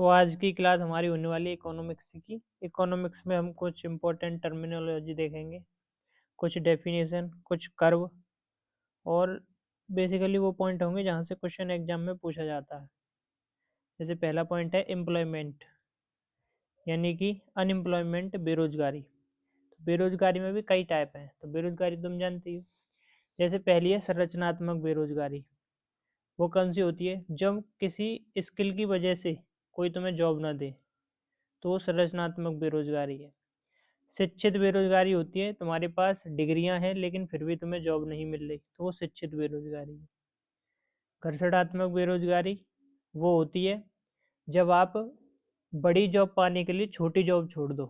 तो आज की क्लास हमारी होने वाली है इकोनॉमिक्स की। इकोनॉमिक्स में हम कुछ इम्पोर्टेंट टर्मिनोलॉजी देखेंगे, कुछ डेफिनेशन, कुछ कर्व और बेसिकली वो पॉइंट होंगे जहाँ से क्वेश्चन एग्जाम में पूछा जाता है। जैसे पहला पॉइंट है एम्प्लॉयमेंट, यानी कि अनएम्प्लॉयमेंट, बेरोजगारी। तो बेरोजगारी में भी कई टाइप हैं, तो बेरोजगारी तुम जानती हो। जैसे पहली है संरचनात्मक बेरोजगारी। वो कौन सी होती है? जब किसी स्किल की वजह से कोई तुम्हें जॉब ना दे, तो वो संरचनात्मक बेरोजगारी है। शिक्षित बेरोजगारी होती है, तुम्हारे पास डिग्रियां हैं लेकिन फिर भी तुम्हें जॉब नहीं मिल रही, तो वो शिक्षित बेरोजगारी है। घर्षणात्मक बेरोजगारी वो होती है जब आप बड़ी जॉब पाने के लिए छोटी जॉब छोड़ दो,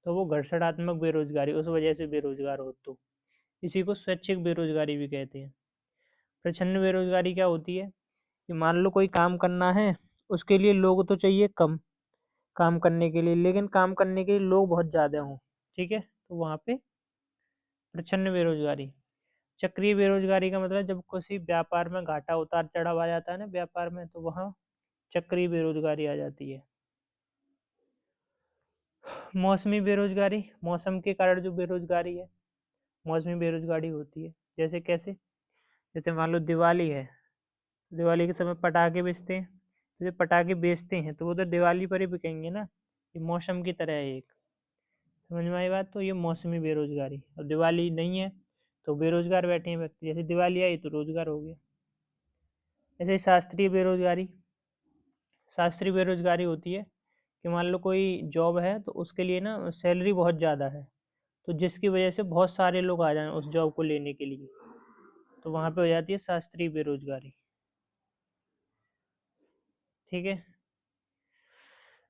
तो वो घर्षणात्मक बेरोजगारी, उस वजह से बेरोजगार हो तो इसी को स्वैच्छिक बेरोजगारी भी कहते हैं। प्रच्छन्न बेरोजगारी क्या होती है कि मान लो कोई काम करना है, उसके लिए लोग तो चाहिए कम काम करने के लिए, लेकिन काम करने के लिए लोग बहुत ज़्यादा हों, ठीक है, तो वहाँ पे प्रच्छन्न बेरोजगारी। चक्रीय बेरोजगारी का मतलब जब किसी व्यापार में घाटा उतार चढ़ाव आ जाता है ना व्यापार में, तो वहाँ चक्रीय बेरोजगारी आ जाती है। मौसमी बेरोजगारी, मौसम के कारण जो बेरोजगारी है, मौसमी बेरोजगारी होती है। जैसे कैसे? जैसे मान लो दिवाली है, दिवाली के समय पटाखे बेचते हैं, जैसे पटाखे बेचते हैं तो वो तो दिवाली पर ही बिकेंगे ना, ये मौसम की तरह है एक। समझ में आई बात? तो ये मौसमी बेरोजगारी। अब दिवाली नहीं है तो बेरोजगार बैठे हैं व्यक्ति, जैसे दिवाली आई तो रोजगार हो गया। जैसे शास्त्रीय बेरोजगारी, शास्त्रीय बेरोजगारी होती है कि मान लो कोई जॉब है तो उसके लिए ना सैलरी बहुत ज़्यादा है, तो जिसकी वजह से बहुत सारे लोग आ जाएं उस जॉब को लेने के लिए, तो वहाँ पे हो जाती है शास्त्रीय बेरोजगारी। ठीक है,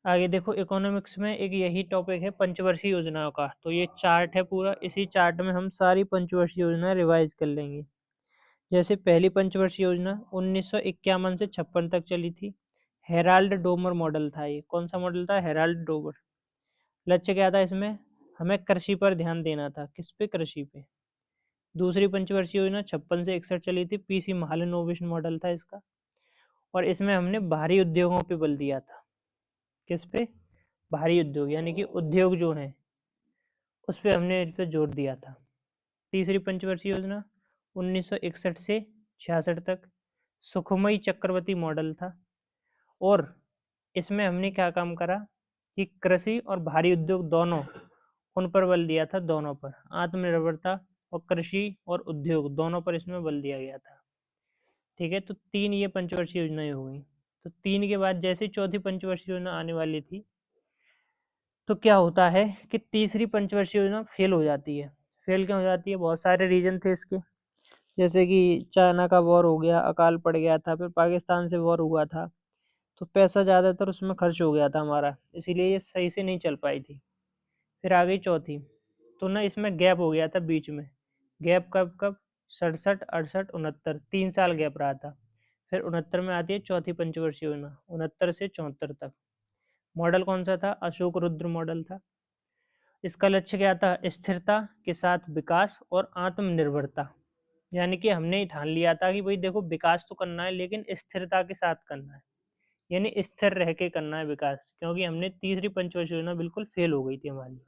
आगे देखो इकोनॉमिक्स में एक यही टॉपिक है पंचवर्षीय योजनाओं का, तो ये चार्ट है पूरा, इसी चार्ट में हम सारी पंचवर्षीय योजना रिवाइज कर लेंगे। जैसे पहली पंचवर्षीय योजना 1951 से 56 तक चली थी। हेराल्ड डोमर मॉडल था ये। कौन सा मॉडल था? Herald Domar. लक्ष्य क्या था इसमें? हमें कृषि पर ध्यान देना था। किस पे? कृषि पे। दूसरी पंचवर्षीय योजना 56 से 61 चली थी। पीसी महालनोबिस मॉडल था इसका, और इसमें हमने भारी उद्योगों पे बल दिया था। किस पे? भारी उद्योग, यानी कि उद्योग जो हैं उस पे हमने इस पे जोर दिया था। तीसरी पंचवर्षीय योजना 1961 से 66 तक सुखमयी चक्रवर्ती मॉडल था, और इसमें हमने क्या काम करा कि कृषि और भारी उद्योग दोनों, उन पर बल दिया था, दोनों पर आत्मनिर्भरता और कृषि और उद्योग दोनों पर इसमें बल दिया गया था। ठीक है, तो तीन ये पंचवर्षीय योजनाएं हो गई। तो तीन के बाद जैसे चौथी पंचवर्षीय योजना आने वाली थी, तो क्या होता है कि तीसरी पंचवर्षीय योजना फेल हो जाती है। फेल क्यों हो जाती है? बहुत सारे रीजन थे इसके, जैसे कि चाइना का वॉर हो गया, अकाल पड़ गया था, फिर पाकिस्तान से वॉर हुआ था, तो पैसा ज़्यादातर उसमें खर्च हो गया था हमारा, इसीलिए ये सही से नहीं चल पाई थी। फिर आ गई चौथी, तो ना इसमें गैप हो गया था बीच में। गैप कब कब? 67, 68, 69, 3 साल गैप रहा था। फिर 69 में आती है चौथी पंचवर्षीय योजना, 69 से 74 तक। मॉडल कौन सा था? अशोक रुद्र मॉडल था। इसका लक्ष्य क्या था? स्थिरता के साथ विकास और आत्मनिर्भरता, यानी कि हमने ठान लिया था कि भाई देखो विकास तो करना है लेकिन स्थिरता के साथ करना है, यानी स्थिर रह के करना है विकास, क्योंकि हमने तीसरी पंचवर्षीय योजना बिल्कुल फेल हो गई थी हमारी।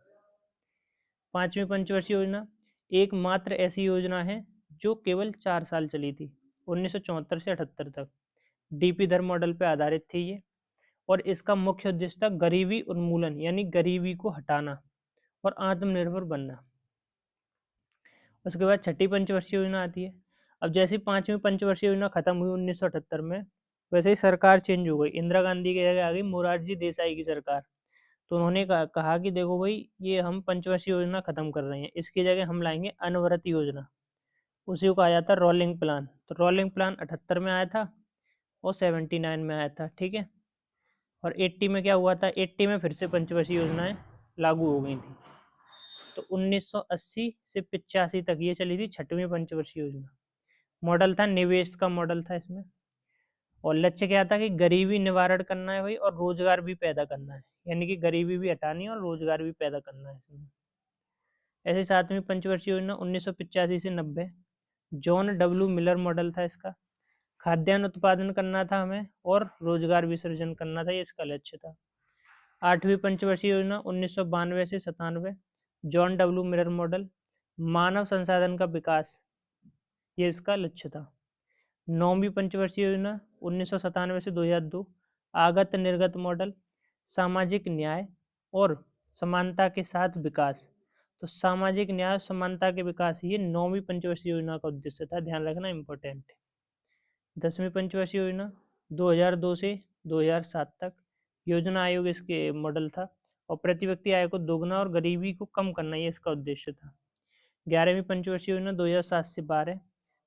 पांचवी पंचवर्षीय योजना एकमात्र ऐसी योजना है जो केवल 4 साल चली थी, 1974 से 78 तक। डीपी धर मॉडल पर आधारित थी ये, और इसका मुख्य उद्देश्य था गरीबी उन्मूलन, यानी गरीबी को हटाना और आत्मनिर्भर बनना। उसके बाद छठी पंचवर्षीय योजना आती है। अब जैसे पांचवी पंचवर्षीय योजना खत्म हुई 1978 में, वैसे ही सरकार चेंज हो गई। इंदिरा गांधी की जगह आ गई मोरारजी देसाई की सरकार। तो उन्होंने कहा कि देखो भाई ये हम पंचवर्षीय योजना खत्म कर रहे हैं, इसकी जगह हम लाएंगे अनवरत योजना। उसी को कहा जाता है रोलिंग प्लान। तो रोलिंग प्लान 78 में आया था और 79 में आया था। ठीक है, और 80 में क्या हुआ था? 80 में फिर से पंचवर्षीय योजनाएं लागू हो गई थी। तो 1980 से 85 तक ये चली थी छठवीं पंचवर्षीय योजना। मॉडल था निवेश का मॉडल था इसमें, और लक्ष्य क्या था कि गरीबी निवारण करना है भाई, और रोजगार भी पैदा करना है, यानी कि गरीबी भी हटानी है और रोजगार भी पैदा करना है इसमें। ऐसे सातवीं पंचवर्षीय योजना 1985 से 90, जॉन डब्ल्यू मिलर मॉडल था इसका। खाद्यान्न उत्पादन करना था हमें और रोजगार भी सृजन करना था, ये इसका लक्ष्य था। 8वीं पंचवर्षीय योजना 1992 से 97, जॉन डब्ल्यू मिलर मॉडल, मानव संसाधन का विकास, ये इसका लक्ष्य था। 9वीं पंचवर्षीय योजना 1997 से 2002, आगत निर्गत मॉडल, सामाजिक न्याय और समानता के साथ विकास। तो सामाजिक न्याय और समानता के विकास, ये 9वीं पंचवर्षीय योजना का उद्देश्य था, ध्यान रखना इंपॉर्टेंट है। 10वीं पंचवर्षीय योजना 2002 से 2007 तक, योजना आयोग इसके मॉडल था और प्रति व्यक्ति आय को दोगुना और गरीबी को कम करना, ये इसका उद्देश्य था। 11वीं पंचवर्षीय योजना 2007 से 12,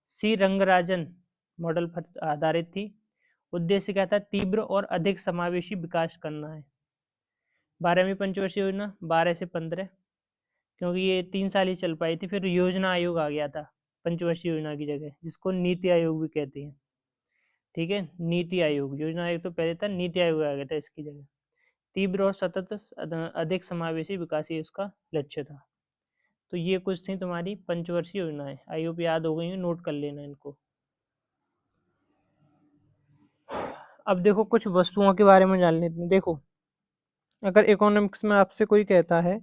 सी रंगराजन मॉडल पर आधारित थी। उद्देश्य क्या था? तीव्र और अधिक समावेशी विकास करना है। 12वीं पंचवर्षीय योजना 12 से 15, क्योंकि ये 3 साल ही चल पाई थी, फिर योजना आयोग आ गया था पंचवर्षीय योजना की जगह, जिसको नीति आयोग भी कहते हैं। ठीक है, नीति आयोग, योजना आयोग तो पहले था, नीति आयोग आ गया था इसकी जगह। तीव्र और सतत अधिक समावेशी विकास ही उसका लक्ष्य था। तो ये कुछ थी तुम्हारी पंचवर्षीय योजनाएं, आई होप याद हो गई हो, नोट कर लेना इनको। अब देखो कुछ वस्तुओं के बारे में जान लेते हैं। देखो, अगर इकोनॉमिक्स में आपसे कोई कहता है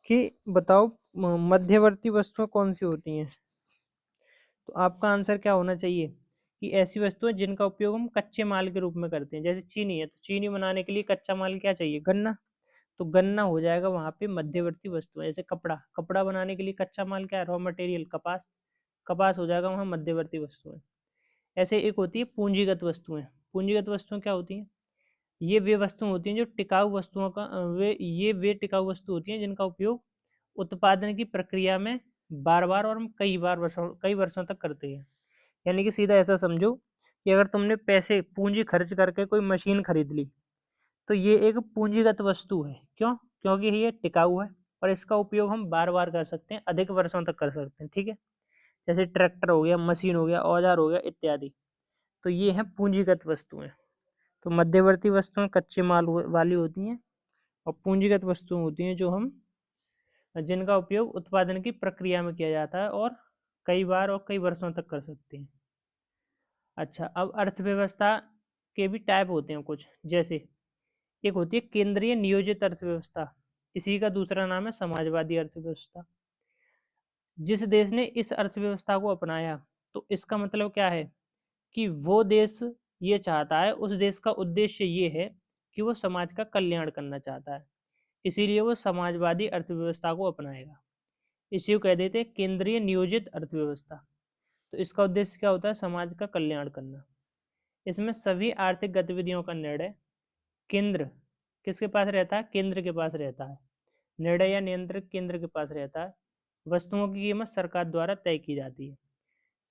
कि बताओ मध्यवर्ती वस्तुएं कौन सी होती हैं, तो आपका आंसर क्या होना चाहिए कि ऐसी वस्तुएं जिनका उपयोग हम कच्चे माल के रूप में करते हैं। जैसे चीनी है, तो चीनी बनाने के लिए कच्चा माल क्या चाहिए? गन्ना। तो गन्ना हो जाएगा वहां पे मध्यवर्ती वस्तुएं। जैसे कपड़ा, कपड़ा बनाने के लिए कच्चा माल क्या है? रॉ मटेरियल कपास, कपास हो जाएगा वहां मध्यवर्ती वस्तुएं। ऐसे एक होती है पूंजीगत वस्तुएं। पूंजीगत वस्तुएं क्या होती हैं? ये वस्तुएं होती हैं जो टिकाऊ वस्तुओं का वे टिकाऊ वस्तु होती हैं जिनका उपयोग उत्पादन की प्रक्रिया में बार बार और हम कई वर्षों तक करते हैं। यानी कि सीधा ऐसा समझो कि अगर तुमने पैसे पूंजी खर्च करके कोई मशीन खरीद ली, तो ये एक पूंजीगत वस्तु है। क्यों? क्योंकि ये टिकाऊ है और इसका उपयोग हम बार बार कर सकते हैं, अधिक वर्षों तक कर सकते हैं। ठीक है, जैसे ट्रैक्टर हो गया, मशीन हो गया, औजार हो गया इत्यादि। तो ये है पूंजीगत वस्तुएं। तो मध्यवर्ती वस्तुएं कच्चे माल वाली होती हैं और पूंजीगत वस्तुएं होती हैं जो हम जिनका उपयोग उत्पादन की प्रक्रिया में किया जाता है और कई बार और कई वर्षों तक कर सकते हैं। अच्छा, अब अर्थव्यवस्था के भी टाइप होते हैं कुछ। जैसे एक होती है केंद्रीय नियोजित अर्थव्यवस्था, इसी का दूसरा नाम है समाजवादी अर्थव्यवस्था। जिस देश ने इस अर्थव्यवस्था को अपनाया, तो इसका मतलब क्या है कि वो देश ये चाहता है, उस देश का उद्देश्य ये है कि वो समाज का कल्याण करना चाहता है, इसीलिए वो समाजवादी अर्थव्यवस्था को अपनाएगा। इसी को कह देते हैं केंद्रीय नियोजित अर्थव्यवस्था। तो इसका उद्देश्य क्या होता है? समाज का कल्याण करना। इसमें सभी आर्थिक गतिविधियों का निर्णय केंद्र किसके पास रहता है? केंद्र के पास रहता है। निर्णय या नियंत्रक केंद्र के पास रहता है। वस्तुओं की कीमत सरकार द्वारा तय की जाती है।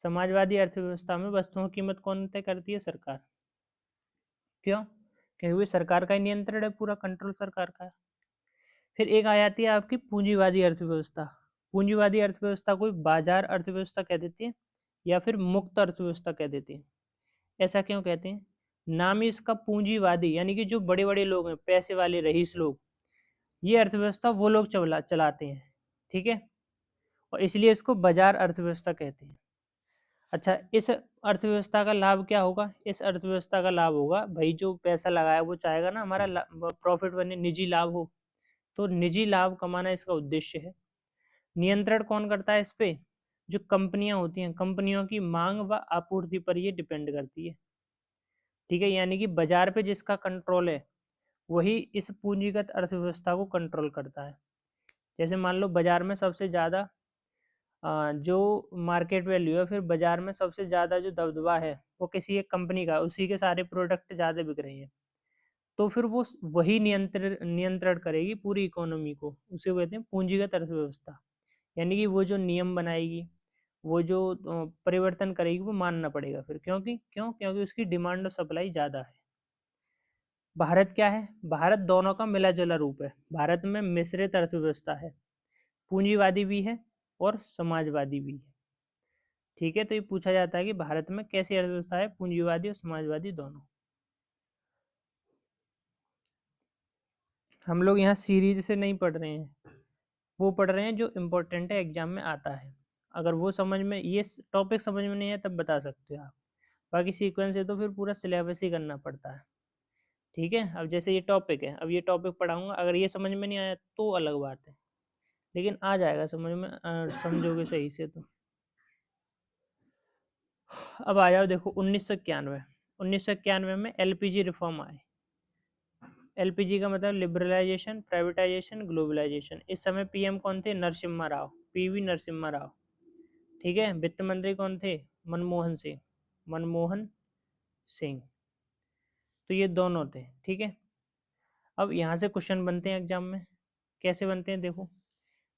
समाजवादी अर्थव्यवस्था में वस्तुओं की कीमत कौन तय करती है? सरकार। क्यों? क्योंकि सरकार का ही नियंत्रण है, पूरा कंट्रोल सरकार का है। फिर एक आ जाती है आपकी पूंजीवादी अर्थव्यवस्था। पूंजीवादी अर्थव्यवस्था को बाजार अर्थव्यवस्था कह देती है या फिर मुक्त अर्थव्यवस्था कह देती है। ऐसा क्यों कहते हैं? नाम ही इसका पूंजीवादी, यानी कि जो बड़े बड़े लोग हैं, पैसे वाले रईस लोग, ये अर्थव्यवस्था वो लोग चलाते हैं। ठीक है, और इसलिए इसको बाजार अर्थव्यवस्था कहते हैं। अच्छा, इस अर्थव्यवस्था का लाभ क्या होगा? इस अर्थव्यवस्था का लाभ होगा, भाई जो पैसा लगाया वो चाहेगा ना हमारा प्रॉफिट बने, निजी लाभ हो। तो निजी लाभ कमाना इसका उद्देश्य है। नियंत्रण कौन करता है इस पे? जो कंपनियां होती हैं, कंपनियों की मांग व आपूर्ति पर ये डिपेंड करती है। ठीक है, यानी कि बाजार पे जिसका कंट्रोल है वही इस पूंजीगत अर्थव्यवस्था को कंट्रोल करता है। जैसे मान लो बाजार में सबसे ज़्यादा जो मार्केट वैल्यू है, फिर बाजार में सबसे ज़्यादा जो दबदबा है वो किसी एक कंपनी का, उसी के सारे प्रोडक्ट ज़्यादा बिक रहे हैं, तो फिर वो वही नियंत्रण नियंत्रण करेगी पूरी इकोनॉमी को। उसे कहते हैं पूंजीगत अर्थव्यवस्था। यानी कि वो जो नियम बनाएगी, वो जो परिवर्तन करेगी, वो मानना पड़ेगा फिर। क्योंकि उसकी डिमांड और सप्लाई ज़्यादा है। भारत क्या है? भारत दोनों का मिला जुला रूप है। भारत में मिश्रित अर्थव्यवस्था है, पूंजीवादी भी है और समाजवादी भी है। ठीक है, तो ये पूछा जाता है कि भारत में कैसी अर्थव्यवस्था है? पूंजीवादी और समाजवादी दोनों। हम लोग यहाँ सीरीज से नहीं पढ़ रहे हैं, वो पढ़ रहे हैं जो इम्पोर्टेंट है, एग्जाम में आता है। अगर वो समझ में, ये टॉपिक समझ में नहीं है तब बता सकते हो आप। बाकी सीक्वेंस है तो फिर पूरा सिलेबस ही करना पड़ता है। ठीक है, अब जैसे ये टॉपिक है, अब ये टॉपिक पढ़ाऊंगा, अगर ये समझ में नहीं आया तो अलग बात है, लेकिन आ जाएगा समझ में, समझोगे सही से तो। अब आ जाओ, देखो 1991, 1991 में एलपीजी रिफॉर्म आए। एलपीजी का मतलब लिबरलाइजेशन, प्राइवेटाइजेशन, ग्लोबलाइजेशन। इस समय पीएम कौन थे? नरसिम्हा राव, पीवी नरसिम्हा राव। ठीक है, वित्त मंत्री कौन थे? मनमोहन सिंह, मनमोहन सिंह। तो ये दोनों थे। ठीक है, अब यहाँ से क्वेश्चन बनते हैं एग्जाम में। कैसे बनते हैं देखो,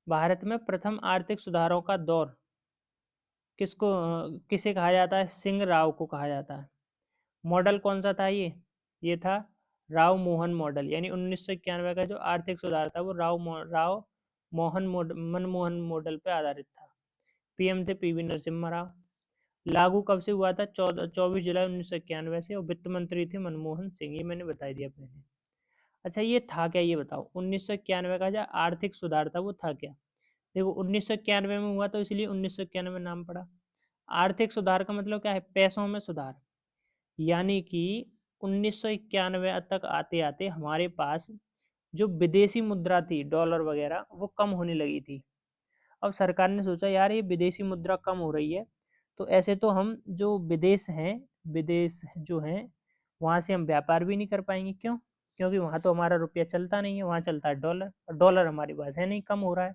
भारत में प्रथम आर्थिक सुधारों का दौर किसे कहा जाता है? सिंह राव को कहा जाता है। मॉडल कौन सा था? ये था राव मोहन मॉडल, यानी 1991 का जो आर्थिक सुधार था वो राव मनमोहन मॉडल पे आधारित था। पीएम थे पीवी नरसिम्हा राव। लागू कब से हुआ था? 24 जुलाई 1991 से, और वित्त मंत्री थे मनमोहन सिंह। ये मैंने बता दिया पहले। अच्छा, ये था क्या ये बताओ? 1991 का जो आर्थिक सुधार था वो था क्या? देखो 1991 में हुआ तो इसलिए 1991 नाम पड़ा। आर्थिक सुधार का मतलब क्या है? पैसों में सुधार। यानी कि 1991 तक आते आते हमारे पास जो विदेशी मुद्रा थी, डॉलर वगैरह, वो कम होने लगी थी। अब सरकार ने सोचा यार ये विदेशी मुद्रा कम हो रही है, तो ऐसे तो हम जो विदेश जो हैं वहाँ से हम व्यापार भी नहीं कर पाएंगे। क्यों? क्योंकि वहाँ तो हमारा रुपया चलता नहीं है, वहाँ चलता है डॉलर, और डॉलर हमारे पास है नहीं, कम हो रहा है।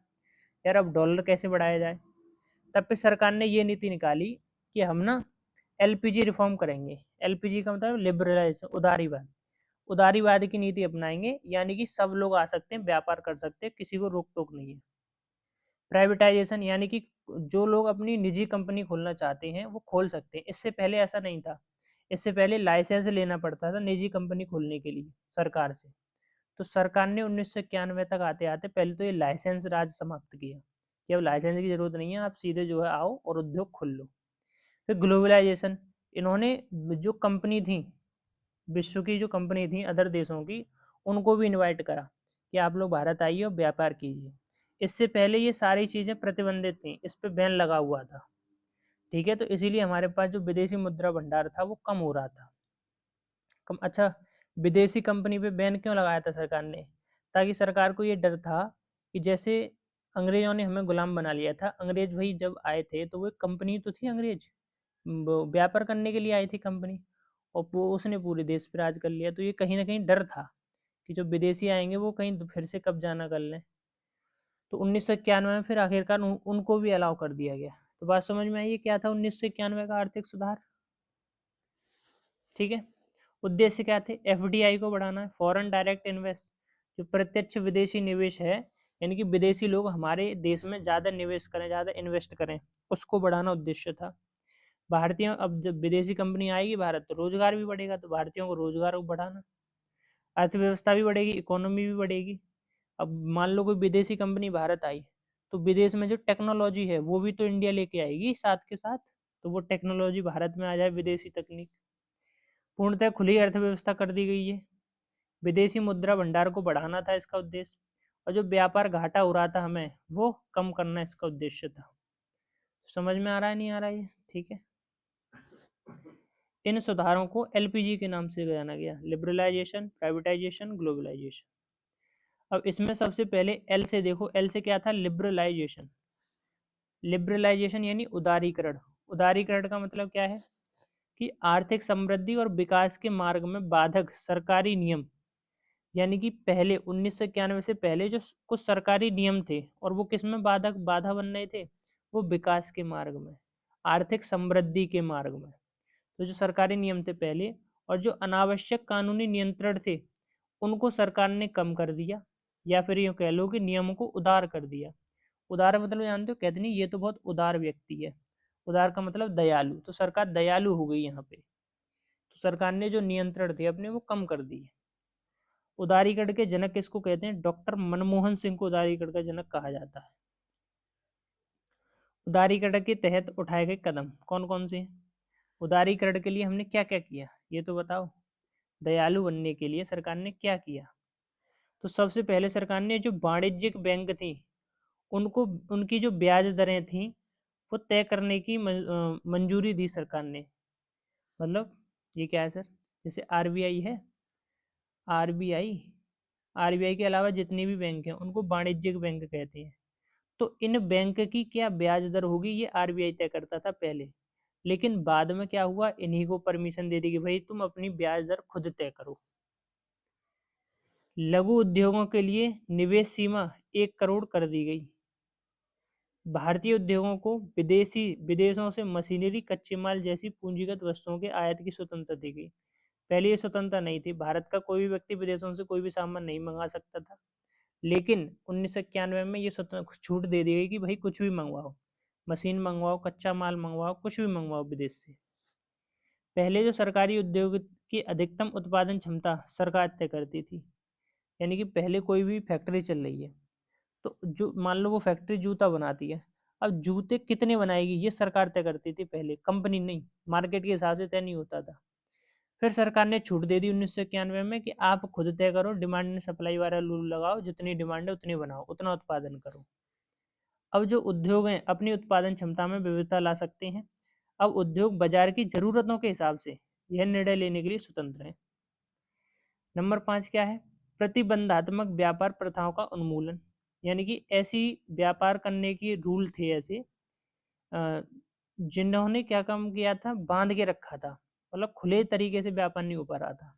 यार अब डॉलर कैसे बढ़ाया जाए? तब पे सरकार ने ये नीति निकाली कि हम ना एलपीजी रिफॉर्म करेंगे। एलपीजी का मतलब लिबरलाइजेशन, उदारीवाद। उदारीवाद की नीति अपनाएंगे, यानी कि सब लोग आ सकते हैं, व्यापार कर सकते हैं, किसी को रोक टोक नहीं है। प्राइवेटाइजेशन, यानी कि जो लोग अपनी निजी कंपनी खोलना चाहते हैं वो खोल सकते हैं। इससे पहले ऐसा नहीं था। इससे पहले लाइसेंस लेना पड़ता था निजी कंपनी खोलने के लिए सरकार से। तो सरकार ने 1991 तक आते आते पहले तो ये लाइसेंस राज समाप्त किया कि अब लाइसेंस की जरूरत नहीं है, आप सीधे जो है आओ और उद्योग खोल लो। फिर ग्लोबलाइजेशन, इन्होंने जो कंपनी थी, विश्व की जो कंपनी थी अदर देशों की, उनको भी इनवाइट करा कि आप लोग भारत आइए और व्यापार कीजिए। इससे पहले ये सारी चीज़ें प्रतिबंधित थी, इस पे बैन लगा हुआ था। ठीक है, तो इसीलिए हमारे पास जो विदेशी मुद्रा भंडार था वो कम हो रहा था। अच्छा, विदेशी कंपनी पे बैन क्यों लगाया था सरकार ने? ताकि सरकार को ये डर था कि जैसे अंग्रेजों ने हमें गुलाम बना लिया था। अंग्रेज भाई जब आए थे तो वो कंपनी तो थी अंग्रेज, वो व्यापार करने के लिए आई थी कंपनी, और वो उसने पूरे देश पर राज कर लिया। तो ये कहीं ना कहीं डर था कि जो विदेशी आएंगे वो कहीं फिर से कब्जा ना कर लें। तो 1991 में फिर आखिरकार उनको भी अलाउ कर दिया गया। तो बात समझ में आई, क्या था 1991 का आर्थिक सुधार? ठीक है, उद्देश्य क्या थे? एफडीआई को बढ़ाना है, फॉरेन डायरेक्ट इन्वेस्ट, जो प्रत्यक्ष विदेशी निवेश है, यानी कि विदेशी लोग हमारे देश में ज़्यादा निवेश करें, ज़्यादा इन्वेस्ट करें, उसको बढ़ाना उद्देश्य था। भारतीयों, अब जब विदेशी कंपनी आएगी भारत तो रोजगार भी बढ़ेगा, तो भारतीयों को रोजगार को बढ़ाना, अर्थव्यवस्था भी बढ़ेगी, इकोनॉमी भी बढ़ेगी। अब मान लो कोई विदेशी कंपनी भारत आई, तो विदेश में जो टेक्नोलॉजी है वो भी तो इंडिया लेके आएगी साथ के साथ, तो वो टेक्नोलॉजी भारत में आ जाए, विदेशी तकनीक। पूर्णतः खुली अर्थव्यवस्था कर दी गई है। विदेशी मुद्रा भंडार को बढ़ाना था इसका उद्देश्य, और जो व्यापार घाटा हो रहा था हमें वो कम करना इसका उद्देश्य था। समझ में आ रहा है नहीं आ रहा है? ठीक है, इन सुधारों को एलपीजी के नाम से जाना गया, लिबरलाइजेशन, प्राइवेटाइजेशन, ग्लोबलाइजेशन। अब इसमें सबसे पहले एल से देखो, एल से क्या था? लिबरलाइजेशन। लिबरलाइजेशन यानी उदारीकरण। उदारीकरण का मतलब क्या है? कि आर्थिक समृद्धि और विकास के मार्ग में बाधक सरकारी नियम, यानी कि पहले 1991 से पहले जो कुछ सरकारी नियम थे, और वो किस में बाधा बन रहे थे? वो विकास के मार्ग में, आर्थिक समृद्धि के मार्ग में। तो जो सरकारी नियम थे पहले, और जो अनावश्यक कानूनी नियंत्रण थे, उनको सरकार ने कम कर दिया, या फिर यूँ कह लो कि नियमों को उदार कर दिया। उदार मतलब जानते हो, कहते नहीं ये तो बहुत उदार व्यक्ति है। उदार का मतलब दयालु, तो सरकार दयालु हो गई यहाँ पे। तो सरकार ने जो नियंत्रण थे अपने वो कम कर दिए। उदारीकरण के जनक किसको कहते हैं? डॉक्टर मनमोहन सिंह को उदारीकरण का जनक कहा जाता है। उदारीकरण के तहत उठाए गए कदम कौन कौन से हैं? उदारीकरण के लिए हमने क्या क्या किया ये तो बताओ। दयालु बनने के लिए सरकार ने क्या किया? तो सबसे पहले सरकार ने जो वाणिज्यिक बैंक थी उनको, उनकी जो ब्याज दरें थी वो तय करने की मंजूरी दी सरकार ने। मतलब ये क्या है सर? जैसे आरबीआई है, आरबीआई, आरबीआई के अलावा जितनी भी बैंक हैं उनको वाणिज्यिक बैंक कहते हैं। तो इन बैंक की क्या ब्याज दर होगी ये आरबीआई तय करता था पहले, लेकिन बाद में क्या हुआ, इन्हीं को परमिशन दे दी कि भाई तुम अपनी ब्याज दर खुद तय करो। लघु उद्योगों के लिए निवेश सीमा 1 करोड़ कर दी गई। भारतीय उद्योगों को विदेशों से मशीनरी, कच्चे माल जैसी पूंजीगत वस्तुओं के आयात की स्वतंत्रता दी गई। पहले ये स्वतंत्रता नहीं थी, भारत का कोई भी व्यक्ति विदेशों से कोई भी सामान नहीं मंगा सकता था। लेकिन 1991 में ये स्वतंत्र छूट दे दी गई कि भाई कुछ भी मंगवाओ, मशीन मंगवाओ, कच्चा माल मंगवाओ, कुछ भी मंगवाओ विदेश से। पहले जो सरकारी उद्योग की अधिकतम उत्पादन क्षमता सरकार तय करती थी, यानी कि पहले कोई भी फैक्ट्री चल रही है तो जो मान लो वो फैक्ट्री जूता बनाती है, अब जूते कितने बनाएगी ये सरकार तय करती थी पहले, कंपनी नहीं, मार्केट के हिसाब से तय नहीं होता था। फिर सरकार ने छूट दे दी 1991 में कि आप खुद तय करो, डिमांड एंड सप्लाई वाला रूल लगाओ, जितनी डिमांड है उतनी बनाओ, उतना उत्पादन करो। अब जो उद्योग हैं अपनी उत्पादन क्षमता में विविधता ला सकते हैं। अब उद्योग बाजार की जरूरतों के हिसाब से यह निर्णय लेने के लिए स्वतंत्र हैं। नंबर 5 क्या है? प्रतिबंधात्मक व्यापार प्रथाओं का उन्मूलन, यानी कि ऐसी व्यापार करने की रूल थे ऐसे जिन्होंने क्या काम किया था, बांध के रखा था, मतलब खुले तरीके से व्यापार नहीं हो पा रहा था।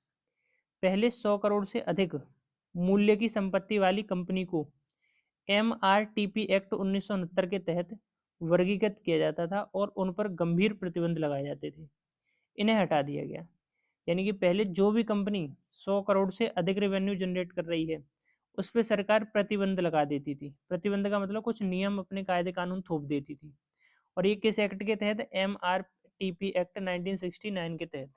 पहले 100 करोड़ से अधिक मूल्य की संपत्ति वाली कंपनी को MRTP एक्ट 1969 के तहत वर्गीकृत किया जाता था और उन पर गंभीर प्रतिबंध लगाए जाते थे। इन्हें हटा दिया गया। यानी कि पहले जो भी कंपनी 100 करोड़ से अधिक रेवेन्यू जनरेट कर रही है उस पर सरकार प्रतिबंध लगा देती थी। प्रतिबंध का मतलब कुछ नियम, अपने कायदे कानून थोप देती थी। और ये किस एक्ट के तहत? MRTP एक्ट 1969 के तहत।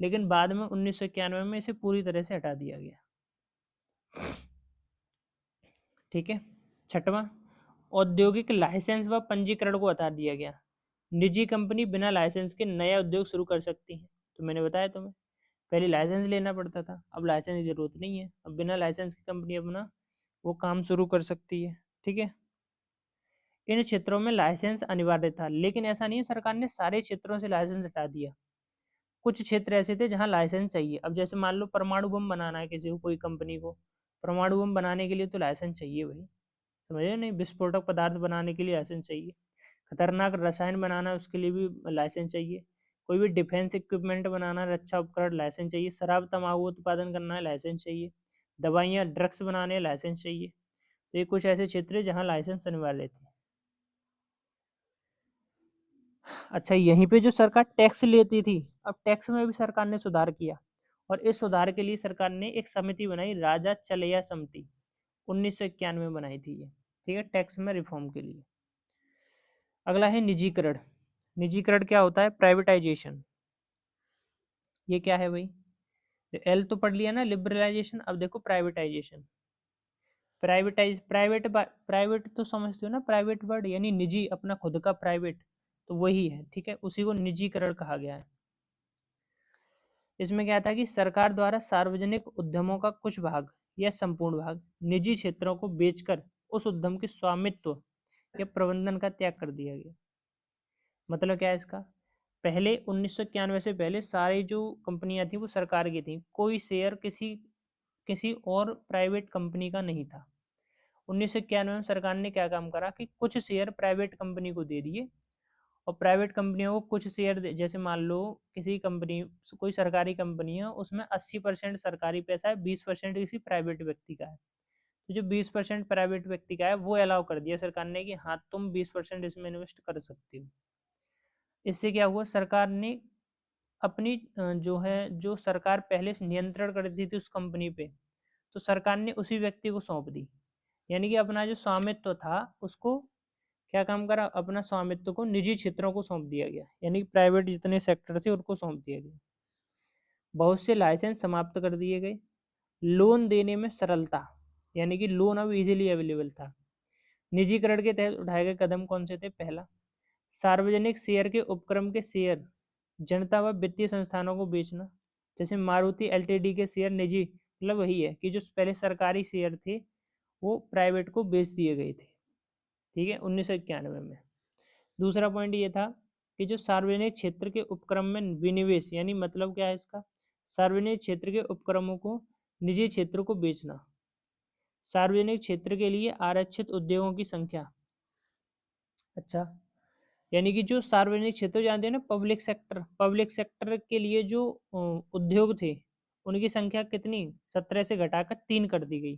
लेकिन बाद में 1991 में इसे पूरी तरह से हटा दिया गया। ठीक है। छठवां, औद्योगिक लाइसेंस व पंजीकरण को हटा दिया गया। निजी कंपनी बिना लाइसेंस के नया उद्योग शुरू कर सकती है। तो मैंने बताया तुम्हें, पहले लाइसेंस लेना पड़ता था, अब लाइसेंस की जरूरत नहीं है, अब बिना लाइसेंस की कंपनी अपना वो काम शुरू कर सकती है। ठीक है। इन क्षेत्रों में लाइसेंस अनिवार्य था, लेकिन ऐसा नहीं है सरकार ने सारे क्षेत्रों से लाइसेंस हटा दिया। कुछ क्षेत्र ऐसे थे जहाँ लाइसेंस चाहिए। अब जैसे मान लो परमाणु बम बनाना है किसी को, कोई कंपनी को परमाणु बम बनाने के लिए तो लाइसेंस चाहिए भाई, समझे नहीं? विस्फोटक पदार्थ बनाने के लिए लाइसेंस चाहिए। खतरनाक रसायन बनाना है उसके लिए भी लाइसेंस चाहिए। कोई भी डिफेंस इक्विपमेंट बनाना, रक्षा उपकरण, लाइसेंस चाहिए। शराब तंबाकू उत्पादन करना है, लाइसेंस चाहिए। दवाइयाँ ड्रग्स बनाने, लाइसेंस चाहिए। तो ये कुछ ऐसे क्षेत्र हैं जहाँ लाइसेंस अनिवार्य थे। अच्छा, यहीं पे जो सरकार टैक्स लेती थी, अब टैक्स में भी सरकार ने सुधार किया और इस सुधार के लिए सरकार ने एक समिति बनाई, राजा चलैया समिति, 1991 में बनाई थी ये। ठीक है, टैक्स में रिफॉर्म के लिए। अगला है निजीकरण। निजीकरण क्या होता है? प्राइवेटाइजेशन। ये क्या है भाई? एल तो पढ़ लिया ना, लिबरलाइजेशन। अब देखो प्राइवेटाइजेशन। प्राइवेट तो समझते हो ना, प्राइवेट वर्ड यानी निजी, अपना खुद का प्राइवेट, तो वही है। ठीक है, उसी को निजीकरण कहा गया है। इसमें क्या था कि सरकार द्वारा सार्वजनिक उद्यमों का कुछ भाग या संपूर्ण भाग निजी क्षेत्रों को बेचकर उस उद्यम के स्वामित्व या प्रबंधन का त्याग कर दिया गया। मतलब क्या है इसका? पहले 1991 से पहले सारी जो कंपनियां थी वो सरकार की थी, कोई शेयर किसी किसी और प्राइवेट कंपनी का नहीं था। 1991 में सरकार ने क्या काम करा कि कुछ शेयर प्राइवेट कंपनी को दे दिए और प्राइवेट कंपनियों को कुछ शेयर जैसे मान लो किसी कंपनी, कोई सरकारी कंपनी है, उसमें 80% सरकारी पैसा है, 20% किसी प्राइवेट व्यक्ति का है। तो जो 20% प्राइवेट व्यक्ति का है वो अलाउ कर दिया सरकार ने कि हाँ तुम 20% इसमें इन्वेस्ट कर सकते हो। इससे क्या हुआ, सरकार ने अपनी जो सरकार पहले से नियंत्रण करती थी उस कंपनी पे, तो सरकार ने उसी व्यक्ति को सौंप दी। यानी कि अपना जो स्वामित्व था उसको क्या काम करा, अपना स्वामित्व को निजी क्षेत्रों को सौंप दिया गया, यानी कि प्राइवेट जितने सेक्टर थे उनको सौंप दिया गया। बहुत से लाइसेंस समाप्त कर दिए गए। लोन देने में सरलता, यानी कि लोन अब इजीली अवेलेबल था। निजीकरण के तहत उठाए गए कदम कौन से थे? पहला, सार्वजनिक शेयर के उपक्रम के शेयर जनता व वित्तीय संस्थानों को बेचना। जैसे मारुति एलटीडी के शेयर निजी, मतलब वही है कि जो पहले सरकारी शेयर थे वो प्राइवेट को बेच दिए गए थे। ठीक है, 1991 में। दूसरा पॉइंट ये था कि जो सार्वजनिक क्षेत्र के उपक्रम में विनिवेश, यानी मतलब क्या है इसका, सार्वजनिक क्षेत्र के उपक्रमों को निजी क्षेत्र को बेचना। सार्वजनिक क्षेत्र के लिए आरक्षित उद्योगों की संख्या। अच्छा, यानी कि जो सार्वजनिक क्षेत्र जानते हैं ना, पब्लिक सेक्टर के लिए जो उद्योग थे, उनकी संख्या कितनी 17 से घटाकर 3 कर दी गई।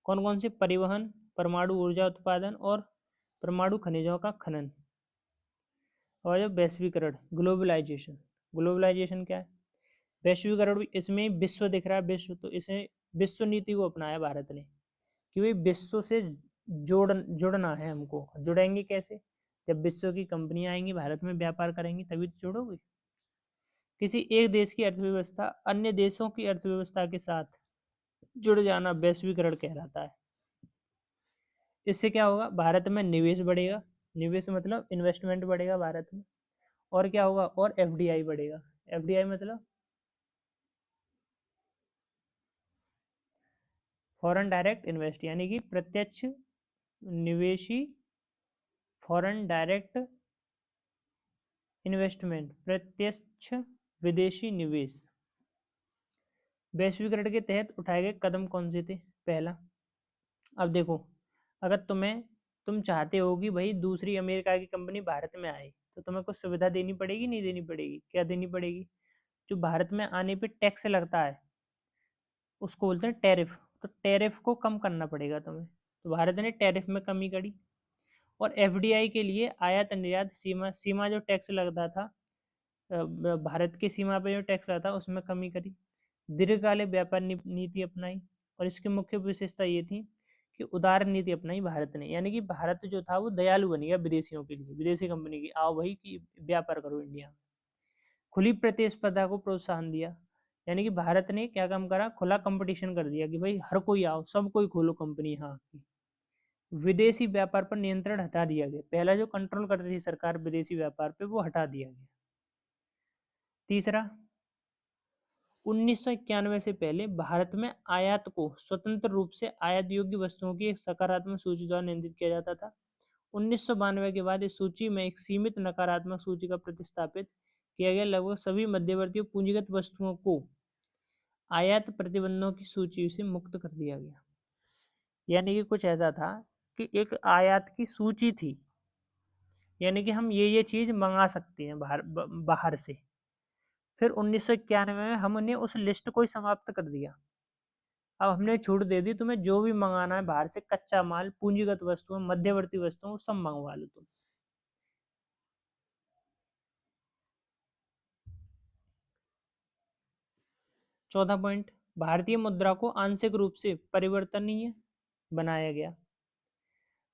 कौन कौन से? परिवहन, परमाणु ऊर्जा उत्पादन और परमाणु खनिजों का खनन। और जो वैश्वीकरण, ग्लोबलाइजेशन। ग्लोबलाइजेशन क्या है? वैश्वीकरण। इसमें विश्व दिख रहा है, विश्व, तो इसे विश्व नीति को अपनाया भारत ने कि भाई विश्व से जुड़ना है हमको। जुड़ेंगे कैसे? जब विश्व की कंपनियां आएंगी भारत में व्यापार करेंगी तभी तो जुड़ोगे। किसी एक देश की अर्थव्यवस्था अन्य देशों की अर्थव्यवस्था के साथ जुड़ जाना वैश्वीकरण कहलाता है। इससे क्या होगा? भारत में निवेश बढ़ेगा। निवेश मतलब इन्वेस्टमेंट बढ़ेगा भारत में। और क्या होगा? और एफडीआई बढ़ेगा। एफडीआई मतलब फॉरेन डायरेक्ट इन्वेस्ट, यानी कि प्रत्यक्ष निवेशी, फॉरेन डायरेक्ट इन्वेस्टमेंट, प्रत्यक्ष विदेशी निवेश। वैश्वीकरण के तहत उठाए गए कदम कौन से थे? पहला, अब देखो, अगर तुम चाहते हो कि भाई दूसरी अमेरिका की कंपनी भारत में आए, तो तुम्हें कुछ सुविधा देनी पड़ेगी, नहीं देनी पड़ेगी? क्या देनी पड़ेगी? जो भारत में आने पे टैक्स लगता है उसको बोलते हैं टैरिफ। तो टैरिफ को कम करना पड़ेगा तुम्हें। तो भारत ने टैरिफ में कमी करी। और एफडीआई के लिए आयात निर्यात सीमा सीमा जो टैक्स लगता था, भारत की सीमा पे जो टैक्स लगता था उसमें कमी करी। दीर्घकालिक व्यापार नीति अपनाई। और इसकी मुख्य विशेषता ये थी कि उदार नीति अपनाई भारत ने, यानी कि भारत जो था वो दयालु बन गया विदेशियों के लिए, विदेशी कंपनी की आओ भाई कि व्यापार करो इंडिया में। खुली प्रतिस्पर्धा को प्रोत्साहन दिया, यानी कि भारत ने क्या काम करा? खुला कंपटीशन कर दिया कि भाई हर कोई आओ, सब कोई खोलो कंपनी यहाँ की। विदेशी व्यापार पर नियंत्रण हटा दिया गया। पहला जो कंट्रोल करती थी सरकार विदेशी व्यापार पे, वो हटा दिया गया। तीसरा, 1991 से पहले भारत में आयात को स्वतंत्र रूप से आयात योग्य वस्तुओं की एक सकारात्मक सूची द्वारा नियंत्रित किया जाता था। 1992 के बाद इस सूची में एक सीमित नकारात्मक सूची का प्रतिस्थापित किया गया। लगभग सभी मध्यवर्ती और पूंजीगत वस्तुओं को आयात प्रतिबंधों की सूची से मुक्त कर दिया गया। यानी कि कुछ ऐसा था कि एक आयात की सूची थी, यानी कि हम ये चीज मंगा सकते हैं बाहर से। फिर 1991 में हमने उस लिस्ट को ही समाप्त कर दिया। अब हमने छूट दे दी, तुम्हें जो भी मंगाना है बाहर से, कच्चा माल, पूंजीगत वस्तुएं, मध्यवर्ती वस्तुएं, सब मंगवा लो तुम। चौथा पॉइंट, भारतीय मुद्रा को आंशिक रूप से परिवर्तनीय बनाया गया।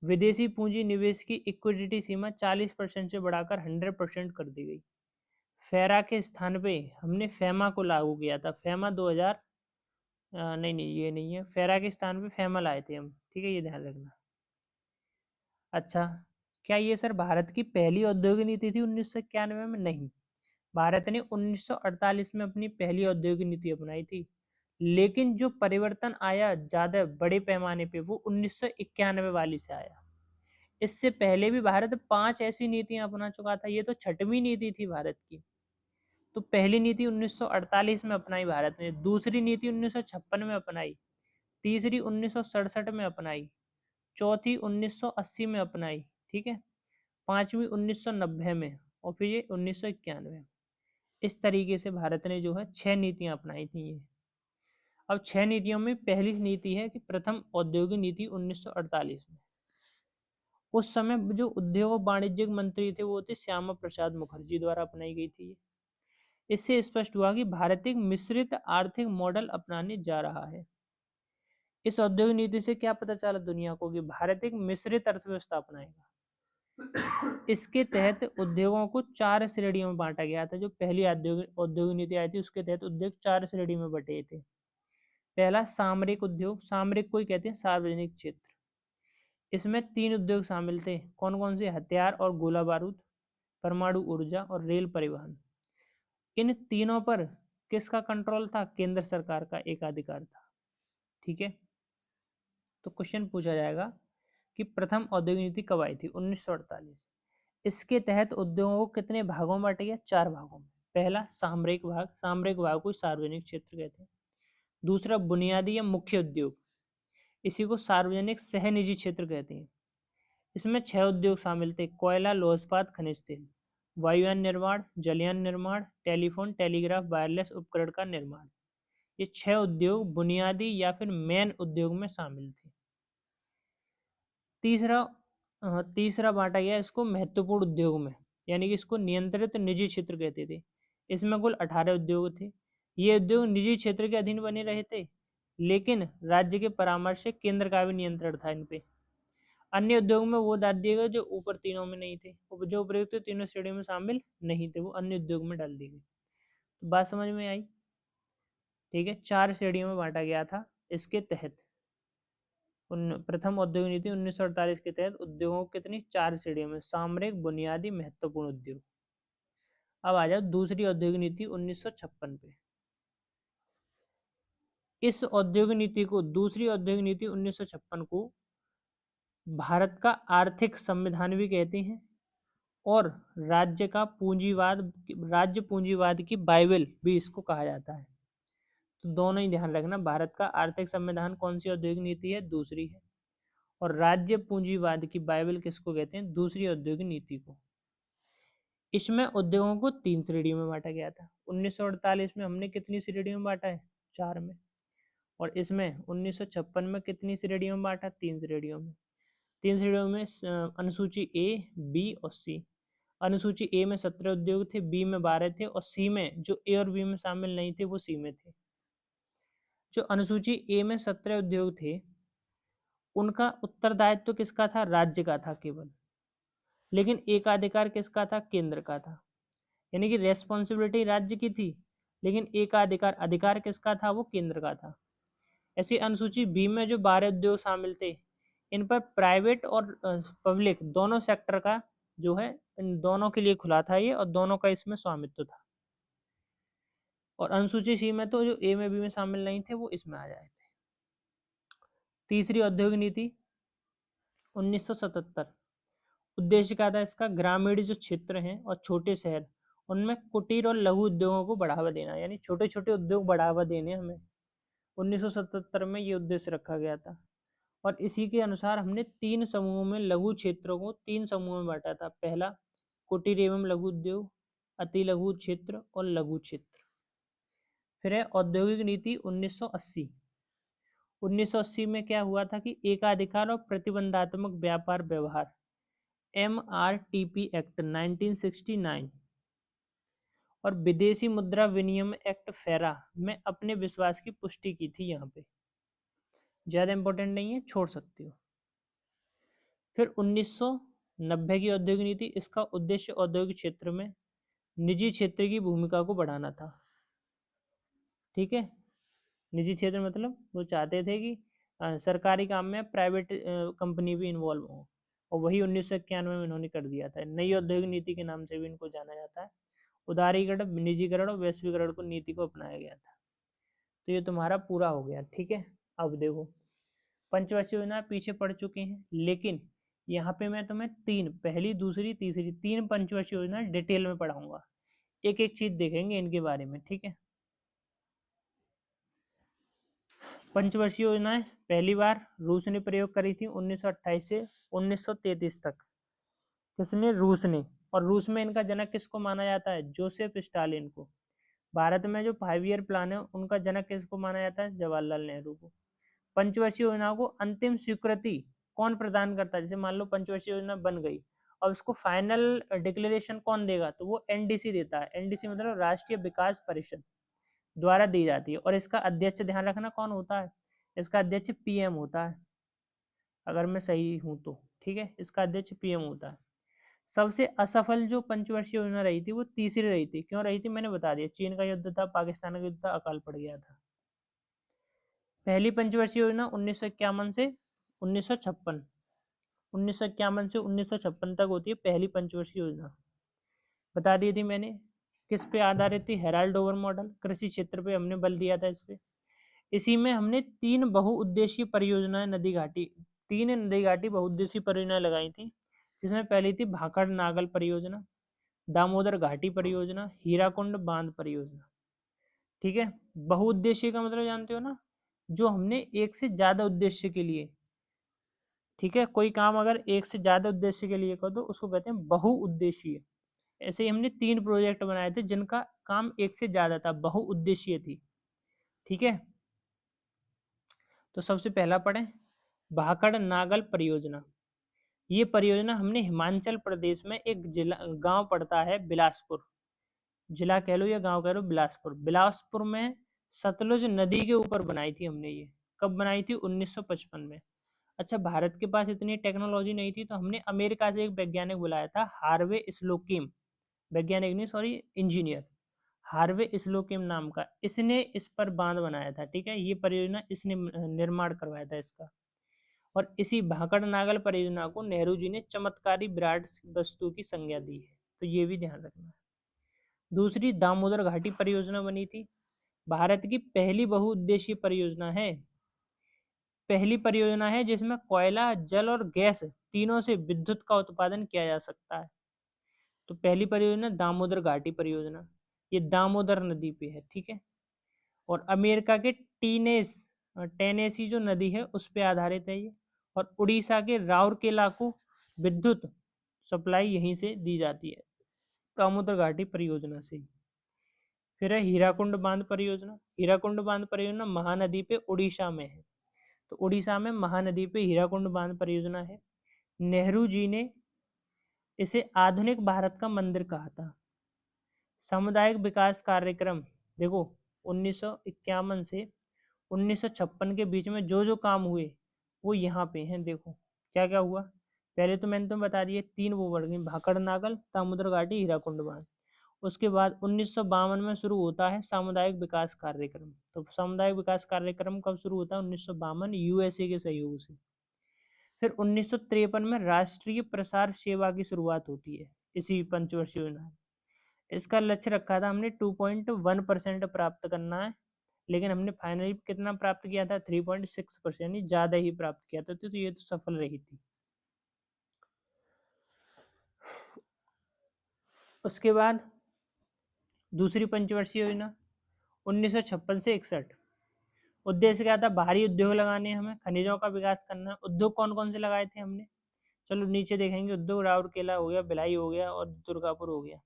विदेशी पूंजी निवेश की इक्विटी सीमा 40% से बढ़ाकर 100% कर दी गई। फेरा के स्थान पे हमने फेमा को लागू किया था। फेमा 2000, नहीं नहीं ये नहीं है, फेरा के स्थान पे फेमा लाए थे हम, ठीक है, ये ध्यान रखना। अच्छा, क्या ये सर भारत की पहली औद्योगिक नीति थी 1991 में? नहीं, भारत ने 1948 में अपनी पहली औद्योगिक नीति अपनाई थी। लेकिन जो परिवर्तन आया ज्यादा बड़े पैमाने पे, वो 1991 वाली से आया। इससे पहले भी भारत 5 ऐसी नीतियां अपना चुका था, ये तो छठवीं नीति थी भारत की। तो पहली नीति 1948 में अपनाई भारत ने, दूसरी नीति 1956 में अपनाई, तीसरी 1967 में अपनाई, चौथी 1980 में अपनाई, ठीक है, पांचवी 1990 में, और फिर ये 1991। इस तरीके से भारत ने जो है 6 नीतियां अपनाई थी ये। अब 6 नीतियों में पहली नीति है कि प्रथम औद्योगिक नीति 1948 में। उस समय जो उद्योग और वाणिज्यिक मंत्री थे वो थे श्यामा प्रसाद मुखर्जी द्वारा अपनाई गई थी। इससे स्पष्ट हुआ कि भारत एक मिश्रित आर्थिक मॉडल अपनाने जा रहा है। इस औद्योगिक नीति से क्या पता चला दुनिया को? कि भारत एक मिश्रित अर्थव्यवस्था अपनाएगा। इसके तहत उद्योगों को 4 श्रेणियों में बांटा गया था। जो पहली औद्योगिक नीति आई थी उसके तहत उद्योग 4 श्रेणी में बटे थे। पहला, सामरिक उद्योग। सामरिक को ही कहते हैं सार्वजनिक क्षेत्र। इसमें 3 उद्योग शामिल थे। कौन कौन से? हथियार और गोला बारूद, परमाणु ऊर्जा और रेल परिवहन। इन तीनों पर किसका कंट्रोल था? केंद्र सरकार का एकाधिकार था, ठीक है। तो क्वेश्चन पूछा जाएगा कि प्रथम औद्योगिक नीति कब आई थी? 1948। इसके तहत उद्योगों को कितने भागों में बांटा गया? 4 भागों में। पहला सामरिक भाग, सामरिक भाग को सार्वजनिक क्षेत्र कहते हैं। दूसरा बुनियादी या मुख्य उद्योग, इसी को सार्वजनिक सह निजी क्षेत्र कहते हैं। इसमें 6 उद्योग शामिल थे: कोयला, लौह इस्पात, खनिज तेल, वायुयान निर्माण, जलयान निर्माण, टेलीफोन, टेलीग्राफ, वायरलेस उपकरण का निर्माण। ये 6 उद्योग बुनियादी या फिर मेन उद्योग में शामिल थे। तीसरा तीसरा बांटा गया इसको महत्वपूर्ण उद्योग में, यानी कि इसको नियंत्रित निजी क्षेत्र कहते थे। इसमें कुल 18 उद्योग थे। ये उद्योग निजी क्षेत्र के अधीन बने रहे थे, लेकिन राज्य के परामर्श से केंद्र का भी नियंत्रण था इन पे। अन्य उद्योग में वो डाल दिए गए जो ऊपर तीनों में नहीं थे, जो उपयुक्त तीनों श्रेणियों में शामिल नहीं थे, वो अन्य उद्योग में डाल दिए गए। तो बात समझ में आई? ठीक है, 4 श्रेणियों में बांटा गया था इसके तहत। प्रथम औद्योगिक नीति 1948 के तहत उद्योगों को कितनी? 4 श्रेणियों में: सामरिक, बुनियादी, महत्वपूर्ण उद्योग। अब आ जाओ दूसरी औद्योगिक नीति 1956 पे। इस औद्योगिक नीति को, दूसरी औद्योगिक नीति 1956 को भारत का आर्थिक संविधान भी कहते हैं और राज्य पूंजीवाद की बाइबल भी इसको कहा जाता है। तो दोनों ही ध्यान रखना, भारत का आर्थिक संविधान कौन सी औद्योगिक नीति है? दूसरी है। और राज्य पूंजीवाद की बाइबल किसको कहते हैं? दूसरी औद्योगिक नीति को। इसमें उद्योगों को 3 श्रेणियों में बांटा गया था। 1948 में हमने कितनी श्रेणियों में बांटा है? 4 में। और इसमें 1956 में कितनी श्रेणियों में बांटा? 3 श्रेणियों में। 3 श्रेणियों में अनुसूची ए, बी और सी। अनुसूची ए में 17 उद्योग थे, बी में 12 थे और सी में, जो ए और बी में शामिल नहीं थे, वो सी में थे। जो अनुसूची ए में 17 उद्योग थे, उनका उत्तरदायित्व किसका था? राज्य का था केवल। लेकिन एकाधिकार किसका था? केंद्र का था। यानी कि रेस्पॉन्सिबिलिटी राज्य की थी, लेकिन एकाधिकार, अधिकार किसका था? वो केंद्र का था। ऐसी अनुसूची बी में जो 12 उद्योग शामिल थे, इन पर प्राइवेट और पब्लिक दोनों सेक्टर का जो है, इन दोनों के लिए खुला था ये, और दोनों का इसमें स्वामित्व था। और अनुसूची सी में तो जो ए में बी में शामिल नहीं थे, वो इसमें आ जाए थे। तीसरी औद्योगिक नीति 1977, उद्देश्य क्या था इसका? ग्रामीण जो क्षेत्र हैं और छोटे शहर, उनमें कुटीर और लघु उद्योगों को बढ़ावा देना, यानी छोटे छोटे उद्योग बढ़ावा देने हमें। 1977 में ये उद्देश्य रखा गया था। और इसी के अनुसार हमने 3 समूहों में लघु क्षेत्रों को 3 समूहों में बांटा था। पहला कुटीर एवं लघु उद्योग, अति लघु क्षेत्र और लघु क्षेत्र। फिर है औद्योगिक नीति 1980। 1980 में क्या हुआ था कि एकाधिकार और प्रतिबंधात्मक व्यापार व्यवहार, MRTP एक्ट 1969 और विदेशी मुद्रा विनिमय एक्ट फेरा में अपने विश्वास की पुष्टि की थी। यहाँ पे ज्यादा इंपॉर्टेंट नहीं है, छोड़ सकते हो। फिर 1990 की औद्योगिक नीति, इसका उद्देश्य औद्योगिक क्षेत्र में निजी क्षेत्र की भूमिका को बढ़ाना था। ठीक है, निजी क्षेत्र मतलब वो चाहते थे कि सरकारी काम में प्राइवेट कंपनी भी इन्वॉल्व हो, और वही 1991 में इन्होंने कर दिया था। नई औद्योगिक नीति के नाम से भी इनको जाना जाता है। उदारीकरण, निजीकरण और वैश्वीकरण को नीति को अपनाया गया था। तो ये तुम्हारा पूरा हो गया। ठीक है, अब देखो पंचवर्षीय योजना पीछे पड़ चुके हैं, लेकिन यहाँ पे मैं तुम्हें 3, पहली, दूसरी, तीसरी, 3 पंचवर्षीय योजना डिटेल में पढ़ाऊंगा। एक एक चीज देखेंगे इनके बारे में। ठीक है, पंचवर्षीय योजनाएं पहली बार रूस ने प्रयोग करी थी 1928 से 1933 तक। किसने? रूस ने। और रूस में इनका जनक किसको माना जाता है? जोसेफ स्टालिन को। भारत में जो 5 ईयर प्लान है, उनका जनक किसको माना जाता है? जवाहरलाल नेहरू को। पंचवर्षीय योजनाओं को अंतिम स्वीकृति कौन प्रदान करता है? जैसे मान लो पंचवर्षीय योजना बन गई, और उसको फाइनल डिक्लेरेशन कौन देगा? तो वो एनडीसी देता है। एनडीसी मतलब राष्ट्रीय विकास परिषद द्वारा दी जाती है। और इसका अध्यक्ष, ध्यान रखना, कौन होता है? इसका अध्यक्ष पीएम होता है, अगर मैं सही हूं तो। ठीक है, इसका अध्यक्ष पीएम होता है। सबसे असफल जो पंचवर्षीय योजना रही थी, वो तीसरी रही थी। क्यों रही थी? मैंने बता दिया, चीन का युद्ध था, पाकिस्तान का युद्ध था, अकाल पड़ गया था। पहली पंचवर्षीय योजना 1951 से 1956, 1951 से 1956 तक होती है पहली पंचवर्षीय योजना। बता दी थी मैंने। किस पे आधारित थी? Herald Dover model. कृषि क्षेत्र पे हमने बल दिया था इस पे। इसी में हमने 3 बहुउद्देशीय परियोजनाएं नदी घाटी, 3 नदी घाटी बहुउद्देशीय परियोजनाएं लगाई थी। जिसमें पहली थी भाखड़ नागल परियोजना, दामोदर घाटी परियोजना, हीराकुंड बांध परियोजना। ठीक है। बहुउद्देशीय का मतलब जानते हो ना, जो हमने एक से ज्यादा उद्देश्य के लिए, ठीक है, कोई काम अगर एक से ज्यादा उद्देश्य के लिए कर दो उसको कहते हैं बहुउद्देशीय। ऐसे ही हमने 3 प्रोजेक्ट बनाए थे जिनका काम एक से ज्यादा था, बहुउद्देशीय थी। ठीक है। तो सबसे पहला पढ़े भाखड़ नागल परियोजना। ये परियोजना हमने हिमाचल प्रदेश में एक जिला गांव पड़ता है बिलासपुर, जिला कह लो या गांव कह लो, बिलासपुर, बिलासपुर में सतलुज नदी के ऊपर बनाई थी हमने ये। कब बनाई थी? 1955 में। अच्छा, भारत के पास इतनी टेक्नोलॉजी नहीं थी तो हमने अमेरिका से एक वैज्ञानिक बुलाया था, हार्वे स्लोकिम, वैज्ञानिक नहीं सॉरी इंजीनियर, हार्वे स्लोकिम नाम का, इसने इस पर बांध बनाया था। ठीक है, ये परियोजना इसने निर्माण करवाया था इसका। और इसी भाकड़ नागल परियोजना को नेहरू जी ने चमत्कारी विराट वस्तु की संज्ञा दी है, तो ये भी ध्यान रखना है। दूसरी दामोदर घाटी परियोजना बनी थी, भारत की पहली बहुउद्देशीय परियोजना है, पहली परियोजना है जिसमें कोयला, जल और गैस तीनों से विद्युत का उत्पादन किया जा सकता है। तो पहली परियोजना दामोदर घाटी परियोजना, ये दामोदर नदी पे है। ठीक है। और अमेरिका के टेनेसी जो नदी है उस पे आधारित है ये। और उड़ीसा के राउरकेला को विद्युत सप्लाई यहीं से दी जाती है, दामोदर घाटी परियोजना से। फिर है हीराकुंड बांध परियोजना। हीराकुंड बांध परियोजना महानदी पे उड़ीसा में है, तो उड़ीसा में महानदी पे हीराकुंड बांध परियोजना है। नेहरू जी ने इसे आधुनिक भारत का मंदिर कहा था। सामुदायिक विकास कार्यक्रम, देखो 1951 से 1956 के बीच में जो जो काम हुए वो यहाँ पे हैं। देखो क्या क्या हुआ, पहले तो मैंने तुम्हें बता दिए 3 वो बढ़ गई, भाकड़ नागल, दामोदर घाटी, हीराकुंड बांध। उसके बाद 1952 में शुरू होता है सामुदायिक विकास कार्यक्रम। तो सामुदायिक विकास कार्यक्रम कब शुरू होता है? 1952, यूएसए के सहयोग से। फिर 1953 में राष्ट्रीय प्रसार सेवा की शुरुआत होती है इसी पंचवर्षीय योजना में। इसका लक्ष्य रखा था हमने 2.1% प्राप्त करना है, लेकिन हमने फाइनली कितना प्राप्त किया था? 3.6%, यानी ज्यादा ही प्राप्त किया था, तो ये तो सफल रही थी। उसके बाद दूसरी पंचवर्षीय योजना 1956 से 61। उद्देश्य क्या था? भारी उद्योग लगाने हैं हमें, खनिजों का विकास करना है। उद्योग कौन कौन से लगाए थे हमने? चलो नीचे देखेंगे। उद्योग राउरकेला हो गया, भिलाई हो गया और दुर्गापुर हो गया।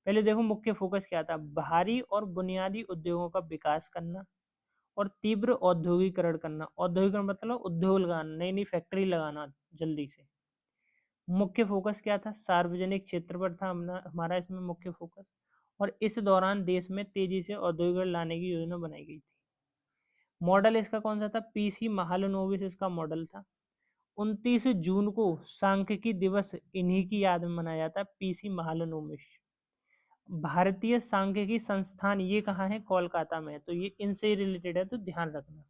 पहले देखो मुख्य फोकस क्या था? भारी और बुनियादी उद्योगों का विकास करना और तीव्र औद्योगिकरण करना। औद्योगिकरण मतलब उद्योग लगाना, नई नई फैक्ट्री लगाना जल्दी से। मुख्य फोकस क्या था? सार्वजनिक क्षेत्र पर था हमारा इसमें मुख्य फोकस। और इस दौरान देश में तेजी से औद्योगिकरण लाने की योजना बनाई गई थी। मॉडल इसका कौन सा था? पीसी महालनोबिस इसका मॉडल था। 29 जून को सांख्यिकी दिवस इन्हीं की याद में मनाया जाता है, पीसी महालनोबिस। भारतीय सांख्यिकी संस्थान ये कहाँ है? कोलकाता में है, तो ये इनसे रिलेटेड है, तो ध्यान रखना।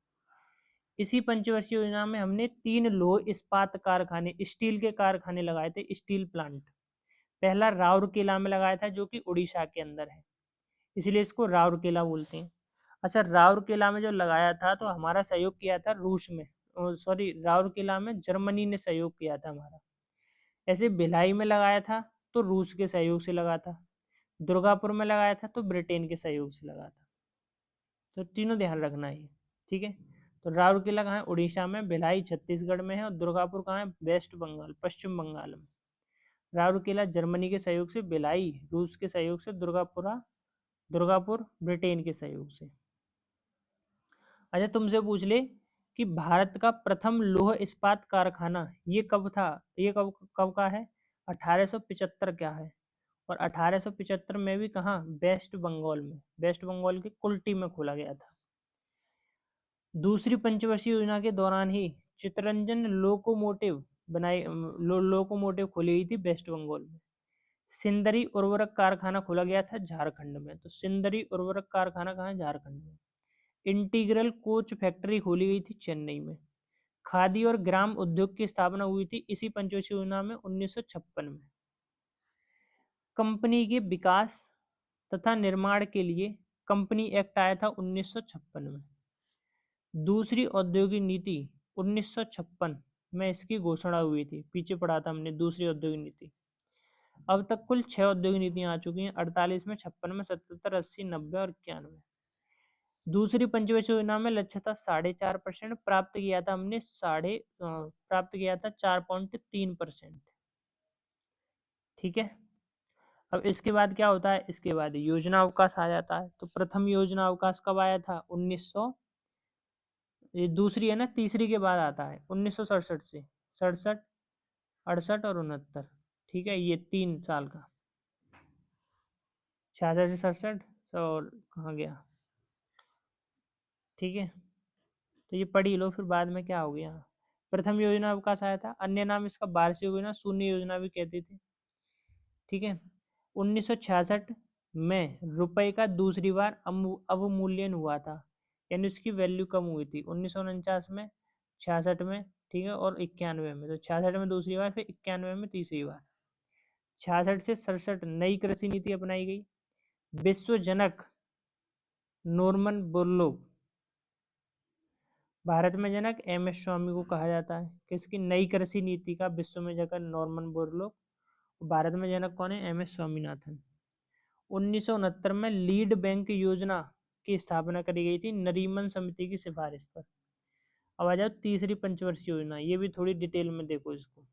इसी पंचवर्षीय योजना में हमने 3 लौह इस्पात कारखाने, स्टील के कारखाने लगाए थे, स्टील प्लांट। पहला राउरकेला में लगाया था जो कि उड़ीसा के अंदर है, इसलिए इसको राउरकेला बोलते हैं। अच्छा, राउरकेला में जो लगाया था तो हमारा सहयोग किया था रूस में, सॉरी राउरकेला में जर्मनी ने सहयोग किया था हमारा। ऐसे भिलाई में लगाया था तो रूस के सहयोग से लगा था, दुर्गापुर में लगाया था तो ब्रिटेन के सहयोग से लगा था। तो तीनों ध्यान रखना है। ठीक है। तो राउरकेला कहाँ है? उड़ीसा में। भिलाई छत्तीसगढ़ में है। और दुर्गापुर कहाँ है? वेस्ट बंगाल, पश्चिम बंगाल में। राउरकेला जर्मनी के सहयोग से, भिलाई रूस के सहयोग से, दुर्गापुर ब्रिटेन के सहयोग से। अच्छा, तुमसे पूछ ले कि भारत का प्रथम लौह इस्पात कारखाना ये कब था? ये कब कब का है? 1875 क्या है? और 1875 में भी कहाँ? वेस्ट बंगाल में, वेस्ट बंगाल के कुल्टी में खोला गया था। दूसरी पंचवर्षीय योजना के दौरान ही चितरंजन लोकोमोटिव खोली गई थी वेस्ट बंगाल में। सिंदरी उर्वरक कारखाना खोला गया था झारखंड में, तो सिंदरी उर्वरक कारखाना कहाँ है? झारखंड में। इंटीग्रल कोच फैक्ट्री खोली गई थी चेन्नई में। खादी और ग्राम उद्योग की स्थापना हुई थी इसी पंचवर्षीय योजना में 1956 में। कंपनी के विकास तथा निर्माण के लिए कंपनी एक्ट आया था 1956 में। दूसरी औद्योगिक नीति 1956 में इसकी घोषणा हुई थी। पीछे पढ़ा था हमने दूसरी औद्योगिक नीति। अब तक कुल 6 औद्योगिक नीतियां आ चुकी हैं, 48 में, 56 में, 77, 80, 90 और 91। दूसरी पंचवर्षीय योजना में लक्ष्य था 4.5%, प्राप्त किया था हमने 4.3%। ठीक है। अब इसके बाद क्या होता है, इसके बाद योजना अवकाश आ जाता है। तो प्रथम योजना अवकाश कब आया था, 1900, ये दूसरी है ना, तीसरी के बाद आता है 1967 से, 67, 68 और 69। ठीक है, ये 3 साल का, 66 से 67 और कहाँ गया। ठीक है, तो ये पढ़ ही लो, फिर बाद में क्या हो गया। प्रथम योजना अवकाश आया था, अन्य नाम इसका वार्षिक योजना, शून्य योजना भी कहते थे। ठीक है। 1966 में रुपए का दूसरी बार अवमूल्यन हुआ था, यानी उसकी वैल्यू कम हुई थी 1949 में, 66 में, ठीक है, और 91 में। तो 66 में दूसरी बार, फिर 91 में तीसरी बार। 66 से 67 नई कृषि नीति अपनाई गई। विश्व जनक नॉर्मन बोरलॉग, भारत में जनक एम एस स्वामी को कहा जाता है। किसकी, नई कृषि नीति का विश्व में जनक नॉर्मन बोरलॉग, भारत में जनक कौन है, एम एस स्वामीनाथन। 1969 में लीड बैंक योजना की स्थापना करी गई थी नरीमन समिति की सिफारिश पर। अब आ जाओ तीसरी पंचवर्षीय योजना, ये भी थोड़ी डिटेल में देखो इसको।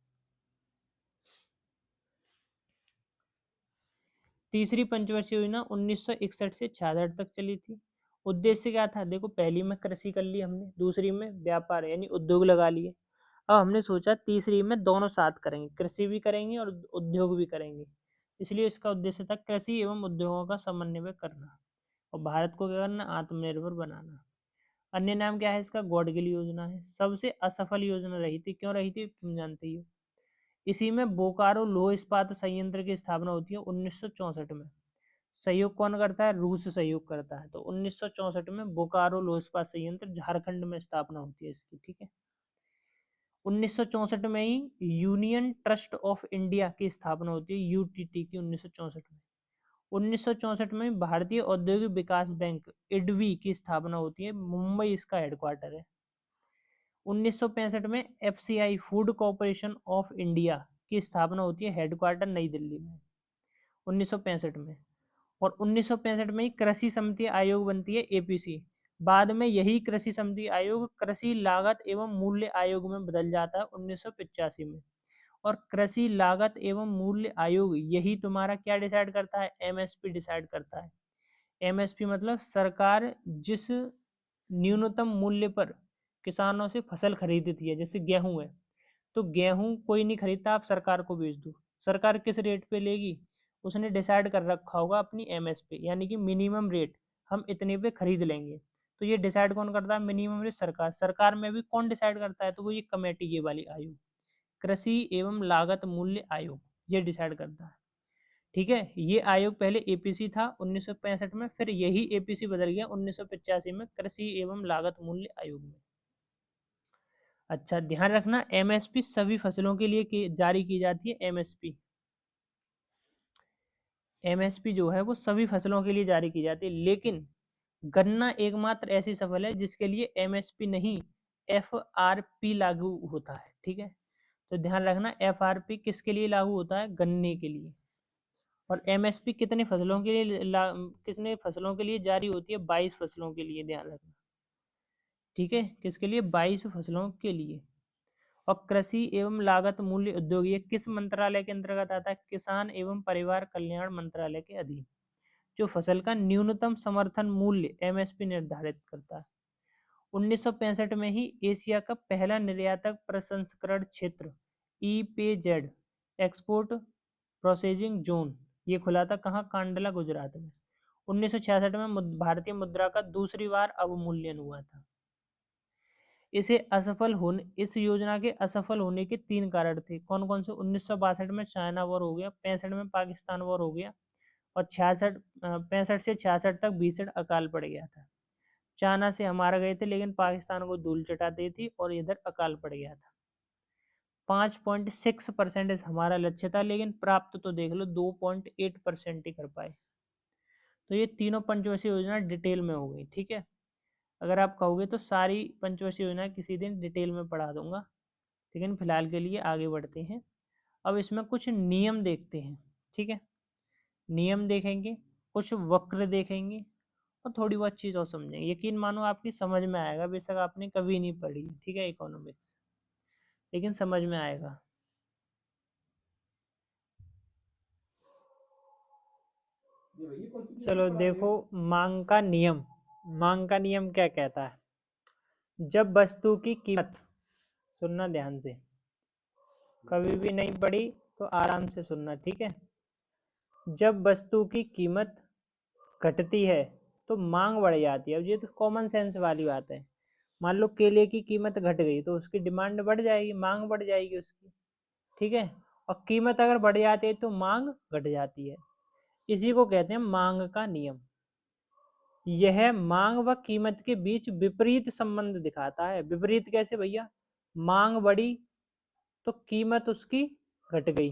तीसरी पंचवर्षीय योजना 1961 से 66 तक चली थी। उद्देश्य क्या था, देखो पहली में कृषि कर ली हमने, दूसरी में व्यापार यानी उद्योग लगा लिए। अब हमने सोचा तीसरी में दोनों साथ करेंगे, कृषि भी करेंगे और उद्योग भी करेंगे। इसलिए इसका उद्देश्य था कृषि एवं उद्योगों का समन्वय करना और भारत को क्या करना, आत्मनिर्भर बनाना। अन्य नाम क्या है इसका, गॉडगिल योजना है। सबसे असफल योजना रही थी, क्यों रही थी तुम जानते ही हो। इसी में बोकारो लौह इस्पात संयंत्र की स्थापना होती है 1964 में। सहयोग कौन करता है, रूस सहयोग करता है। तो 1964 में बोकारो लौह इस्पात संयंत्र झारखंड में स्थापना होती है इसकी। ठीक है। 1964 में ही यूनियन ट्रस्ट ऑफ इंडिया की स्थापना होती है, यूटीटी की, 1964 में। 1964 में भारतीय औद्योगिक विकास बैंक इडवी की स्थापना होती है, मुंबई इसका हेडक्वार्टर है। 1965 में FCI food corporation of India की स्थापना होती है, हेडक्वार्टर नई दिल्ली में, 1965 में। और 1965 में ही कृषि समिति आयोग बनती है, एपीसी। बाद में यही कृषि समिति आयोग कृषि लागत एवं मूल्य आयोग में बदल जाता है 1985 में। और कृषि लागत एवं मूल्य आयोग यही तुम्हारा क्या डिसाइड करता है, एमएसपी डिसाइड करता है। एमएसपी मतलब सरकार जिस न्यूनतम मूल्य पर किसानों से फसल खरीदती है, जैसे गेहूं है, तो गेहूं कोई नहीं खरीदता, आप सरकार को बेच दो, सरकार किस रेट पे लेगी, उसने डिसाइड कर रखा होगा अपनी एमएसपी, यानी कि मिनिमम रेट हम इतने पे खरीद लेंगे। तो ये डिसाइड कौन करता है, मिनिमम रेट सरकार। सरकार में भी कौन डिसाइड करता है, तो वो ये कमेटी, ये वाली आयोग, कृषि एवं लागत मूल्य आयोग, ये डिसाइड करता है। ठीक है। ये आयोग पहले एपीसी था 1965 में, फिर यही एपीसी बदल गया 1985 में कृषि एवं लागत मूल्य आयोग में। अच्छा ध्यान रखना, एमएसपी सभी फसलों के लिए जारी की जाती है। एमएसपी, एमएसपी जो है वो सभी फसलों के लिए जारी की जाती है, लेकिन गन्ना एकमात्र ऐसी फसल है जिसके लिए एमएसपी नहीं, एफआरपी लागू होता है। ठीक है, तो ध्यान रखना, एफआरपी किसके लिए लागू होता है, गन्ने के लिए। और एमएसपी कितने फसलों के लिए कितने फसलों के लिए जारी होती है, 22 फसलों के लिए, ध्यान रखना। ठीक है, किसके लिए, 22 फसलों के लिए। और कृषि एवं लागत मूल्य उद्योग ये किस मंत्रालय के अंतर्गत आता है, किसान एवं परिवार कल्याण मंत्रालय के अधीन, जो फसल का न्यूनतम समर्थन मूल्य एमएसपी निर्धारित करता है। 1965 में ही एशिया का पहला निर्यातक प्रसंस्करण क्षेत्र ईपीजेड, एक्सपोर्ट प्रोसेसिंग जोन, ये खुला था कहाँ, कांडला, गुजरात में। 1966 में भारतीय मुद्रा का दूसरी बार अवमूल्यन हुआ था। इस योजना के असफल होने के 3 कारण थे, कौन कौन से, 1962 में चाइना वॉर हो गया, 65 में पाकिस्तान वॉर हो गया, और 65 से 66 तक भीषण अकाल पड़ गया था। चाइना से हमारा गए थे, लेकिन पाकिस्तान को धूल चटा दी थी और इधर अकाल पड़ गया था। 5.6% हमारा लक्ष्य था, लेकिन प्राप्त तो देख लो 2.8% ही कर पाए। तो ये तीनों पंचवर्षीय योजना डिटेल में हो गई। ठीक है, अगर आप कहोगे तो सारी पंचवर्षीय योजना किसी दिन डिटेल में पढ़ा दूंगा। लेकिन फिलहाल के लिए आगे बढ़ते हैं। अब इसमें कुछ नियम देखते हैं, ठीक है। नियम देखेंगे, कुछ वक्र देखेंगे और थोड़ी बहुत चीज़ और समझेंगे। यकीन मानो आपकी समझ में आएगा, बेशक आपने कभी नहीं पढ़ी, ठीक है, इकोनॉमिक्स, लेकिन समझ में आएगा। चलो देखो, मांग का नियम। मांग का नियम क्या कहता है? जब वस्तु की कीमत, सुनना ध्यान से, कभी भी नहीं पढ़ी तो आराम से सुनना, ठीक है। जब वस्तु की कीमत घटती है तो मांग बढ़ जाती है। अब ये तो कॉमन सेंस वाली बात है। मान लो केले की कीमत घट गई तो उसकी डिमांड बढ़ जाएगी, मांग बढ़ जाएगी उसकी, ठीक है। और कीमत अगर बढ़ जाती है तो मांग घट जाती है। इसी को कहते हैं मांग का नियम। यह मांग व कीमत के बीच विपरीत संबंध दिखाता है। विपरीत कैसे भैया? मांग बढ़ी तो कीमत उसकी घट गई,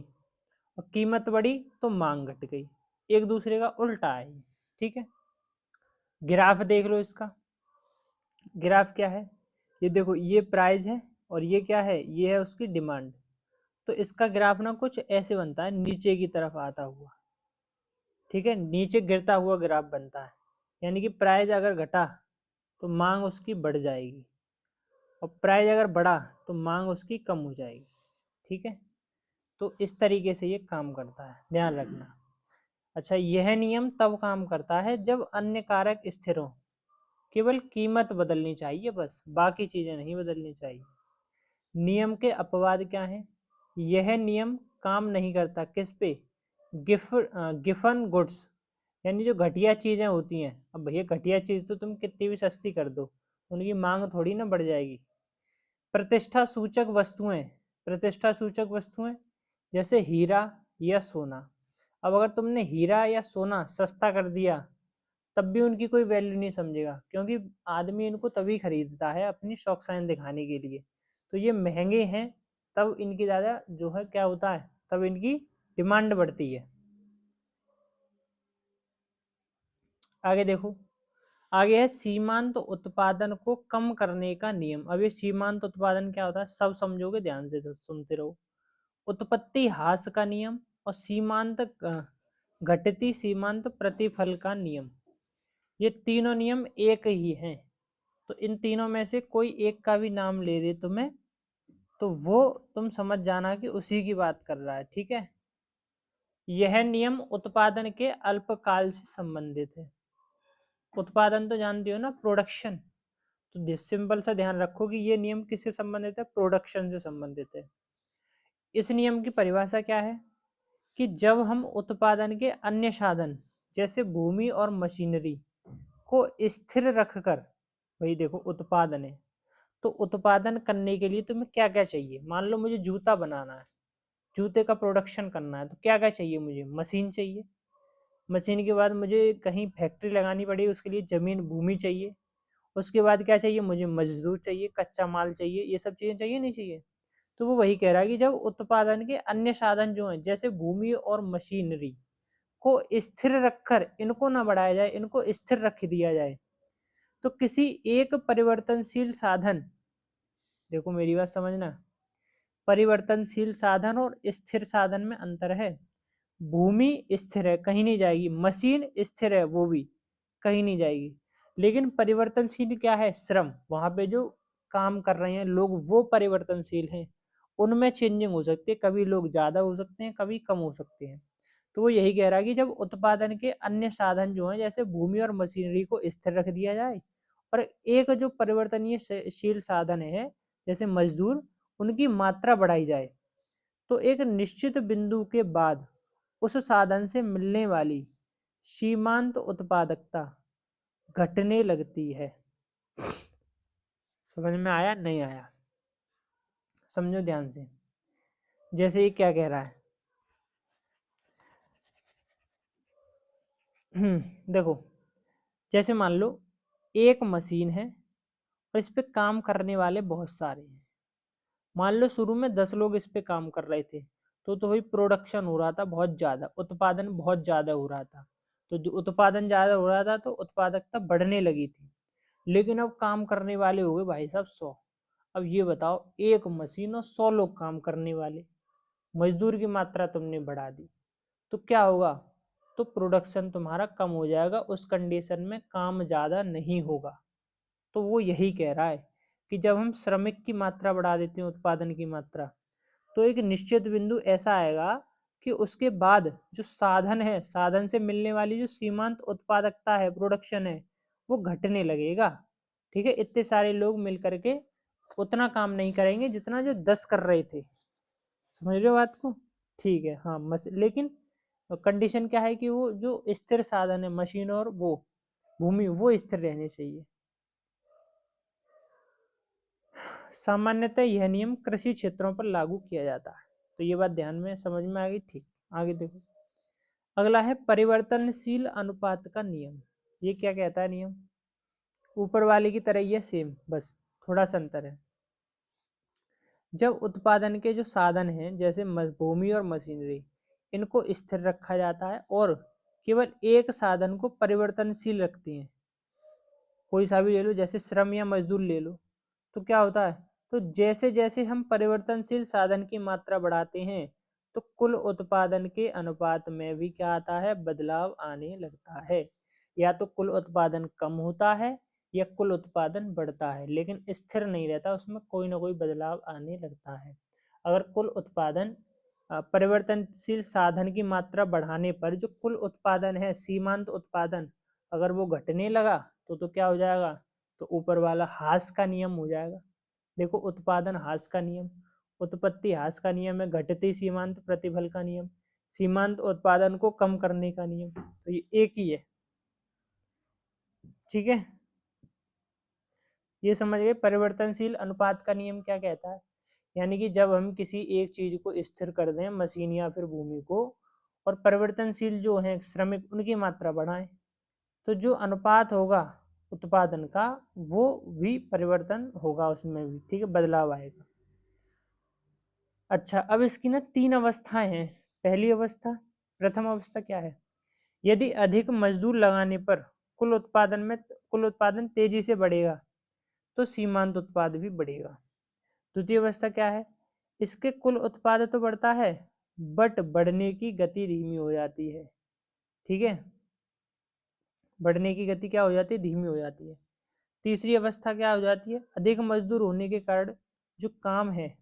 और कीमत बढ़ी तो मांग घट गई। एक दूसरे का उल्टा है, ठीक है। ग्राफ देख लो इसका। ग्राफ क्या है? ये देखो, ये प्राइस है और ये क्या है? ये है उसकी डिमांड। तो इसका ग्राफ ना कुछ ऐसे बनता है, नीचे की तरफ आता हुआ, ठीक है, नीचे गिरता हुआ ग्राफ बनता है। यानी कि प्राइस अगर घटा तो मांग उसकी बढ़ जाएगी, और प्राइस अगर बढ़ा तो मांग उसकी कम हो जाएगी, ठीक है। तो इस तरीके से ये काम करता है, ध्यान रखना। अच्छा, यह नियम तब काम करता है जब अन्य कारक स्थिर हो। केवल कीमत बदलनी चाहिए बस, बाकी चीजें नहीं बदलनी चाहिए। नियम के अपवाद क्या हैं? यह नियम काम नहीं करता किस पे? गिफन गुड्स, यानी जो घटिया चीजें होती हैं। अब भैया घटिया चीज तो तुम कितनी भी सस्ती कर दो, उनकी मांग थोड़ी ना बढ़ जाएगी। प्रतिष्ठा सूचक वस्तुएं, प्रतिष्ठा सूचक वस्तुएं जैसे हीरा या सोना। अब अगर तुमने हीरा या सोना सस्ता कर दिया तब भी उनकी कोई वैल्यू नहीं समझेगा, क्योंकि आदमी इनको तभी खरीदता है अपनी शौक शाइन दिखाने के लिए। तो ये महंगे हैं तब इनकी ज़्यादा जो है क्या होता है, तब इनकी डिमांड बढ़ती है। आगे देखो, आगे है सीमांत उत्पादन को कम करने का नियम। अब ये सीमांत उत्पादन क्या होता है, सब समझोगे, ध्यान से सुनते रहो। उत्पत्ति ह्रास का नियम और सीमांत घटती सीमांत प्रतिफल का नियम, ये तीनों नियम एक ही हैं। तो इन तीनों में से कोई एक का भी नाम ले दे तुम्हें तो वो तुम समझ जाना कि उसी की बात कर रहा है, ठीक है। यह नियम उत्पादन के अल्पकाल से संबंधित है। उत्पादन तो जानते हो ना, प्रोडक्शन। तो सिंपल सा ध्यान रखो कि ये नियम किससे संबंधित है? प्रोडक्शन से संबंधित है। इस नियम की परिभाषा क्या है कि जब हम उत्पादन के अन्य साधन जैसे भूमि और मशीनरी को स्थिर रखकर, भाई देखो उत्पादन है तो उत्पादन करने के लिए तुम्हें क्या क्या चाहिए? मान लो मुझे जूता बनाना है, जूते का प्रोडक्शन करना है, तो क्या क्या चाहिए? मुझे मशीन चाहिए। मशीन के बाद मुझे कहीं फैक्ट्री लगानी पड़ेगी, उसके लिए जमीन भूमि चाहिए। उसके बाद क्या चाहिए? मुझे मजदूर चाहिए, कच्चा माल चाहिए। ये सब चीज़ें चाहिए नहीं चाहिए? तो वो वही कह रहा है कि जब उत्पादन के अन्य साधन जो हैं जैसे भूमि और मशीनरी को स्थिर रखकर इनको ना बढ़ाया जाए, इनको स्थिर रख दिया जाए, तो किसी एक परिवर्तनशील साधन, देखो मेरी बात समझना, परिवर्तनशील साधन और स्थिर साधन में अंतर है। भूमि स्थिर है, कहीं नहीं जाएगी। मशीन स्थिर है, वो भी कहीं नहीं जाएगी। लेकिन परिवर्तनशील क्या है? श्रम। वहां पे जो काम कर रहे हैं लोग वो परिवर्तनशील हैं, उनमें चेंजिंग हो सकती है। कभी लोग ज्यादा हो सकते हैं, कभी कम हो सकते हैं। तो वो यही कह रहा है कि जब उत्पादन के अन्य साधन जो हैं जैसे भूमि और मशीनरी को स्थिर रख दिया जाए, और एक जो परिवर्तनीय शील साधन है जैसे मजदूर, उनकी मात्रा बढ़ाई जाए, तो एक निश्चित बिंदु के बाद उस साधन से मिलने वाली सीमांत उत्पादकता घटने लगती है। समझ में आया? नहीं आया? समझो ध्यान से। जैसे ये क्या कह रहा है, देखो, जैसे मान लो एक मशीन है और इस पे काम करने वाले बहुत सारे हैं। मान लो शुरू में 10 लोग इस पे काम कर रहे थे, तो वही प्रोडक्शन हो रहा था बहुत ज़्यादा, उत्पादन बहुत ज़्यादा हो रहा था। तो जो उत्पादन ज़्यादा हो रहा था तो उत्पादकता बढ़ने लगी थी। लेकिन अब काम करने वाले हो गए भाई साहब 100। अब ये बताओ, एक मशीन और 100 लोग काम करने वाले, मजदूर की मात्रा तुमने बढ़ा दी, तो क्या होगा? तो प्रोडक्शन तुम्हारा कम हो जाएगा, उस कंडीशन में काम ज़्यादा नहीं होगा। तो वो यही कह रहा है कि जब हम श्रमिक की मात्रा बढ़ा देते हैं, उत्पादन की मात्रा, तो एक निश्चित बिंदु ऐसा आएगा कि उसके बाद जो साधन है, साधन से मिलने वाली जो सीमांत उत्पादकता है, प्रोडक्शन है, वो घटने लगेगा। ठीक है, इतने सारे लोग मिल करके उतना काम नहीं करेंगे जितना जो 10 कर रहे थे। समझ रहे हो बात को? ठीक है, हाँ। लेकिन कंडीशन क्या है कि वो जो स्थिर साधन है, मशीन और वो भूमि, वो स्थिर रहने चाहिए। सामान्यतः यह नियम कृषि क्षेत्रों पर लागू किया जाता है। तो ये बात ध्यान में समझ में आ गई? ठीक। आगे देखो, अगला है परिवर्तनशील अनुपात का नियम। ये क्या कहता है नियम? ऊपर वाले की तरह ही है, सेम, बस थोड़ा सा अंतर है। जब उत्पादन के जो साधन हैं, जैसे भूमि और मशीनरी, इनको स्थिर रखा जाता है और केवल एक साधन को परिवर्तनशील रखती हैं, कोई सा भी ले लो, जैसे श्रम या मजदूर ले लो, तो क्या होता है? तो जैसे जैसे हम परिवर्तनशील साधन की मात्रा बढ़ाते हैं, तो कुल उत्पादन के अनुपात में भी क्या आता है? बदलाव आने लगता है। या तो कुल उत्पादन कम होता है या कुल उत्पादन बढ़ता है, लेकिन स्थिर नहीं रहता, उसमें कोई ना कोई बदलाव आने लगता है। अगर कुल उत्पादन परिवर्तनशील साधन की मात्रा बढ़ाने पर जो कुल उत्पादन है, सीमांत उत्पादन, अगर वो घटने लगा, तो क्या हो जाएगा? तो ऊपर वाला हास का नियम हो जाएगा। देखो, उत्पादन हास का नियम, उत्पत्ति हास का नियम है, घटती सीमांत प्रतिफल का नियम, सीमांत उत्पादन को कम करने का नियम, तो ये एक ही है। ठीक है, ये समझ गए परिवर्तनशील अनुपात का नियम क्या कहता है? यानी कि जब हम किसी एक चीज को स्थिर कर दें, मशीन या फिर भूमि को, और परिवर्तनशील जो है श्रमिक, उनकी मात्रा बढ़ाएं, तो जो अनुपात होगा उत्पादन का, वो भी परिवर्तन होगा, उसमें भी ठीक है, बदलाव आएगा। अच्छा, अब इसकी ना 3 अवस्थाएं हैं। पहली अवस्था, प्रथम अवस्था क्या है? यदि अधिक मजदूर लगाने पर कुल उत्पादन तेजी से बढ़ेगा, तो सीमांत उत्पाद भी बढ़ेगा। द्वितीय अवस्था क्या है? इसके कुल उत्पाद तो बढ़ता है, बट बढ़ने की गति धीमी हो जाती है। ठीक है, बढ़ने की गति क्या हो जाती है? धीमी हो जाती है। तीसरी अवस्था क्या हो जाती है? अधिक मजदूर होने के कारण जो काम है,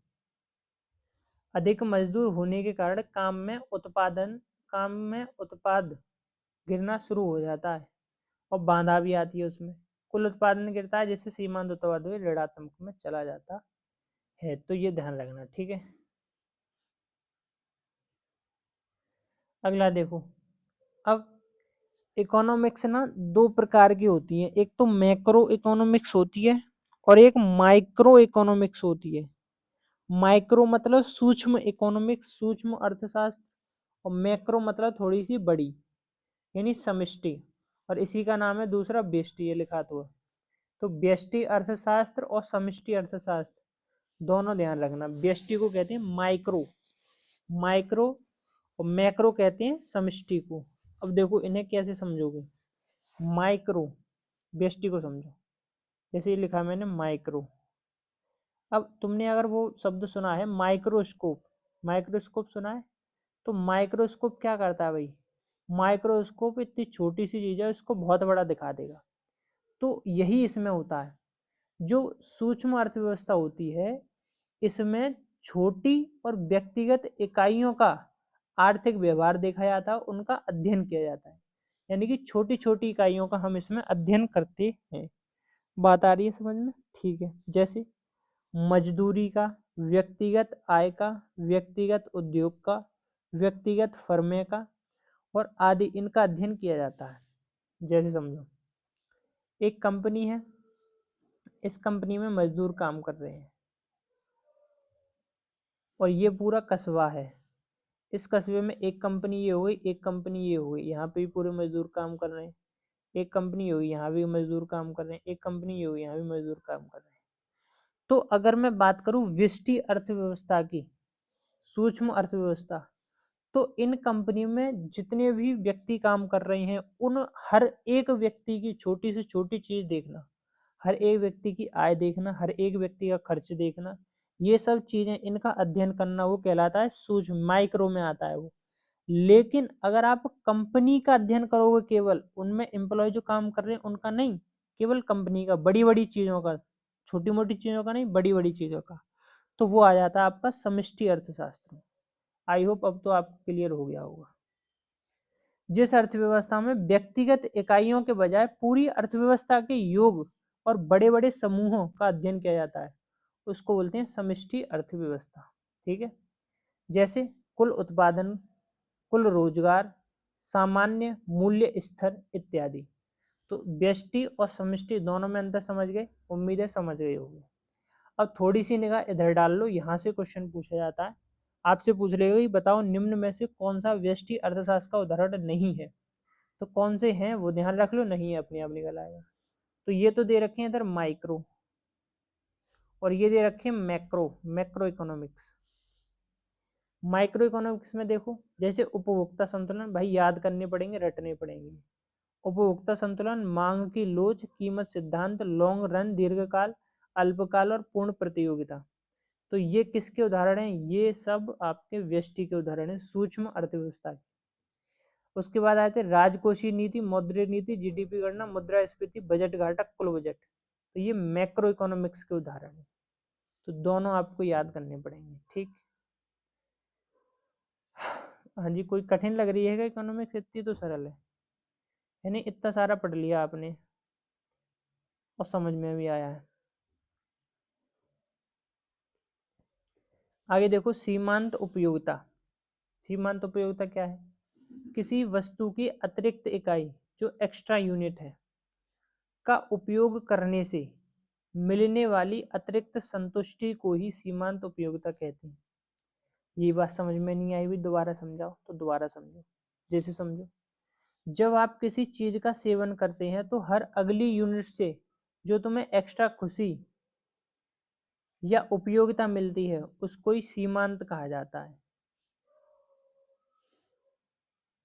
अधिक मजदूर होने के कारण काम में उत्पाद गिरना शुरू हो जाता है और बाधा भी आती है उसमें। कुल उत्पादन गिरता है, जिससे सीमांत उत्पाद भी ऋणात्मक में चला जाता है। तो ये ध्यान रखना, ठीक है। अगला देखो, अब इकोनॉमिक्स ना 2 प्रकार की होती है, एक तो मैक्रो इकोनॉमिक्स होती है और एक माइक्रो इकोनॉमिक्स होती है। माइक्रो मतलब सूक्ष्म इकोनॉमिक्स, सूक्ष्म अर्थशास्त्र, और मैक्रो मतलब थोड़ी सी बड़ी, यानी समष्टि, और इसी का नाम है दूसरा व्यष्टि, ये लिखा तो है। तो व्यष्टि अर्थशास्त्र और समष्टि अर्थशास्त्र दोनों ध्यान रखना। व्यष्टि को कहते हैं माइक्रो, माइक्रो, और मैक्रो कहते हैं समष्टि को। अब देखो इन्हें कैसे समझोगे? माइक्रो, व्यष्टि को समझो, जैसे ये लिखा मैंने माइक्रो। अब तुमने अगर वो शब्द सुना है माइक्रोस्कोप, माइक्रोस्कोप सुना है? तो माइक्रोस्कोप क्या करता है भाई? माइक्रोस्कोप इतनी छोटी सी चीज है, उसको बहुत बड़ा दिखा देगा। तो यही इसमें होता है। जो सूक्ष्म अर्थव्यवस्था होती है, इसमें छोटी और व्यक्तिगत इकाइयों का आर्थिक व्यवहार देखा जाता है, उनका अध्ययन किया जाता है। यानी कि छोटी छोटी इकाइयों का हम इसमें अध्ययन करते हैं। बात आ रही है समझ में? ठीक है, जैसे मजदूरी का, व्यक्तिगत आय का, व्यक्तिगत उद्योग का, व्यक्तिगत फर्मे का, और आदि, इनका अध्ययन किया जाता है। जैसे समझो, एक कंपनी है, इस कंपनी में मजदूर काम कर रहे हैं और ये पूरा कस्बा है। इस कस्बे में एक कंपनी ये हो गई, एक कंपनी ये हो गई, यहाँ पे भी पूरे मजदूर काम कर रहे हैं। एक कंपनी हो गई, यहाँ भी मजदूर काम कर रहे हैं। एक कंपनी ये हो गई, यहाँ भी मजदूर काम कर रहे हैं। तो अगर मैं बात करूं व्यष्टि अर्थव्यवस्था की, सूक्ष्म अर्थव्यवस्था, तो इन कंपनी में जितने भी व्यक्ति काम कर रहे हैं, उन हर एक व्यक्ति की छोटी से छोटी चीज देखना, हर एक व्यक्ति की आय देखना, हर एक व्यक्ति का खर्च देखना, ये सब चीजें इनका अध्ययन करना वो कहलाता है सूक्ष्म, माइक्रो में आता है वो। लेकिन अगर आप कंपनी का अध्ययन करोगे, केवल उनमें एम्प्लॉय जो काम कर रहे हैं उनका नहीं, केवल कंपनी का, बड़ी बड़ी चीजों का, छोटी मोटी चीजों का नहीं, बड़ी बड़ी चीजों का, तो वो आ जाता है आपका समष्टि अर्थशास्त्र। आई होप अब तो आपको क्लियर हो गया होगा। जिस अर्थव्यवस्था में व्यक्तिगत इकाइयों के बजाय पूरी अर्थव्यवस्था के योग और बड़े बड़े समूहों का अध्ययन किया जाता है, उसको बोलते हैं समष्टि अर्थव्यवस्था। ठीक है, जैसे कुल उत्पादन, कुल रोजगार, सामान्य मूल्य स्तर इत्यादि। तो व्यष्टि और समष्टि दोनों में अंतर समझ गए? उम्मीद है समझ गए होंगे। अब थोड़ी सी निगाह इधर डाल लो, यहाँ से क्वेश्चन पूछा जाता है, आपसे पूछ लेगा कि बताओ निम्न में से कौन सा व्यष्टि अर्थशास्त्र का उदाहरण नहीं है। तो कौन से हैं वो ध्यान रख लो, नहीं है अपने आप निकल आएगा। तो ये तो दे रखे हैं इधर माइक्रो, और ये दे रखे हैं macro, macro economics. Micro economics में देखो, जैसे उपभोक्ता संतुलन, भाई याद करने पड़ेंगे, रटने पड़ेंगे। उपभोक्ता संतुलन, मांग की लोच, कीमत सिद्धांत, लॉन्ग रन, दीर्घकाल, अल्पकाल और पूर्ण प्रतियोगिता। तो ये किसके उदाहरण हैं? ये सब आपके व्यष्टि के उदाहरण हैं, सूक्ष्म अर्थव्यवस्था के। उसके बाद आते हैं राजकोषीय नीति, मौद्रिक नीति, जीडीपी गणना, मुद्रास्फीति, बजट घाटा, कुल बजट। तो ये मैक्रो इकोनॉमिक्स के उदाहरण है। तो दोनों आपको याद करने पड़ेंगे। ठीक, हाँ जी, कोई कठिन लग रही है क्या इकोनॉमिक्स? इतनी तो सरल है, यानी इतना सारा पढ़ लिया आपने और समझ में भी आया है। आगे देखो, सीमांत उपयोगिता। सीमांत उपयोगिता क्या है? किसी वस्तु की अतिरिक्त इकाई, जो एक्स्ट्रा यूनिट है, का उपयोग करने से मिलने वाली अतिरिक्त संतुष्टि को ही सीमांत उपयोगिता कहते हैं। ये बात समझ में नहीं आई भी, दोबारा समझाओ तो दोबारा समझो। जैसे समझो, जब आप किसी चीज का सेवन करते हैं तो हर अगली यूनिट से जो तुम्हें एक्स्ट्रा खुशी या उपयोगिता मिलती है उसको ही सीमांत कहा जाता है।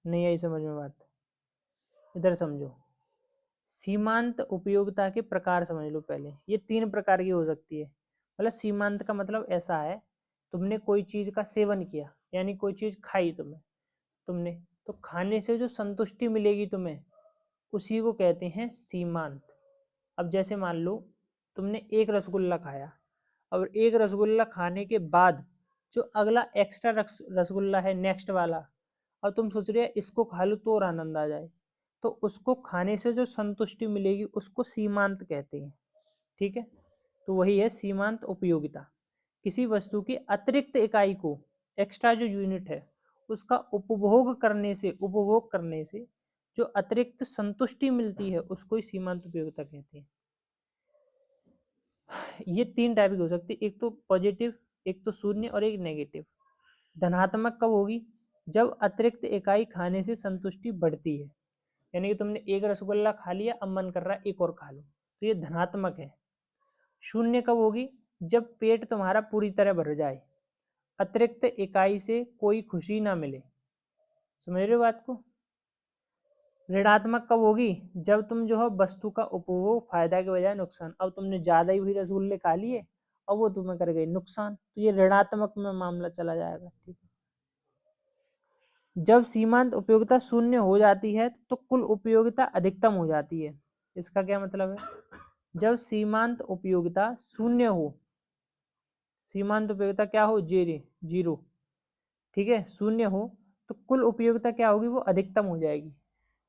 नहीं आई समझ में बात? इधर समझो, सीमांत उपयोगिता के प्रकार समझ लो पहले। ये 3 प्रकार की हो सकती है। मतलब सीमांत का मतलब ऐसा है, तुमने कोई चीज का सेवन किया, यानी कोई चीज खाई तुमने, तो खाने से जो संतुष्टि मिलेगी तुम्हें, उसी को कहते हैं सीमांत। अब जैसे मान लो तुमने एक रसगुल्ला खाया, और एक रसगुल्ला खाने के बाद जो अगला एक्स्ट्रा रसगुल्ला है नेक्स्ट वाला, और तुम सोच रहे हो इसको खा लो तो और आनंद आ जाए, तो उसको खाने से जो संतुष्टि मिलेगी उसको सीमांत कहते हैं। ठीक है, तो वही है सीमांत उपयोगिता। किसी वस्तु की अतिरिक्त इकाई को, एक्स्ट्रा जो यूनिट है, उसका उपभोग करने से जो अतिरिक्त संतुष्टि मिलती है उसको ही सीमांत उपयोगिता कहते हैं। ये 3 टाइप की हो सकती है, एक तो पॉजिटिव, एक तो शून्य और एक नेगेटिव। धनात्मक कब होगी? जब अतिरिक्त इकाई खाने से संतुष्टि बढ़ती है, यानी कि तुमने एक रसगुल्ला खा लिया, अब मन कर रहा है एक और खा लो, तो ये धनात्मक है। शून्य कब होगी? जब पेट तुम्हारा पूरी तरह भर जाए, अतिरिक्त इकाई से कोई खुशी ना मिले। समझ रहे हो बात को? ऋणात्मक कब होगी? जब तुम जो है वस्तु का उपभोग फायदा के बजाय नुकसान, अब तुमने ज्यादा ही भी रसगुल्ले खा लिए और वो तुम्हें कर गई नुकसान, तो ये ऋणात्मक में मामला चला जाएगा। ठीक है, जब सीमांत उपयोगिता शून्य हो जाती है तो कुल उपयोगिता अधिकतम हो जाती है। इसका क्या मतलब है? जब सीमांत उपयोगिता शून्य हो, सीमांत उपयोगिता क्या हो? जीरो। ठीक है, शून्य हो तो कुल उपयोगिता क्या होगी? वो अधिकतम हो जाएगी।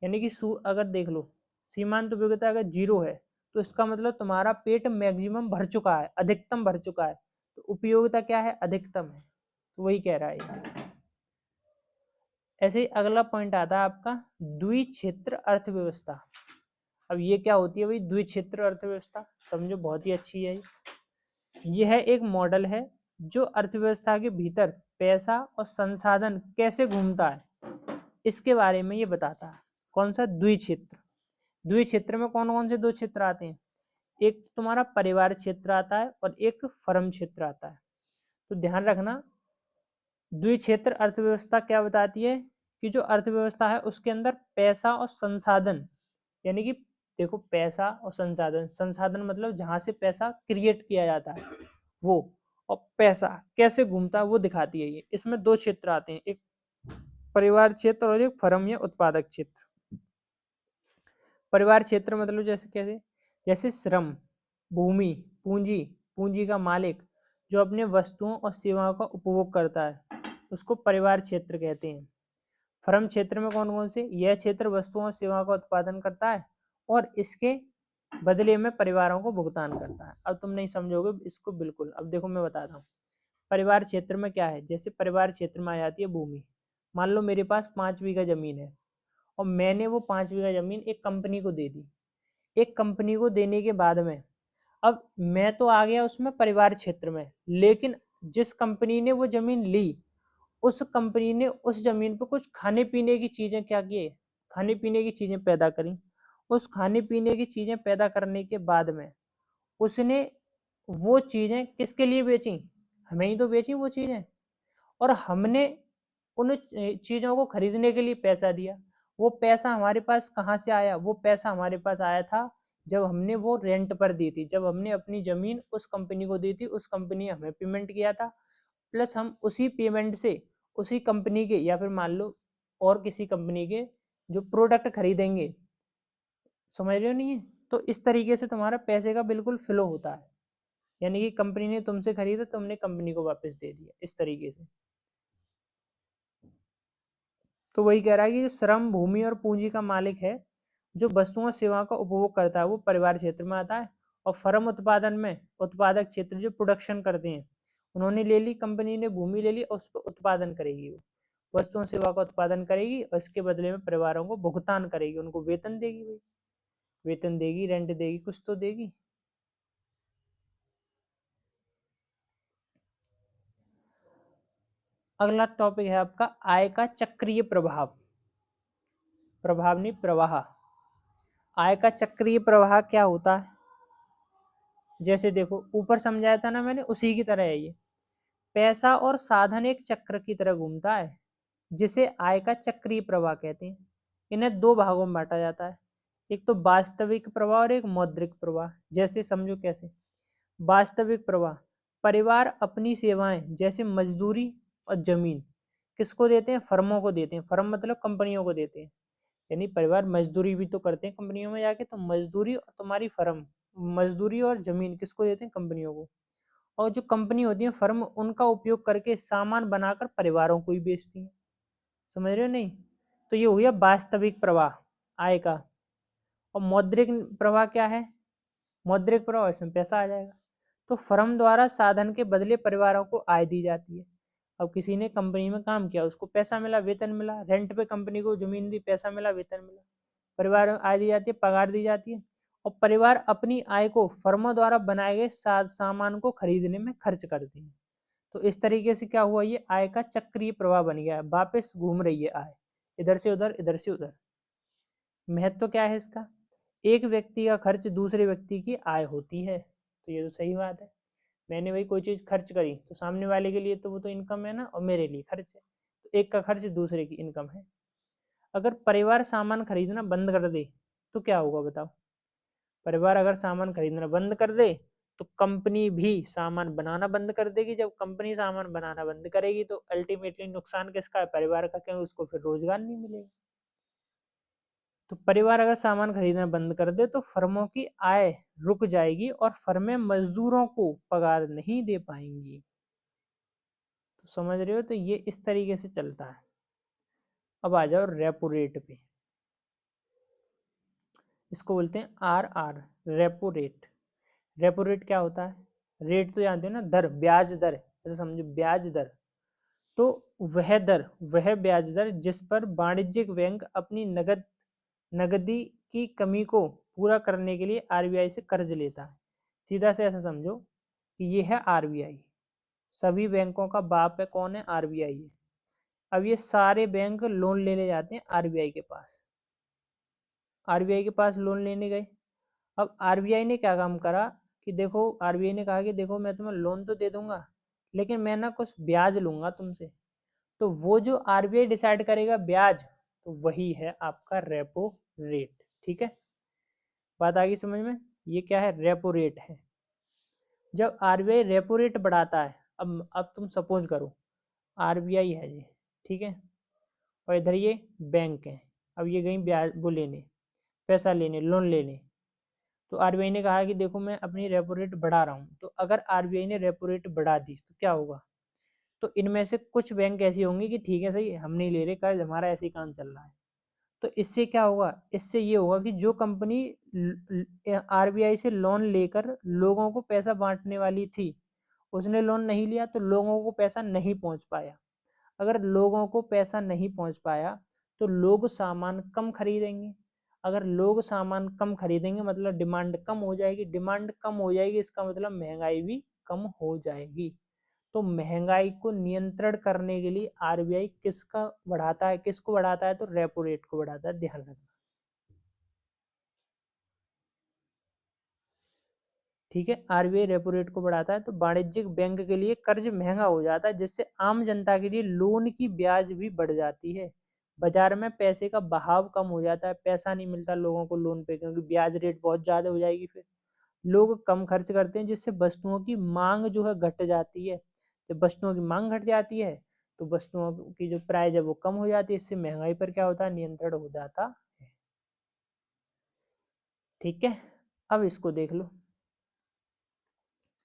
यानी कि अगर देख लो, सीमांत उपयोगिता अगर 0 है तो इसका मतलब तुम्हारा पेट मैक्सिमम भर चुका है, अधिकतम भर चुका है, तो उपयोगिता क्या है? अधिकतम है। तो वही कह रहा है। ऐसे ही अगला पॉइंट आता है आपका द्विक्षेत्र अर्थव्यवस्था। अब ये क्या होती है भाई द्विक्षेत्र अर्थव्यवस्था? समझो, बहुत ही अच्छी है। यह एक मॉडल है जो अर्थव्यवस्था के भीतर पैसा और संसाधन कैसे घूमता है इसके बारे में ये बताता है। कौन सा? द्विक्षेत्र। द्विक्षेत्र में कौन कौन से 2 क्षेत्र आते हैं? एक तो तुम्हारा परिवार क्षेत्र आता है और एक फर्म क्षेत्र आता है। तो ध्यान रखना, द्विक्षेत्र अर्थव्यवस्था क्या बताती है कि जो अर्थव्यवस्था है उसके अंदर पैसा और संसाधन, यानी कि देखो पैसा और संसाधन, संसाधन मतलब जहां से पैसा क्रिएट किया जाता है वो, और पैसा कैसे घूमता है वो दिखाती है ये। इसमें दो क्षेत्र आते हैं, एक परिवार क्षेत्र और एक फर्म या उत्पादक क्षेत्र। परिवार क्षेत्र मतलब जैसे कैसे, जैसे श्रम, भूमि, पूंजी, पूंजी का मालिक जो अपने वस्तुओं और सेवाओं का उपभोग करता है उसको परिवार क्षेत्र कहते हैं। फर्म क्षेत्र में कौन कौन से, यह क्षेत्र वस्तुओं और सेवाओं का उत्पादन करता है और इसके बदले में परिवारों को भुगतान करता है। अब तुम नहीं समझोगे इसको बिल्कुल, अब देखो मैं बताता हूँ। परिवार क्षेत्र में क्या है, जैसे परिवार क्षेत्र में आ जाती है भूमि। मान लो मेरे पास 5 बीघा जमीन है और मैंने वो 5 बीघा जमीन एक कंपनी को दे दी। एक कंपनी को देने के बाद में अब मैं तो आ गया उसमें परिवार क्षेत्र में, लेकिन जिस कंपनी ने वो जमीन ली उस कंपनी ने उस जमीन पर कुछ खाने पीने की चीजें क्या किए, खाने पीने की चीजें पैदा करी। उस खाने पीने की चीजें पैदा करने के बाद में उसने वो चीजें किसके लिए बेची, हमें ही तो बेची वो चीजें, और हमने उन चीजों को खरीदने के लिए पैसा दिया। वो पैसा हमारे पास कहाँ से आया, वो पैसा हमारे पास आया था जब हमने वो रेंट पर दी थी, जब हमने अपनी जमीन उस कंपनी को दी थी, उस कंपनी ने हमें पेमेंट किया था, प्लस हम उसी पेमेंट से उसी कंपनी के या फिर मान लो और किसी कंपनी के जो प्रोडक्ट खरीदेंगे। समझ रहे हो नहीं है, तो इस तरीके से तुम्हारा पैसे का बिल्कुल फ्लो होता है, यानी कि कंपनी ने तुमसे खरीदा, तुमने कंपनी को वापस दे दिया, इस तरीके से। तो वही कह रहा है कि श्रम, भूमि और पूंजी का मालिक है जो वस्तुओं और सेवाओं का उपभोग करता है वो परिवार क्षेत्र में आता है। और फर्म उत्पादन में उत्पादक क्षेत्र जो प्रोडक्शन करते हैं, उन्होंने ले ली, कंपनी ने भूमि ले ली और उस पर उत्पादन करेगी, वो वस्तुओं सेवा का उत्पादन करेगी और इसके बदले में परिवारों को भुगतान करेगी, उनको वेतन देगी, भाई वेतन देगी, रेंट देगी, कुछ तो देगी। अगला टॉपिक है आपका आय का चक्रीय प्रभाव। प्रभाव नहीं, प्रवाह। आय का चक्रीय प्रवाह क्या होता है, जैसे देखो ऊपर समझाया था ना मैंने, उसी की तरह है ये। पैसा और साधन एक चक्र की तरह घूमता है जिसे आय का चक्रीय प्रवाह कहते हैं। इन्हें दो भागों में बांटा जाता है, एक तो वास्तविक प्रवाह और एक मौद्रिक प्रवाह। जैसे समझो कैसे, वास्तविक प्रवाह, परिवार अपनी सेवाएं जैसे मजदूरी और जमीन किसको देते हैं, फर्मों को देते हैं। फर्म मतलब कंपनियों को देते हैं, यानी परिवार मजदूरी भी तो करते हैं कंपनियों में जाके, तो मजदूरी और तुम्हारी फर्म, मजदूरी और जमीन किसको देते हैं, कंपनियों को। और जो कंपनी होती है फर्म, उनका उपयोग करके सामान बनाकर परिवारों को ही बेचती है। समझ रहे हो नहीं, तो ये हो गया वास्तविक प्रवाह आय का। और मौद्रिक प्रवाह क्या है, मौद्रिक प्रवाह, इसमें पैसा आ जाएगा। तो फर्म द्वारा साधन के बदले परिवारों को आय दी जाती है। अब किसी ने कंपनी में काम किया, उसको पैसा मिला, वेतन मिला, रेंट पे कंपनी को जमीन दी, पैसा मिला, वेतन मिला, परिवार आय दी जाती है, पगार दी जाती है। और परिवार अपनी आय को फर्मों द्वारा बनाए गए सामान को खरीदने में खर्च करते हैं। तो इस तरीके से क्या हुआ, ये आय का चक्रीय प्रवाह बन गया है, वापस घूम रही है आय, इधर से उधर, इधर से उधर। महत्व क्या है इसका, एक व्यक्ति का खर्च दूसरे व्यक्ति की आय होती है, तो ये तो सही बात है। मैंने वही कोई चीज खर्च करी तो सामने वाले के लिए तो वो तो इनकम है ना, और मेरे लिए खर्च है, तो एक का खर्च दूसरे की इनकम है। अगर परिवार सामान खरीदना बंद कर दे तो क्या होगा बताओ, परिवार अगर सामान खरीदना बंद कर दे तो कंपनी भी सामान बनाना बंद कर देगी। जब कंपनी सामान बनाना बंद करेगी तो अल्टीमेटली नुकसान किसका है, परिवार का, क्योंकि उसको फिर रोजगार नहीं मिलेगा। तो परिवार अगर सामान खरीदना बंद कर दे तो फर्मों की आय रुक जाएगी और फर्में मजदूरों को पगार नहीं दे पाएंगी। तो समझ रहे हो, तो ये इस तरीके से चलता है। अब आ जाओ रेपो रेट पे, इसको बोलते हैं आर, रेपो रेट। रेपो रेट क्या होता है, रेट तो जानते हो ना, दर, ब्याज दर, ऐसे समझो ब्याज दर। तो वह दर, वह ब्याज दर जिस पर वाणिज्यिक बैंक अपनी नगदी की कमी को पूरा करने के लिए आरबीआई से कर्ज लेता है। सीधा से ऐसा समझो कि ये है आरबीआई, सभी बैंकों का बाप है कौन है, आरबीआई है। अब ये सारे बैंक लोन लेने जाते हैं आरबीआई के पास, आरबीआई के पास लोन लेने गए। अब आरबीआई ने क्या काम करा कि देखो, आरबीआई ने कहा कि देखो मैं तुम्हें लोन तो दे दूंगा लेकिन मैं ना कुछ ब्याज लूंगा तुमसे। तो वो जो आरबीआई डिसाइड करेगा ब्याज, तो वही है आपका रेपो रेट। ठीक है, बात आ गई समझ में? ये क्या है? रेपो रेट है। जब आरबीआई रेपो रेट बढ़ाता है, अब तुम सपोज करो आरबीआई है ये, ठीक है, और इधर ये बैंक है। अब ये गई ब्याज वो लेने, पैसा लेने, लोन लेने। तो आरबीआई ने कहा कि देखो मैं अपनी रेपो रेट बढ़ा रहा हूँ। तो अगर आरबीआई ने रेपो रेट बढ़ा दी तो क्या होगा? तो इनमें से कुछ बैंक ऐसी होंगी कि ठीक है सही, हम नहीं ले रहे कर्ज, हमारा ऐसे ही काम चल रहा है। तो इससे क्या होगा? इससे ये होगा कि जो कंपनी आरबीआई से लोन लेकर लोगों को पैसा बांटने वाली थी, उसने लोन नहीं लिया तो लोगों को पैसा नहीं पहुंच पाया। अगर लोगों को पैसा नहीं पहुंच पाया तो लोग सामान कम खरीदेंगे। अगर लोग सामान कम खरीदेंगे मतलब डिमांड कम हो जाएगी। डिमांड कम हो जाएगी इसका मतलब महंगाई भी कम हो जाएगी। तो महंगाई को नियंत्रण करने के लिए आरबीआई किसका बढ़ाता है, किसको बढ़ाता है? तो रेपो रेट को बढ़ाता है, ध्यान रखना। ठीक है, आरबीआई रेपो रेट को बढ़ाता है तो वाणिज्यिक बैंक के लिए कर्ज महंगा हो जाता है, जिससे आम जनता के लिए लोन की ब्याज भी बढ़ जाती है। बाजार में पैसे का बहाव कम हो जाता है, पैसा नहीं मिलता लोगों को लोन पे, क्योंकि ब्याज रेट बहुत ज्यादा हो जाएगी। फिर लोग कम खर्च करते हैं, जिससे वस्तुओं की मांग जो है घट जाती है। जब वस्तुओं की मांग घट जाती है तो वस्तुओं की जो प्राइस है वो कम हो जाती है। इससे महंगाई पर क्या होता है? नियंत्रण हो जाता है। ठीक है, अब इसको देख लो,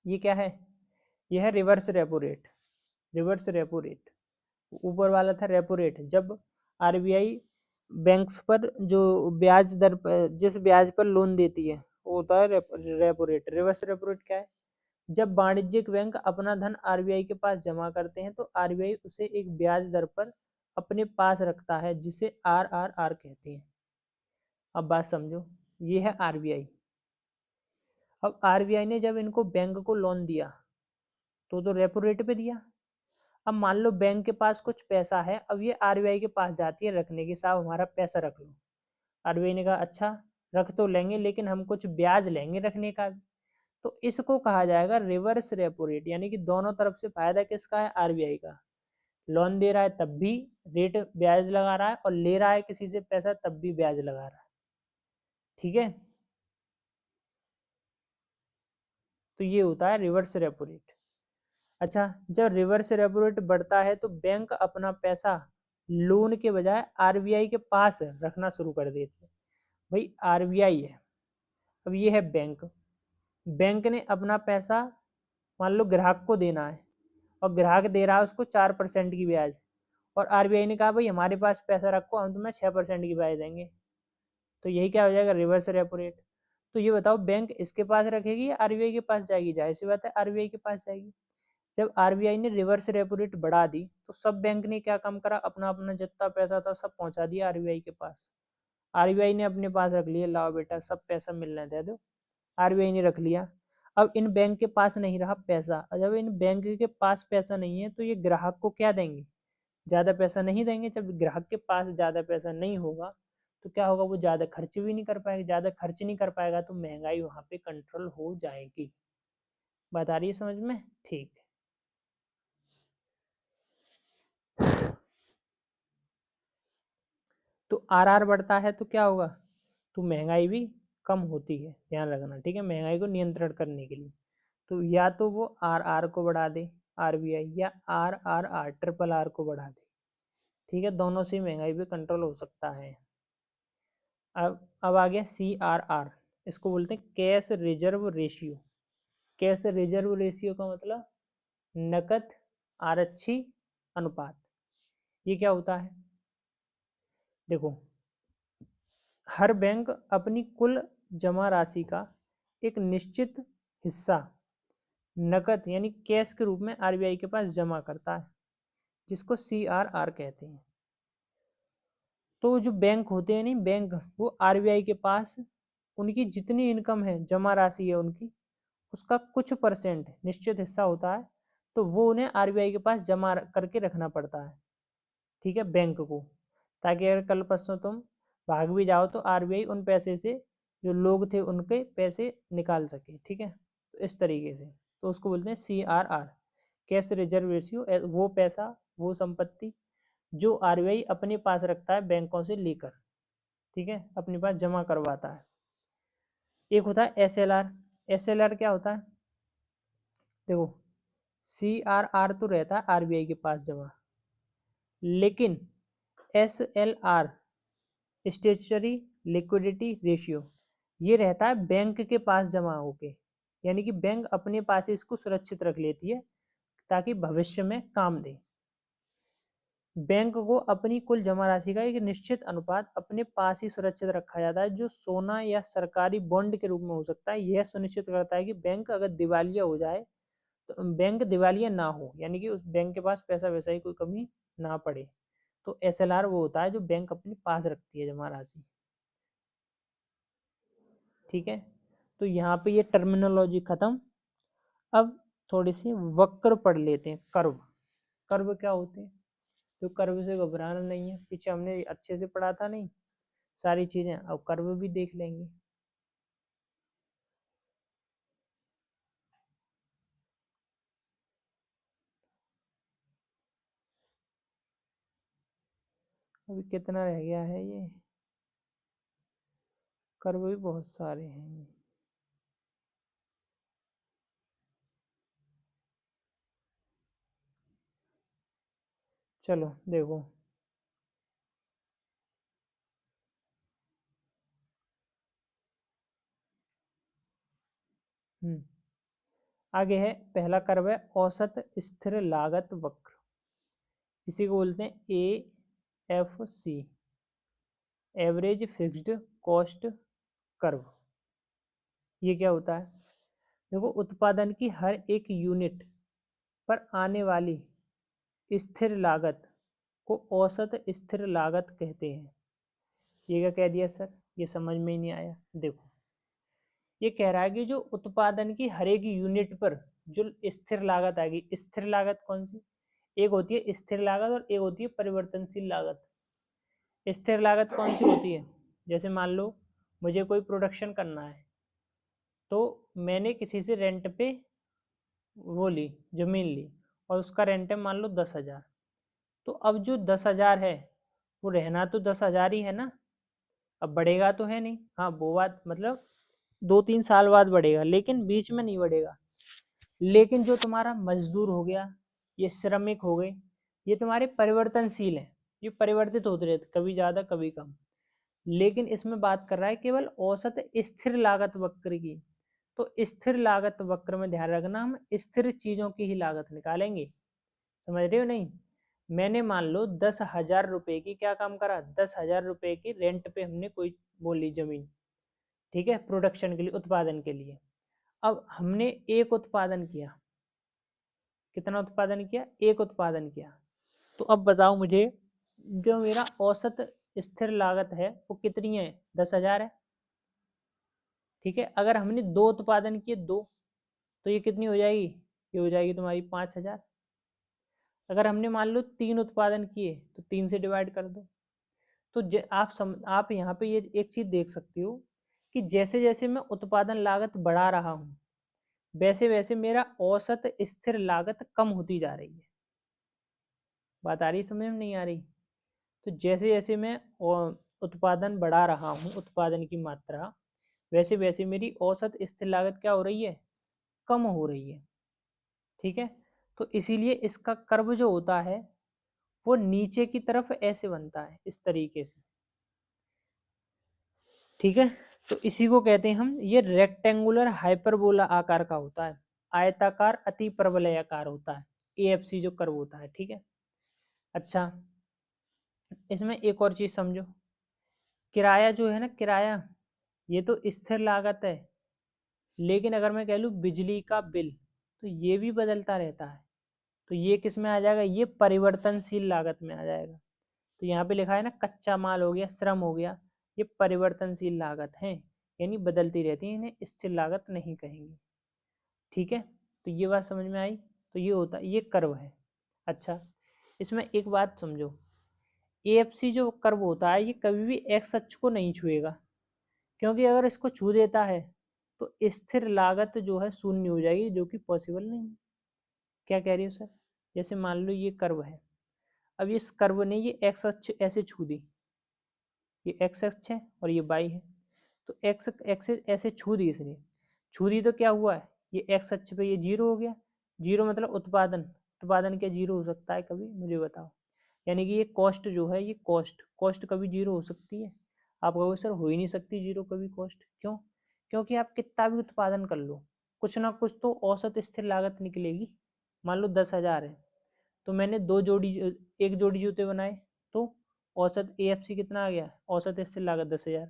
ये क्या है? यह है reverse repo rate. Reverse repo rate, ऊपर वाला था रेपो रेट, जब आरबीआई बैंक्स पर जो ब्याज दर पर, जिस ब्याज पर लोन देती है वो होता है repo rate. Reverse repo rate क्या है? जब वाणिज्यिक बैंक अपना धन आरबीआई के पास जमा करते हैं तो आरबीआई उसे एक ब्याज दर पर अपने पास रखता है, जिसे आरआरआर कहते हैं। अब बात समझो, ये है आरबीआई। अब आरबीआई ने जब इनको बैंक को लोन दिया तो रेपो रेट पे दिया। अब मान लो बैंक के पास कुछ पैसा है, अब ये आरबीआई के पास जाती है रखने की, साहब हमारा पैसा रख लो। आरबीआई ने कहा अच्छा रख तो लेंगे लेकिन हम कुछ ब्याज लेंगे रखने का भी। तो इसको कहा जाएगा रिवर्स रेपो रेट, यानी कि दोनों तरफ से फायदा किसका है? आरबीआई का। लोन दे रहा है तब भी रेट ब्याज लगा रहा है, और ले रहा है किसी से पैसा तब भी ब्याज लगा रहा है। ठीक है, तो ये होता है रिवर्स रेपो रेट। अच्छा, जब रिवर्स रेपो रेट बढ़ता है तो बैंक अपना पैसा लोन के बजाय आरबीआई के पास रखना शुरू कर देते हैं। भाई आरबीआई है, अब ये है बैंक। बैंक ने अपना पैसा मान लो ग्राहक को देना है, और ग्राहक दे रहा है उसको 4% की ब्याज, और आरबीआई ने कहा भाई हमारे पास पैसा रखो, हम तुम्हें 6% की ब्याज देंगे। तो यही क्या हो जाएगा? Reverse repo rate. तो ये बताओ बैंक इसके पास रखेगी या आरबीआई के पास जाएगी? जाहिर सी बात है आरबीआई के पास जाएगी। जब आरबीआई ने रिवर्स रेपो रेट बढ़ा दी तो सब बैंक ने क्या काम करा? अपना अपना जितना पैसा था सब पहुंचा दिया आरबीआई के पास। आरबीआई ने अपने पास रख लिया, लाओ बेटा सब पैसा मिलने दे दो। आरबीआई ने रख लिया। अब इन बैंक के पास नहीं रहा पैसा, और जब इन बैंक के पास पैसा नहीं है तो ये ग्राहक को क्या देंगे? ज्यादा पैसा नहीं देंगे। जब ग्राहक के पास ज्यादा पैसा नहीं होगा तो क्या होगा? वो ज्यादा खर्च भी नहीं कर पाएगा। ज्यादा खर्च नहीं कर पाएगा तो महंगाई वहां पे कंट्रोल हो जाएगी। बात आ रही है समझ में? ठीक। तो आरआर बढ़ता है तो क्या होगा? तो महंगाई भी कम होती है, ध्यान रखना। ठीक है, महंगाई को नियंत्रण करने के लिए तो या तो वो आरआर को बढ़ा दे आरबीआई, या आरआरआर ट्रिपल आर को बढ़ा दे। ठीक है, दोनों से महंगाई भी कंट्रोल हो सकता है। अब आ गया CRR। इसको बोलते हैं cash reserve ratio. Cash reserve ratio का मतलब नकद आरक्षी अनुपात। ये क्या होता है? देखो, हर बैंक अपनी कुल जमा राशि का एक निश्चित हिस्सा नकद यानी कैश के रूप में आरबीआई के पास जमा करता है, जिसको CRR कहते हैं। तो जो बैंक होते हैं नहीं, बैंक, वो आरबीआई के पास उनकी जितनी इनकम है, जमा राशि है उनकी, उसका कुछ परसेंट निश्चित हिस्सा होता है। तो वो उन्हें आरबीआई के पास जमा करके रखना पड़ता है। ठीक है, बैंक को, ताकि अगर कल परसों तुम भाग भी जाओ तो आरबीआई उन पैसे से जो लोग थे उनके पैसे निकाल सके। ठीक है, तो इस तरीके से तो उसको बोलते हैं CRR, कैश रिजर्व रेशियो। वो पैसा, वो संपत्ति जो आरबीआई अपने पास रखता है बैंकों से लेकर, ठीक है, अपने पास जमा करवाता है। एक होता है SLR। SLR क्या होता है? देखो, CRR तो रहता है RBI के पास जमा, लेकिन SLR स्टेचुटरी लिक्विडिटी रेशियो ये रहता है बैंक के पास जमा होके, यानी कि बैंक अपने पास ही इसको सुरक्षित रख लेती है ताकि भविष्य में काम दे। बैंक को अपनी कुल जमा राशि का एक निश्चित अनुपात अपने पास ही सुरक्षित रखा जाता है, जो सोना या सरकारी बॉन्ड के रूप में हो सकता है। यह सुनिश्चित करता है कि बैंक अगर दिवालिया हो जाए तो बैंक दिवालिया ना हो, यानी कि उस बैंक के पास पैसा वैसा ही कोई कमी ना पड़े। तो SLR वो होता है जो बैंक अपने पास रखती है जमा राशि। ठीक है, तो यहाँ पे ये टर्मिनोलॉजी खत्म। अब थोड़ी सी वक्र पढ़ लेते हैं। कर्व, कर्व क्या होते हैं? तो कर्व से घबराना नहीं है, पीछे हमने अच्छे से पढ़ा था नहीं सारी चीजें, अब कर्व भी देख लेंगे। अभी कितना रह गया है ये? कर्व भी बहुत सारे हैं। चलो देखो, आगे है पहला कर्व है औसत स्थिर लागत वक्र, इसी को बोलते हैं AFC, average fixed cost curve. ये क्या होता है? देखो, उत्पादन की हर एक यूनिट पर आने वाली स्थिर लागत को औसत स्थिर लागत कहते हैं। ये क्या कह दिया सर? ये समझ में ही नहीं आया। देखो, ये कह रहा है कि जो उत्पादन की हर एक यूनिट पर जो स्थिर लागत आएगी, स्थिर लागत कौन सी? एक होती है स्थिर लागत और एक होती है परिवर्तनशील लागत। स्थिर लागत कौन सी होती है? जैसे मान लो मुझे कोई प्रोडक्शन करना है, तो मैंने किसी से रेंट पे वो ली, जमीन ली, और उसका रेंट है मान लो 10,000। तो अब जो 10,000 है वो रहना तो 10,000 ही है ना, अब बढ़ेगा तो है नहीं। हाँ, वो बात मतलब 2-3 साल बाद बढ़ेगा, लेकिन बीच में नहीं बढ़ेगा। लेकिन जो तुम्हारा मजदूर हो गया, ये श्रमिक हो गए, ये तुम्हारे परिवर्तनशील है, ये परिवर्तित होते रहते, कभी ज्यादा कभी कम। लेकिन इसमें बात कर रहा है केवल औसत स्थिर लागत वक्र की। तो स्थिर लागत वक्र में ध्यान रखना, हम स्थिर चीजों की ही लागत निकालेंगे। समझ रहे हो नहीं? मैंने मान लो 10,000 रुपए की क्या काम करा, 10,000 रुपए की रेंट पे हमने कोई बोली जमीन, ठीक है, प्रोडक्शन के लिए, उत्पादन के लिए। अब हमने एक उत्पादन किया, कितना उत्पादन किया? एक उत्पादन किया। तो अब बताओ मुझे, जो मेरा औसत स्थिर लागत है वो कितनी है? 10,000 है। ठीक है, अगर हमने दो उत्पादन किए, दो, तो ये कितनी हो जाएगी? ये हो जाएगी तुम्हारी 5,000। अगर हमने मान लो 3 उत्पादन किए तो 3 से डिवाइड कर दो। तो आप यहाँ पे ये एक चीज देख सकते हो कि जैसे जैसे मैं उत्पादन लागत बढ़ा रहा हूँ, वैसे वैसे मेरा औसत स्थिर लागत कम होती जा रही है। बात आ रही समझ में? नहीं आ रही? तो जैसे जैसे मैं उत्पादन बढ़ा रहा हूँ, उत्पादन की मात्रा, वैसे वैसे मेरी औसत स्थिर लागत क्या हो रही है? कम हो रही है। ठीक है, तो इसीलिए इसका कर्व जो होता है वो नीचे की तरफ ऐसे बनता है, इस तरीके से। ठीक है, तो इसी को कहते हैं हम, ये रेक्टेंगुलर हाइपरबोला आकार का होता है, आयताकार अति परवलय आकार होता है, AFC जो कर्व होता है। ठीक है, अच्छा, इसमें एक और चीज समझो, किराया जो है ना, किराया, ये तो स्थिर लागत है, लेकिन अगर मैं कह लूँ बिजली का बिल, तो ये भी बदलता रहता है। तो ये किस में आ जाएगा? ये परिवर्तनशील लागत में आ जाएगा। तो यहाँ पे लिखा है ना, कच्चा माल हो गया, श्रम हो गया, ये परिवर्तनशील लागत है, यानी बदलती रहती है, इन्हें स्थिर लागत नहीं कहेंगे। ठीक है, तो ये बात समझ में आई? तो ये होता है, ये कर्व है। अच्छा, इसमें एक बात समझो, AFC जो कर्व होता है ये कभी भी एक्स अक्ष को नहीं छुएगा, क्योंकि अगर इसको छू देता है तो स्थिर लागत जो है शून्य हो जाएगी, जो कि पॉसिबल नहीं है। क्या कह रही हो सर? जैसे मान लो ये कर्व है, अब इस कर्व ने ये एक्स अक्ष ऐसे छू दी, ये एक्स अक्ष है और ये वाई है, तो एक्स एक्स ऐसे छू दी इसने, छू दी तो क्या हुआ है, ये एक्स अक्ष पे ये जीरो हो गया। जीरो मतलब उत्पादन, उत्पादन क्या जीरो हो सकता है कभी, मुझे बताओ। यानी कि ये कॉस्ट जो है, ये कॉस्ट कॉस्ट कभी जीरो हो सकती है? आप कहोगे सर हो ही नहीं सकती जीरो कभी कॉस्ट, क्यों? क्योंकि आप कितना भी उत्पादन कर लो, कुछ ना कुछ तो औसत स्थिर लागत निकलेगी। मान लो 10,000 है, तो मैंने एक जोड़ी जूते बनाए, तो औसत AFC कितना आ गया, औसत स्थिर लागत 10,000।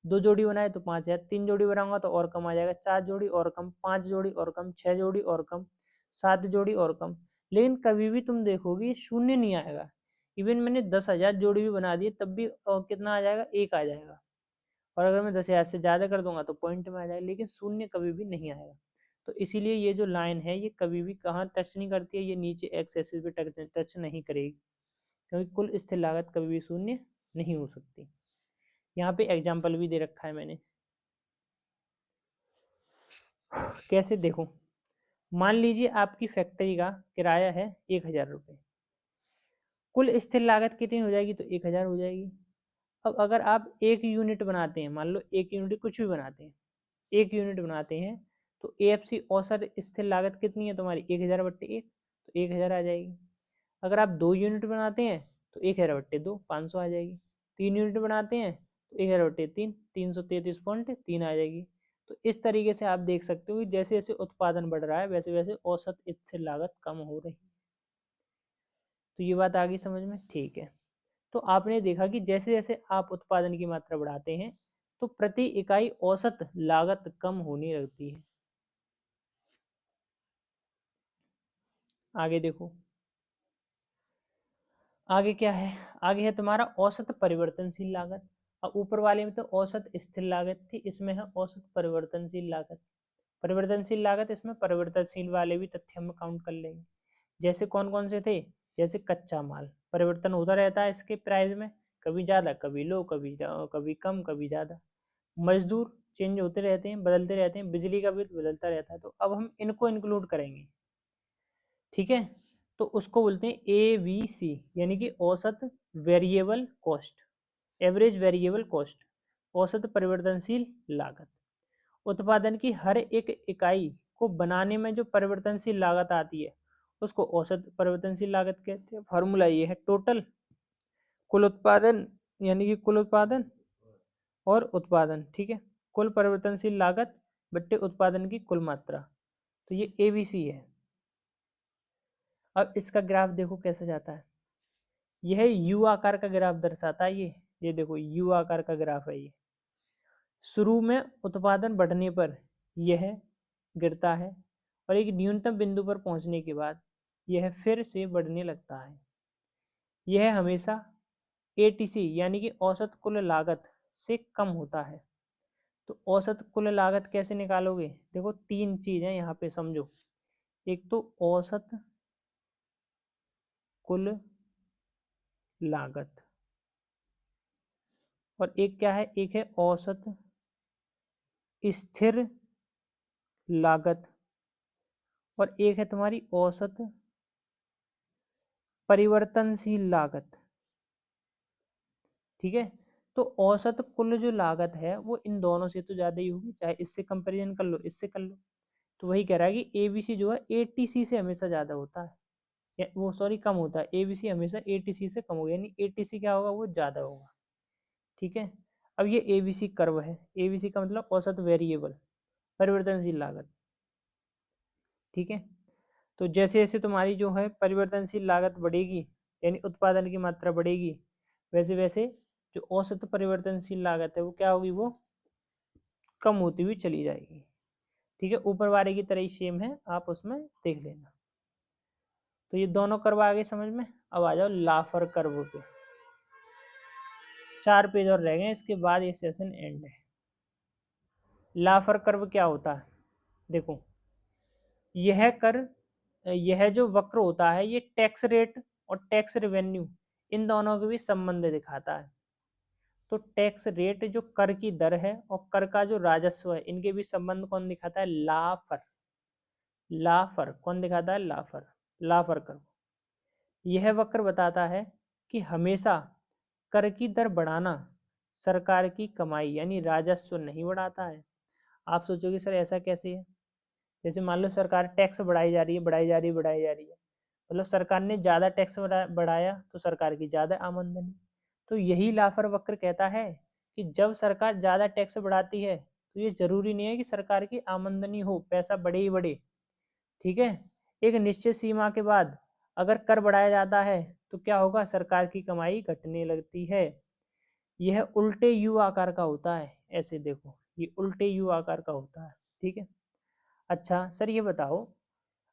दो जोड़ी बनाए तो 5,000, तीन जोड़ी बनाऊंगा तो और कम आ जाएगा, चार जोड़ी और कम, पांच जोड़ी और कम, छह जोड़ी और कम, सात जोड़ी और कम। लेकिन कभी भी तुम देखोगे शून्य नहीं आएगा। इवन मैंने 10,000 जोड़ी भी बना दिए तब भी कितना आ जाएगा, एक आ जाएगा। और अगर मैं 10,000 से ज़्यादा कर दूंगा तो पॉइंट में आ जाएगा, लेकिन शून्य कभी भी नहीं आएगा। तो इसीलिए ये जो लाइन है ये कभी भी कहाँ टच नहीं करती है, ये नीचे एक्स एक्सिस पे टच नहीं करेगी, क्योंकि कुल स्थिर लागत कभी भी शून्य नहीं हो सकती। यहाँ पे एग्जाम्पल भी दे रखा है मैंने, कैसे देखो। मान लीजिए आपकी फैक्ट्री का किराया है 1,000 रुपये, कुल स्थिर लागत कितनी हो जाएगी, तो 1,000 हो जाएगी। अब अगर आप एक यूनिट बनाते हैं, मान लो एक यूनिट कुछ भी बनाते हैं, एक यूनिट बनाते हैं, तो AFC औसत स्थिर लागत कितनी है तुम्हारी, 1,000/1, तो 1,000 आ जाएगी। अगर आप 2 यूनिट बनाते हैं तो 1,000/2 500 आ जाएगी। 3 यूनिट बनाते हैं तो 1,000/3 333.3 आ जाएगी। तो इस तरीके से आप देख सकते हो कि जैसे जैसे उत्पादन बढ़ रहा है वैसे वैसे औसत स्थिर लागत कम हो रही है। तो ये बात आ गई समझ में, ठीक है। तो आपने देखा कि जैसे जैसे आप उत्पादन की मात्रा बढ़ाते हैं तो प्रति इकाई औसत लागत कम होने लगती है। आगे देखो, आगे क्या है, आगे है तुम्हारा औसत परिवर्तनशील लागत। अब ऊपर वाले में तो औसत स्थिर लागत थी, इसमें है औसत परिवर्तनशील लागत। परिवर्तनशील लागत, इसमें परिवर्तनशील वाले भी तथ्य हम काउंट कर लेंगे। जैसे कौन कौन से थे, जैसे कच्चा माल परिवर्तन होता रहता है इसके प्राइस में, कभी ज़्यादा कभी लो, कभी कम कभी ज़्यादा। मजदूर चेंज होते रहते हैं, बदलते रहते हैं, बिजली का बिल बदलता रहता है, तो अब हम इनको इंक्लूड करेंगे, ठीक है। तो उसको बोलते हैं ABC, यानी कि औसत variable cost, average variable cost, औसत परिवर्तनशील लागत। उत्पादन की हर एक इकाई को बनाने में जो परिवर्तनशील लागत आती है उसको औसत परिवर्तनशील लागत कहते हैं। फॉर्मूला ये है, टोटल कुल उत्पादन, यानी कि कुल उत्पादन और उत्पादन, ठीक है, कुल परिवर्तनशील लागत बट्टे उत्पादन की कुल मात्रा। तो ये ABC है। अब इसका ग्राफ देखो कैसे जाता है, यह यू आकार का ग्राफ दर्शाता है। ये देखो यू आकार का ग्राफ है। ये शुरू में उत्पादन बढ़ने पर यह गिरता है और एक न्यूनतम बिंदु पर पहुंचने के बाद यह फिर से बढ़ने लगता है। यह हमेशा ATC यानी कि औसत कुल लागत से कम होता है। तो औसत कुल लागत कैसे निकालोगे, देखो तीन चीज है यहाँ पे समझो। एक तो औसत कुल लागत, और एक क्या है, एक है औसत स्थिर लागत, और एक है तुम्हारी औसत परिवर्तनशील लागत, ठीक है। तो औसत कुल जो लागत है वो इन दोनों से तो ज्यादा ही होगी, चाहे इससे कंपैरिजन कर लो इससे कर लो। तो वही कह रहा है कि ABC जो है ATC से हमेशा ज्यादा होता है, वो सॉरी कम होता है। ABC हमेशा ATC से कम होगा, यानी ATC क्या होगा, वो ज्यादा होगा, ठीक है। अब ये ABC कर्व है, ABC का मतलब औसत वेरिएबल परिवर्तनशील लागत, ठीक है। तो जैसे जैसे तुम्हारी जो है परिवर्तनशील लागत बढ़ेगी, यानी उत्पादन की मात्रा बढ़ेगी, वैसे वैसे जो औसत परिवर्तनशील लागत है वो क्या होगी, वो कम होती हुई चली जाएगी, ठीक है। ऊपर वाले की तरह ही सेम है, आप उसमें देख लेना। तो ये दोनों कर्व आ गए समझ में। अब आ जाओ लाफर कर्व पे, 4 पेज और रह गए, इसके बाद ये सेशन एंड है। लाफर कर्व क्या होता है, देखो यह जो वक्र होता है ये टैक्स रेट और टैक्स रेवेन्यू इन दोनों के भी संबंध दिखाता है। तो टैक्स रेट जो कर की दर है और कर का जो राजस्व है, इनके भी संबंध कौन दिखाता है, लाफर। लाफर कौन दिखाता है, लाफर, लाफर कर्व। यह वक्र बताता है कि हमेशा कर की दर बढ़ाना सरकार की कमाई यानी राजस्व नहीं बढ़ाता है। आप सोचोगे सर ऐसा कैसे है? जैसे मान लो सरकार टैक्स बढ़ाई जा रही है, बढ़ाई जा रही है, बढ़ाई जा रही है, मतलब सरकार ने ज़्यादा टैक्स बढ़ाया तो सरकार की ज़्यादा आमदनी। तो यही लाफर वक्र कहता है कि जब सरकार ज़्यादा टैक्स बढ़ाती है तो ये जरूरी नहीं है कि सरकार की आमदनी हो, पैसा बढ़े ही बढ़े। ठीक है, एक निश्चित सीमा के बाद अगर कर बढ़ाया जाता है तो क्या होगा, सरकार की कमाई घटने लगती है। यह उल्टे यू आकार का होता है, ऐसे देखो ये उल्टे यू आकार का होता है। ठीक है, अच्छा सर ये बताओ,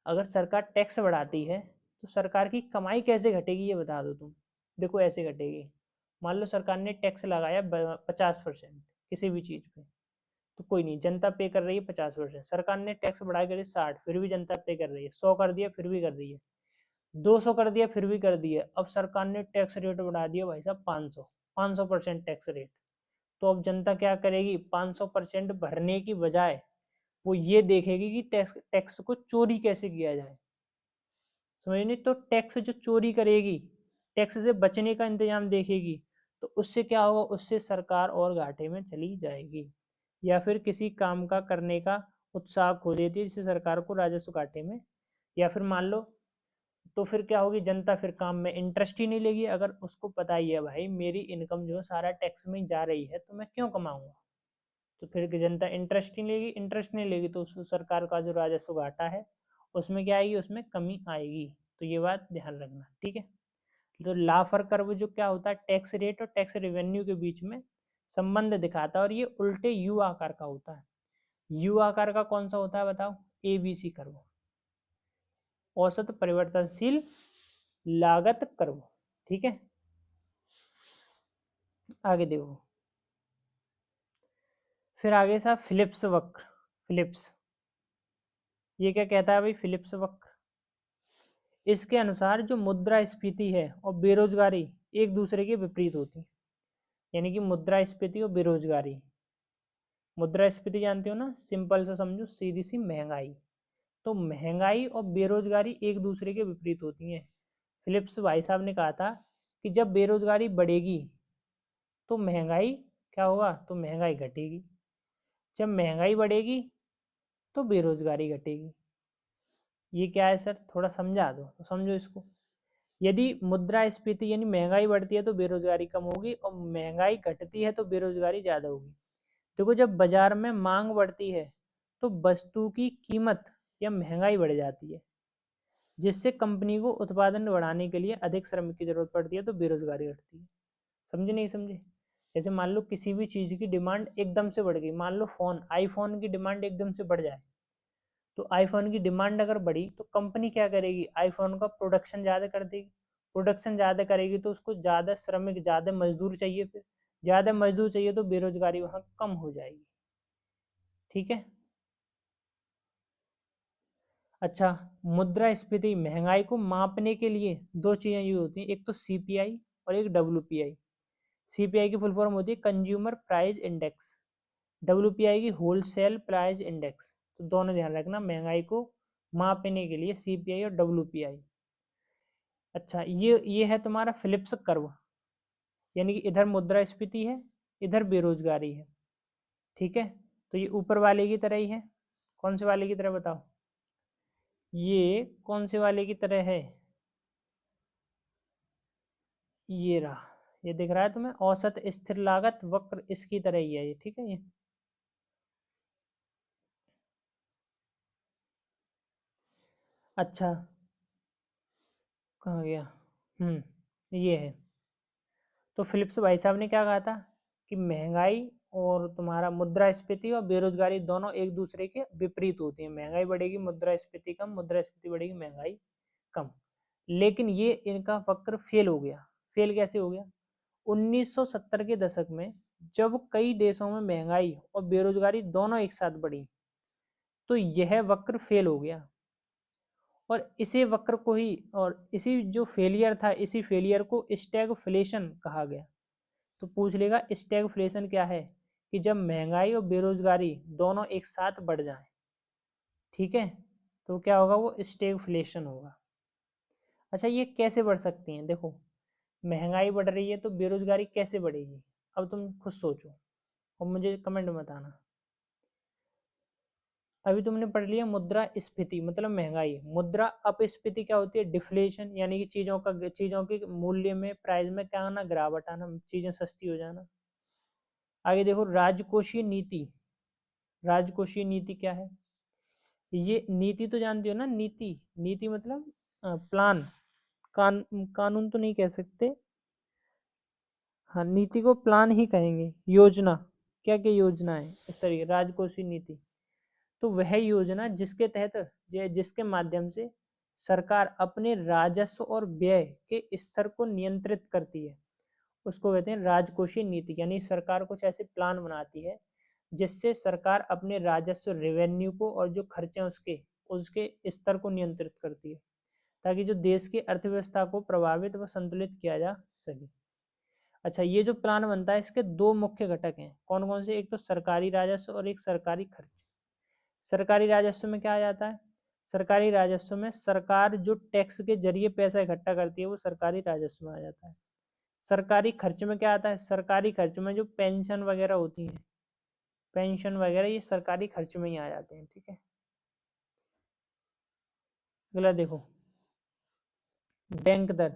अगर सरकार टैक्स बढ़ाती है तो सरकार की कमाई कैसे घटेगी ये बता दो तुम। देखो ऐसे घटेगी, मान लो सरकार ने टैक्स लगाया 50% किसी भी चीज़ पे, तो कोई नहीं, जनता पे कर रही है 50%, सरकार ने टैक्स बढ़ा कर 60, फिर भी जनता पे कर रही है, 100 कर दिया फिर भी कर रही है, 200 कर दिया फिर भी कर दिया, अब सरकार ने टैक्स रेट बढ़ा दिया भाई साहब 500% टैक्स रेट। तो अब जनता क्या करेगी, 500% भरने की बजाय वो ये देखेगी कि टैक्स टैक्स को चोरी कैसे किया जाए। समझ नहीं, तो टैक्स जो चोरी करेगी, टैक्स से बचने का इंतजाम देखेगी, तो उससे क्या होगा, उससे सरकार और घाटे में चली जाएगी, या फिर किसी काम का करने का उत्साह खो देती है, जिससे सरकार को राजस्व घाटे में। या फिर मान लो, तो फिर क्या होगी, जनता फिर काम में इंटरेस्ट ही नहीं लेगी, अगर उसको पता ही है भाई मेरी इनकम जो है सारा टैक्स में जा रही है तो मैं क्यों कमाऊंगा। तो फिर जनता इंटरेस्ट ही लेगी, इंटरेस्ट नहीं लेगी तो उस सरकार का जो राजस्व घाटा है उसमें क्या आएगी, उसमें कमी आएगी। तो ये बात ध्यान रखना, ठीक है। तो लाफर कर्व जो क्या होता है, टैक्स रेट और टैक्स रेवेन्यू के बीच में संबंध दिखाता है, और ये उल्टे यू आकार का होता है। यू आकार का कौन सा होता है बताओ, ABC कर्व, औसत परिवर्तनशील लागत कर्व। ठीक है, आगे देखो, फिर आगे सा फिलिप्स वक्र। फिलिप्स, ये क्या कहता है भाई, फिलिप्स वक्र, इसके अनुसार जो मुद्रास्फीति है और बेरोजगारी एक दूसरे के विपरीत होती है। यानी कि मुद्रास्फीति और बेरोजगारी, मुद्रास्फीति जानते हो ना, सिंपल सा समझो, सीधी सी महंगाई। तो महंगाई और बेरोजगारी एक दूसरे के विपरीत होती हैं। फिलिप्स भाई साहब ने कहा था कि जब बेरोजगारी बढ़ेगी तो महंगाई क्या होगा, तो महंगाई घटेगी, जब महंगाई बढ़ेगी तो बेरोजगारी घटेगी। ये क्या है सर, थोड़ा समझा दो तो समझो इसको। यदि मुद्रास्फीति यानी महंगाई बढ़ती है तो बेरोजगारी कम होगी, और महंगाई घटती है तो बेरोजगारी ज़्यादा होगी। देखो जब बाजार में मांग बढ़ती है तो वस्तु की कीमत या महंगाई बढ़ जाती है, जिससे कंपनी को उत्पादन बढ़ाने के लिए अधिक श्रमिक की जरूरत पड़ती है, तो बेरोजगारी घटती है। समझे नहीं समझे? जैसे मान लो किसी भी चीज़ की डिमांड एकदम से बढ़ गई, मान लो फोन, आईफोन की डिमांड एकदम से बढ़ जाए, तो आईफोन की डिमांड अगर बढ़ी तो कंपनी क्या करेगी, आईफोन का प्रोडक्शन ज़्यादा कर देगी। प्रोडक्शन ज़्यादा करेगी तो उसको ज़्यादा श्रमिक, ज़्यादा मजदूर चाहिए, फिर ज़्यादा मजदूर चाहिए तो बेरोजगारी वहाँ कम हो जाएगी। ठीक है, अच्छा, मुद्रास्फीति महंगाई को मापने के लिए दो चीज़ें यूज होती हैं, एक तो CPI और एक WPI। CPI की फुल फॉर्म होती है कंज्यूमर प्राइस इंडेक्स, WPI की होलसेल प्राइस इंडेक्स। तो दोनों ध्यान रखना, महंगाई को मापने के लिए CPI और WPI। अच्छा, ये है तुम्हारा फिलिप्स कर्व, यानी कि इधर मुद्रास्फीति है, इधर बेरोजगारी है। ठीक है, तो ये ऊपर वाले की तरह ही है। कौन से वाले की तरह बताओ, ये कौन से वाले की तरह है, ये रहा, ये दिख रहा है तुम्हें, औसत स्थिर लागत वक्र इसकी तरह ही है ये। ठीक है, ये अच्छा, कहाँ गया, ये है। तो फिलिप्स भाई साहब ने क्या कहा था कि महंगाई और तुम्हारा मुद्रास्फीति और बेरोजगारी दोनों एक दूसरे के विपरीत होती हैं, महंगाई बढ़ेगी मुद्रास्फीति कम, मुद्रास्फीति बढ़ेगी महंगाई कम। लेकिन ये इनका वक्र फेल हो गया। फेल कैसे हो गया, 1970 के दशक में जब कई देशों में महंगाई और बेरोजगारी दोनों एक साथ बढ़ी, तो यह वक्र फेल हो गया। और इसी वक्र को ही, और इसी जो फेलियर था, इसी फेलियर को स्टैगफ्लेशन कहा गया। तो पूछ लेगा स्टैगफ्लेशन क्या है, कि जब महंगाई और बेरोजगारी दोनों एक साथ बढ़ जाए, ठीक है, तो क्या होगा, वो स्टैगफ्लेशन होगा। अच्छा, ये कैसे बढ़ सकती हैं, देखो महंगाई बढ़ रही है तो बेरोजगारी कैसे बढ़ेगी। अब तुम खुद सोचो और मुझे कमेंट में बताना। अभी तुमने पढ़ लिया मुद्रा स्फीति मतलब महंगाई। मुद्रा अपस्फीति क्या होती है? डिफ्लेशन, यानी कि चीजों के मूल्य में, प्राइस में क्या आना? गिरावट आना, चीजें सस्ती हो जाना। आगे देखो राजकोषीय नीति। राजकोषीय नीति क्या है? ये नीति तो जानती हो ना, नीति, नीति मतलब प्लान, कानून तो नहीं कह सकते, हाँ नीति को प्लान ही कहेंगे, योजना, क्या क्या योजना है इस तरीके, राजकोषीय नीति। तो वह योजना जिसके तहत जिसके माध्यम से सरकार अपने राजस्व और व्यय के स्तर को नियंत्रित करती है, उसको कहते हैं राजकोषीय नीति। यानी सरकार कुछ ऐसे प्लान बनाती है जिससे सरकार अपने राजस्व, रेवेन्यू को और जो खर्चे हैं उसके उसके स्तर को नियंत्रित करती है, ताकि जो देश की अर्थव्यवस्था को प्रभावित व संतुलित किया जा सके। अच्छा, ये जो प्लान बनता है इसके दो मुख्य घटक हैं, कौन कौन से? एक तो सरकारी राजस्व और एक सरकारी खर्च। सरकारी राजस्व में क्या आ जाता है? सरकारी राजस्व में सरकार जो टैक्स के जरिए पैसा इकट्ठा करती है वो सरकारी राजस्व में आ जाता है। सरकारी खर्च में क्या आता है? सरकारी खर्च में जो पेंशन वगैरह होती है, पेंशन वगैरह ये सरकारी खर्च में ही आ जाते हैं। ठीक है, अगला देखो बैंक दर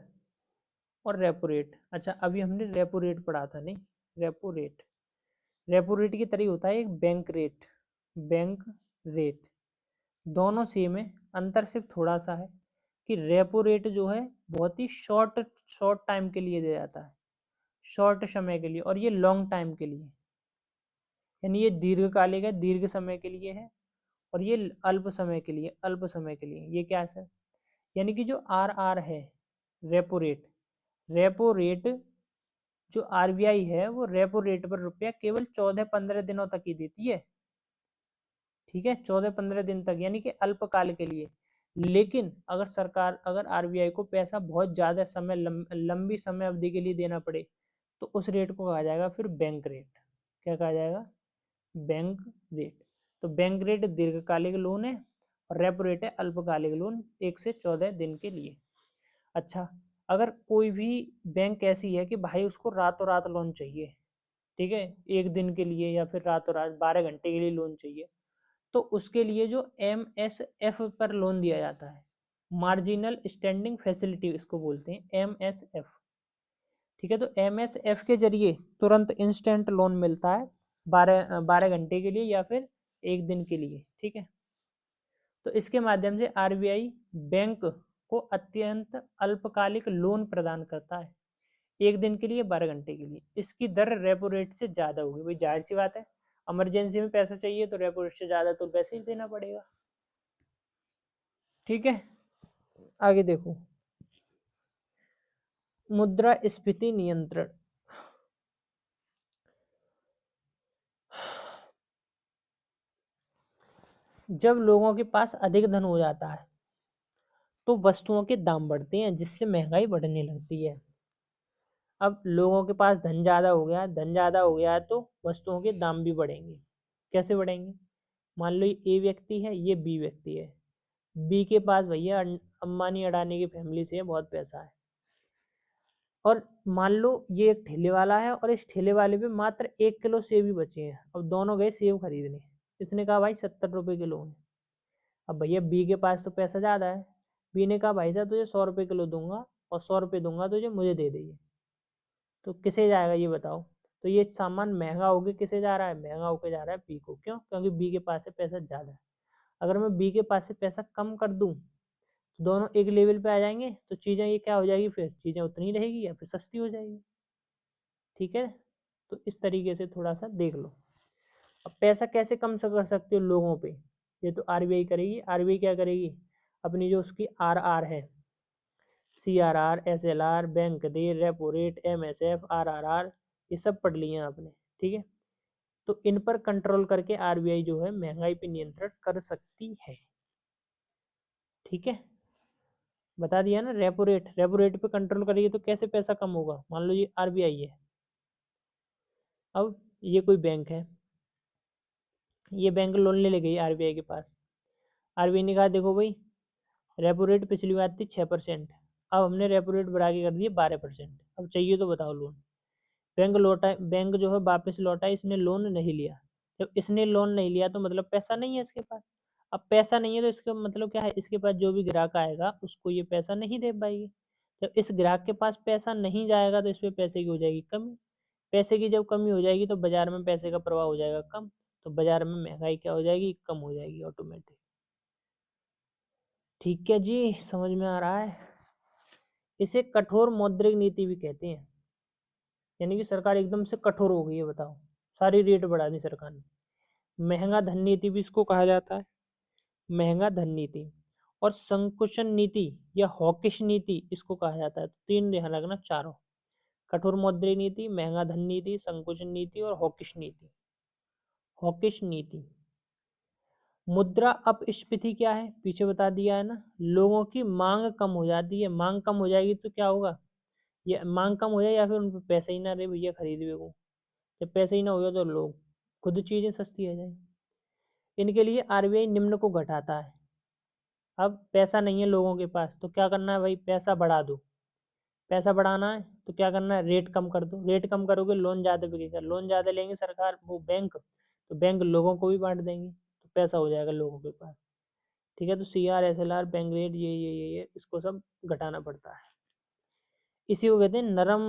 और रेपो रेट। अच्छा, अभी हमने रेपो रेट पढ़ा था नहीं? रेपो रेट, रेपो रेट की तरह होता है एक बैंक रेट। बैंक रेट दोनों सेम है, अंतर सिर्फ थोड़ा सा है कि रेपो रेट जो है बहुत ही शॉर्ट शॉर्ट टाइम के लिए दिया जाता है, शॉर्ट समय के लिए, और ये लॉन्ग टाइम के लिए, यानी ये दीर्घकालिक है, दीर्घ समय के लिए है, और ये अल्प समय के लिए, अल्प समय के लिए। ये क्या है सर? यानी कि जो आर आर है, रेपो रेट, रेपो रेट जो आरबीआई है वो रेपो रेट पर रुपया केवल 14-15 दिनों तक ही देती है। ठीक है, 14-15 दिन तक, यानी कि अल्पकाल के लिए। लेकिन अगर आरबीआई को पैसा बहुत ज्यादा समय, लंबी समय अवधि के लिए देना पड़े तो उस रेट को कहा जाएगा फिर बैंक रेट। क्या कहा जाएगा? Bank rate. तो बैंक रेट दीर्घकालिक लोन है और रेपो रेट है अल्पकालिक लोन, 1 से 14 दिन के लिए। अच्छा, अगर कोई भी बैंक ऐसी है कि भाई उसको रातों रात लोन चाहिए, ठीक है, एक दिन के लिए या फिर रातों रात 12 घंटे के लिए लोन चाहिए, तो उसके लिए जो MSF पर लोन दिया जाता है, मार्जिनल स्टैंडिंग फैसिलिटी इसको बोलते हैं, MSF। ठीक है, तो MSF के जरिए तुरंत इंस्टेंट लोन मिलता है 12 घंटे के लिए या फिर एक दिन के लिए। ठीक है, तो इसके माध्यम से आरबीआई बैंक को अत्यंत अल्पकालिक लोन प्रदान करता है, एक दिन के लिए, 12 घंटे के लिए। इसकी दर रेपो रेट से ज्यादा होगी, भाई जाहिर सी बात है, इमरजेंसी में पैसा चाहिए तो रेपो रेट से ज्यादा तो वैसे ही देना पड़ेगा। ठीक है, आगे देखो मुद्रास्फीति नियंत्रण। जब लोगों के पास अधिक धन हो जाता है तो वस्तुओं के दाम बढ़ते हैं, जिससे महंगाई बढ़ने लगती है। अब लोगों के पास धन ज्यादा हो गया, धन ज्यादा हो गया है तो वस्तुओं के दाम भी बढ़ेंगे। कैसे बढ़ेंगे? मान लो ये ए व्यक्ति है, ये बी व्यक्ति है। बी के पास भैया अंबानी अडानी की फैमिली से बहुत पैसा है, और मान लो ये एक ठेले वाला है और इस ठेले वाले पे मात्र 1 किलो सेब ही बचे हैं। अब दोनों गए सेब खरीदने, इसने कहा भाई 70 रुपये किलो है। अब भैया बी के पास तो पैसा ज़्यादा है, बी ने कहा भाई साहब तुझे 100 रुपये किलो दूंगा और 100 रुपये दूंगा तुझे, मुझे दे दे। तो किसे जाएगा ये बताओ? तो ये सामान महंगा होके किसे जा रहा है? महंगा होके जा रहा है बी को। क्यों? क्योंकि बी के पास से पैसा ज़्यादा है। अगर मैं बी के पास से पैसा कम कर दूं तो दोनों एक लेवल पे आ जाएंगे, तो चीज़ें ये क्या हो जाएगी, फिर चीज़ें उतनी रहेगी या फिर सस्ती हो जाएगी। ठीक है, तो इस तरीके से थोड़ा सा देख लो। अब पैसा कैसे कम से कर सकते हो लोगों पे? ये तो आरबीआई करेगी। आरबीआई क्या करेगी? अपनी जो उसकी आर आर है, CRR, SLR, बैंक दे, रेपो रेट, MSF, RRR, ये सब पढ़ लिए आपने। ठीक है, तो इन पर कंट्रोल करके आरबीआई जो है महंगाई पे नियंत्रण कर सकती है। ठीक है, बता दिया ना, रेपो रेट, रेपो रेट पे कंट्रोल करेगी तो कैसे पैसा कम होगा? मान लो ये आरबीआई है, अब ये कोई बैंक है, ये बैंक लोन ले गई आरबीआई के पास। आरबीआई ने कहा देखो भाई, रेपो रेट पिछली बार थी 6%, अब हमने रेपो रेट बढ़ा के कर दिए 12%, अब चाहिए तो बताओ लोन। बैंक जो है वापस लौटा, इसने लोन नहीं लिया। जब इसने लोन नहीं लिया तो मतलब पैसा नहीं है इसके पास। अब पैसा नहीं है तो इसका मतलब क्या है, इसके पास जो भी ग्राहक आएगा उसको ये पैसा नहीं दे पाएगी। जब इस ग्राहक के पास पैसा नहीं जाएगा तो इसमें पैसे की हो जाएगी कमी। पैसे की जब कमी हो जाएगी तो बाजार में पैसे का प्रवाह हो जाएगा कम। तो बाजार में महंगाई क्या हो जाएगी, कम हो जाएगी ऑटोमेटिक। ठीक है जी, समझ में आ रहा है। इसे कठोर मौद्रिक नीति भी कहते हैं, यानी कि सरकार एकदम से कठोर हो गई है, बताओ, सारी रेट बढ़ा दी सरकार ने। महंगा धन नीति भी इसको कहा जाता है, महंगा धन नीति। और संकुचन नीति या हॉकिश नीति इसको कहा जाता है। तो तीन ध्यान रखना, चारों, कठोर मौद्रिक नीति, महंगा धन नीति, संकुचन नीति और हॉकिश नीति। हॉकिश नीति। मुद्रा अपस्फीति क्या है, पीछे बता दिया है ना। लोगों की मांग कम हो जाती है, मांग कम हो जाएगी तो क्या होगा, ये मांग कम हो जाए या फिर उन पर पैसे ही ना रहे भैया खरीदने को। जब पैसे ही ना हो तो लोग खुद चीजें सस्ती आ जाए। इनके लिए आरबीआई निम्न को घटाता है। अब पैसा नहीं है लोगों के पास तो क्या करना है भाई, पैसा बढ़ा दो। पैसा बढ़ाना है तो क्या करना है, रेट कम कर दो। रेट कम करोगे लोन ज़्यादा बिकेगा, लोन ज़्यादा लेंगे सरकार वो बैंक, तो बैंक लोगों को भी बांट देंगे तो पैसा हो जाएगा लोगों के पास। ठीक है, तो CR SLR बैंक रेट ये इसको सब घटाना पड़ता है। इसी को कहते हैं नरम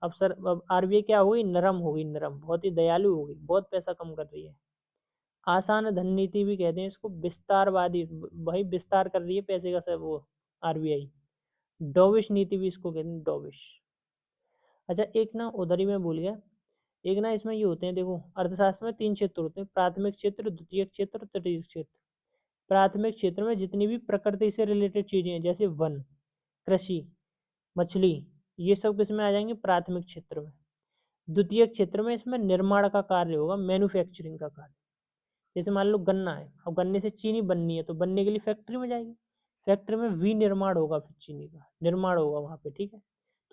अवसर। अब आरबीआई क्या हो गई, नरम हो गई, नरम, बहुत ही दयालु हो गई, बहुत पैसा कम कर रही है। आसान धन नीति भी कहते हैं इसको, विस्तारवादी, भाई विस्तार कर रही है पैसे का सब वो आरबीआई। डोविश नीति भी इसको कहते हैं, डोविश। अच्छा एक ना उधर ही मैं भूल गया, एक ना इसमें ये होते हैं, देखो अर्थशास्त्र में तीन क्षेत्र होते हैं, प्राथमिक क्षेत्र, द्वितीयक क्षेत्र, तृतीयक क्षेत्र। प्राथमिक क्षेत्र में जितनी भी प्रकृति से रिलेटेड चीजें हैं, जैसे वन, कृषि, मछली, ये सब किस में आ जाएंगे, प्राथमिक क्षेत्र में। द्वितीयक क्षेत्र में इसमें निर्माण का कार्य होगा, मैन्युफैक्चरिंग का कार्य। जैसे मान लो गन्ना है, अब गन्ने से चीनी बननी है तो बनने के लिए फैक्ट्री में जाएगी, फैक्ट्री में विनिर्माण होगा, फिर चीनी का निर्माण होगा वहां पे। ठीक है,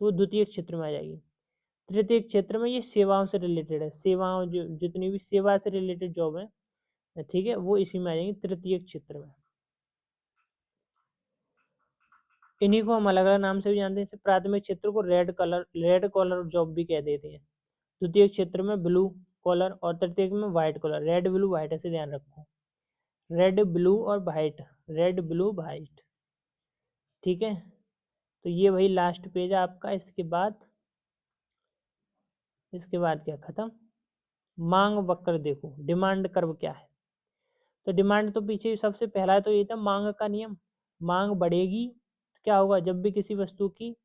तो वो द्वितीय क्षेत्र में आ जाएगी। तृतीय क्षेत्र में ये सेवाओं से रिलेटेड है, सेवाओं जो जितनी भी सेवा से रिलेटेड जॉब है, ठीक है, वो इसी में आ जाएंगी तृतीय क्षेत्र में। इन्हीं को हम अलग अलग नाम से भी जानते हैं। प्राथमिक क्षेत्र को रेड कॉलर जॉब भी कह देते हैं, द्वितीय क्षेत्र में ब्लू कॉलर और तृतीय में white collar. Red blue white ऐसे ध्यान रखो, रेड ब्लू और व्हाइट, रेड ब्लू व्हाइट। ठीक है, तो ये वही लास्ट पेज है आपका। इसके बाद क्या खत्म, मांग वक्र देखो, डिमांड कर्व क्या है। तो डिमांड तो पीछे सबसे पहला तो ये था मांग का नियम, मांग बढ़ेगी तो क्या होगा, जब भी किसी वस्तु की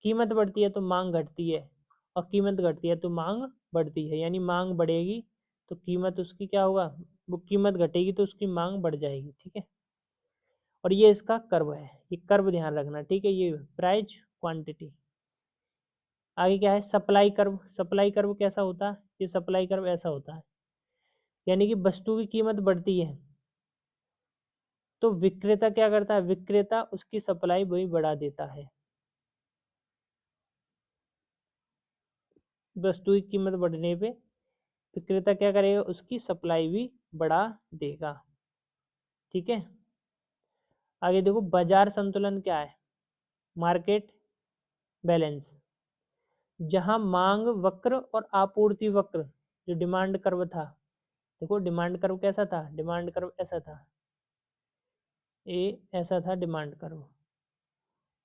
कीमत बढ़ती है तो मांग घटती है, और कीमत घटती है तो मांग बढ़ती है। यानी मांग बढ़ेगी तो कीमत उसकी क्या होगा, वो कीमत घटेगी तो उसकी मांग बढ़ जाएगी। ठीक है, और ये इसका कर्व है, ये कर्व ध्यान रखना। ठीक है, ये प्राइस क्वांटिटी। आगे क्या है, सप्लाई कर्व। सप्लाई कर्व कैसा होता है, ये सप्लाई कर्व ऐसा होता है, यानी कि वस्तु की कीमत बढ़ती है तो विक्रेता क्या करता है, विक्रेता उसकी सप्लाई वही बढ़ा देता है। वस्तु की कीमत बढ़ने पे विक्रेता क्या करेगा, उसकी सप्लाई भी बढ़ा देगा। ठीक है, आगे देखो बाजार संतुलन क्या है, मार्केट बैलेंस। जहां मांग वक्र और आपूर्ति वक्र, जो डिमांड कर्व था, देखो डिमांड कर्व कैसा था, डिमांड कर्व ऐसा था, ये ऐसा था डिमांड कर्व,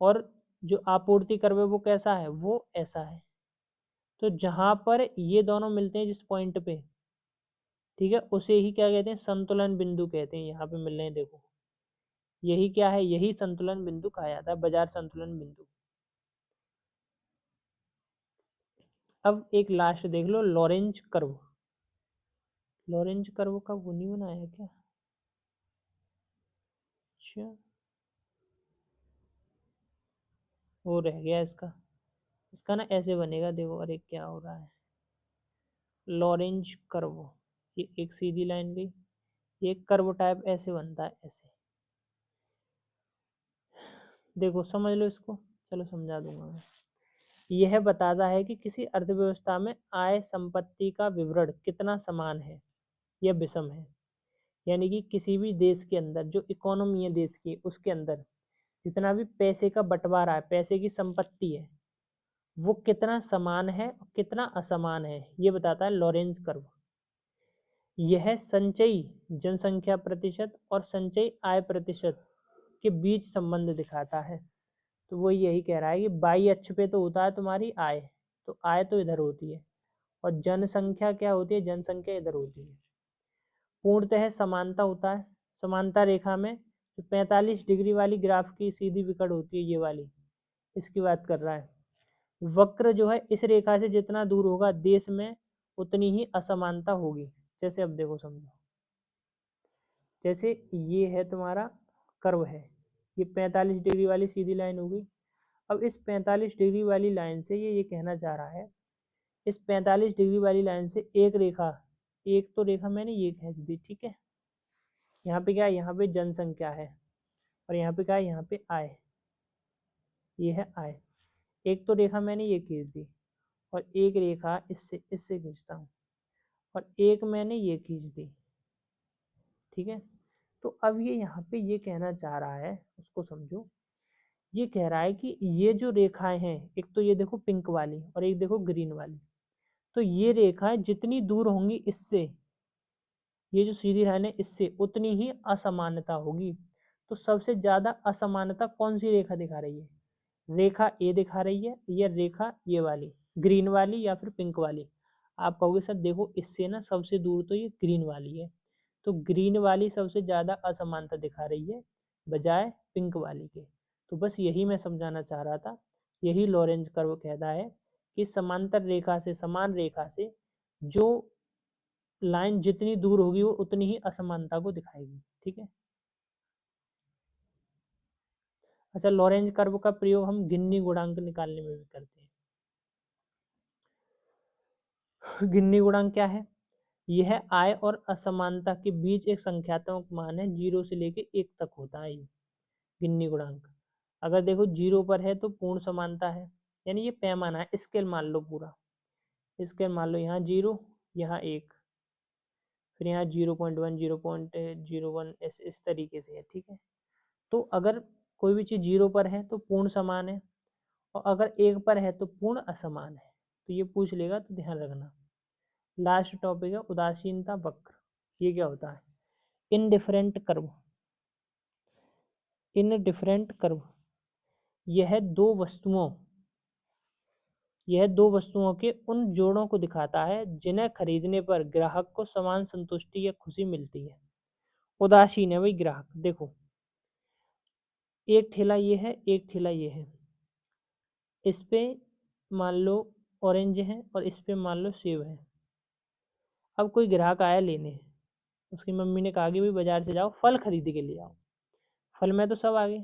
और जो आपूर्ति कर्व है वो कैसा है, वो ऐसा है। तो जहां पर ये दोनों मिलते हैं जिस पॉइंट पे, ठीक है, उसे ही क्या कहते हैं, संतुलन बिंदु कहते हैं। यहाँ पे मिल रहे हैं देखो, यही क्या है, यही संतुलन बिंदु कहा जाता है, बाजार संतुलन बिंदु। अब एक लास्ट देख लो, लॉरेंज कर्व। लॉरेंज कर्व का वो नहीं बनाया क्या, अच्छा वो रह गया इसका। इसका ना ऐसे बनेगा, देखो, अरे क्या हो रहा है, लॉरेंज कर्व, ये एक सीधी लाइन गई, ये कर्व टाइप ऐसे बनता है, ऐसे। देखो समझ लो इसको, चलो समझा दूंगा मैं। यह बताता है कि किसी अर्थव्यवस्था में आय संपत्ति का विवरण कितना समान है या विषम है। यानी कि किसी भी देश के अंदर जो इकोनॉमी है देश की, उसके अंदर जितना भी पैसे का बंटवारा है, पैसे की संपत्ति है, वो कितना समान है और कितना असमान है ये बताता है लॉरेंज कर्व। यह संचयी जनसंख्या प्रतिशत और संचयी आय प्रतिशत के बीच संबंध दिखाता है। तो वो यही कह रहा है कि बाई अक्ष पे तो होता है तुम्हारी आय, तो आय तो इधर होती है, और जनसंख्या क्या होती है, जनसंख्या इधर होती है। पूर्णतः समानता होता है, समानता रेखा में जो 45 डिग्री वाली ग्राफ की सीधी विकर्ण होती है ये वाली, इसकी बात कर रहा है। वक्र जो है इस रेखा से जितना दूर होगा देश में उतनी ही असमानता होगी। जैसे अब देखो समझो, जैसे ये है तुम्हारा कर्व है, ये 45 डिग्री वाली सीधी लाइन होगी। अब इस 45 डिग्री वाली लाइन से ये कहना चाह रहा है, इस 45 डिग्री वाली लाइन से एक रेखा, एक तो रेखा मैंने ये खींच दी, ठीक है। यहाँ पे क्या है, यहाँ पे जनसंख्या है, और यहाँ पे क्या है, यहाँ पे आय, ये है आय। एक तो रेखा मैंने ये खींच दी, और एक रेखा इससे इससे खींचता हूँ, और एक मैंने ये खींच दी, ठीक है। तो अब ये यहाँ पे ये कहना चाह रहा है, उसको समझो। ये कह रहा है कि ये जो रेखाएं हैं, एक तो ये देखो पिंक वाली और एक देखो ग्रीन वाली, तो ये रेखाएं जितनी दूर होंगी इससे, ये जो सीधी लाइन है इससे उतनी ही असमानता होगी। तो सबसे ज्यादा असमानता कौन सी रेखा दिखा रही है, रेखा ए दिखा रही है या रेखा ये वाली ग्रीन वाली या फिर पिंक वाली। आप कहोगे सर देखो इससे ना सबसे दूर तो ये ग्रीन वाली है, तो ग्रीन वाली सबसे ज्यादा असमानता दिखा रही है बजाय पिंक वाली के। तो बस यही मैं समझाना चाह रहा था। यही लॉरेंज कर्व कहता है कि समांतर रेखा से, समान रेखा से जो लाइन जितनी दूर होगी वो उतनी ही असमानता को दिखाएगी, ठीक है। अच्छा, लॉरेंज कर्व का प्रयोग हम गिन्नी गुणांक निकालने में भी करते हैं। गिन्नी गुणांक क्या है, यह आय और असमानता के बीच एक संख्यात्मक मान है, 0 से लेके 1 तक होता है ये गिन्नी गुणांक। अगर देखो 0 पर है तो पूर्ण समानता है, यानी ये पैमाना है, स्केल मान लो पूरा, स्केल मान लो, यहाँ 0, यहाँ 1, फिर यहाँ 0.1, 0.01, इस तरीके से है, ठीक है। तो अगर कोई भी चीज़ 0 पर है तो पूर्ण समान है, और अगर 1 पर है तो पूर्ण असमान है। तो ये पूछ लेगा तो ध्यान रखना। लास्ट टॉपिक है उदासीनता वक्र। ये क्या होता है, इनडिफरेंट कर्व। इनडिफरेंट कर्व यह दो वस्तुओं के उन जोड़ों को दिखाता है जिन्हें खरीदने पर ग्राहक को समान संतुष्टि या खुशी मिलती है। उदासीन है भाई ग्राहक। देखो एक ठेला ये है, एक ठेला ये है, इस पे मान लो ऑरेंज है और इस पे मान लो सेब है। अब कोई ग्राहक आया लेने, उसकी मम्मी ने कहा कि भाई बाजार से जाओ फल खरीद के ले आओ। फल में तो सब आ गए।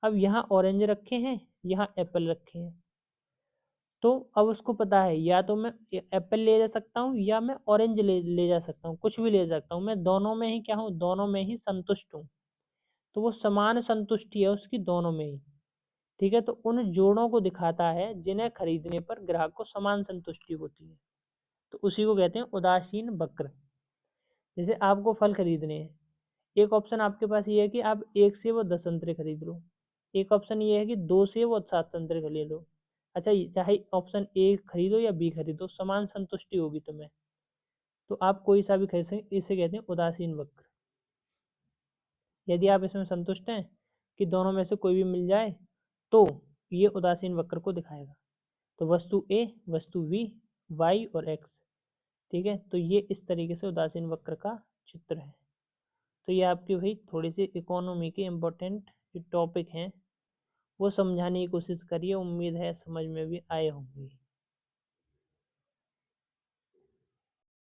अब यहाँ ऑरेंज रखे हैं, यहाँ एप्पल रखे हैं, तो अब उसको पता है या तो मैं एप्पल ले जा सकता हूँ या मैं ऑरेंज ले जा सकता हूँ, कुछ भी ले सकता हूँ, मैं दोनों में ही क्या हूँ, दोनों में ही संतुष्ट हूँ। तो वो समान संतुष्टि है उसकी दोनों में ही, ठीक है। तो उन जोड़ों को दिखाता है जिन्हें खरीदने पर ग्राहक को समान संतुष्टि होती है, तो उसी को कहते हैं उदासीन वक्र। जैसे आपको फल खरीदने हैं, एक ऑप्शन आपके पास ये है कि आप 1 सेब और 10 संतरे खरीद लो, एक ऑप्शन ये है कि 2 सेब और 7 संतरे खरीद लो। अच्छा, चाहे ऑप्शन ए खरीदो या बी खरीदो, समान संतुष्टि होगी तुम्हें, तो आप कोई सा भी खरीद सकते, इसे कहते हैं उदासीन वक्र। यदि आप इसमें संतुष्ट हैं कि दोनों में से कोई भी मिल जाए तो ये उदासीन वक्र को दिखाएगा। तो वस्तु ए, वस्तु वी, वाई और एक्स, ठीक है। तो ये इस तरीके से उदासीन वक्र का चित्र है। तो ये आपके भाई थोड़ी सी इकोनॉमी के इम्पोर्टेंट जो टॉपिक हैं वो समझाने की कोशिश करिए, उम्मीद है समझ में भी आए होंगे।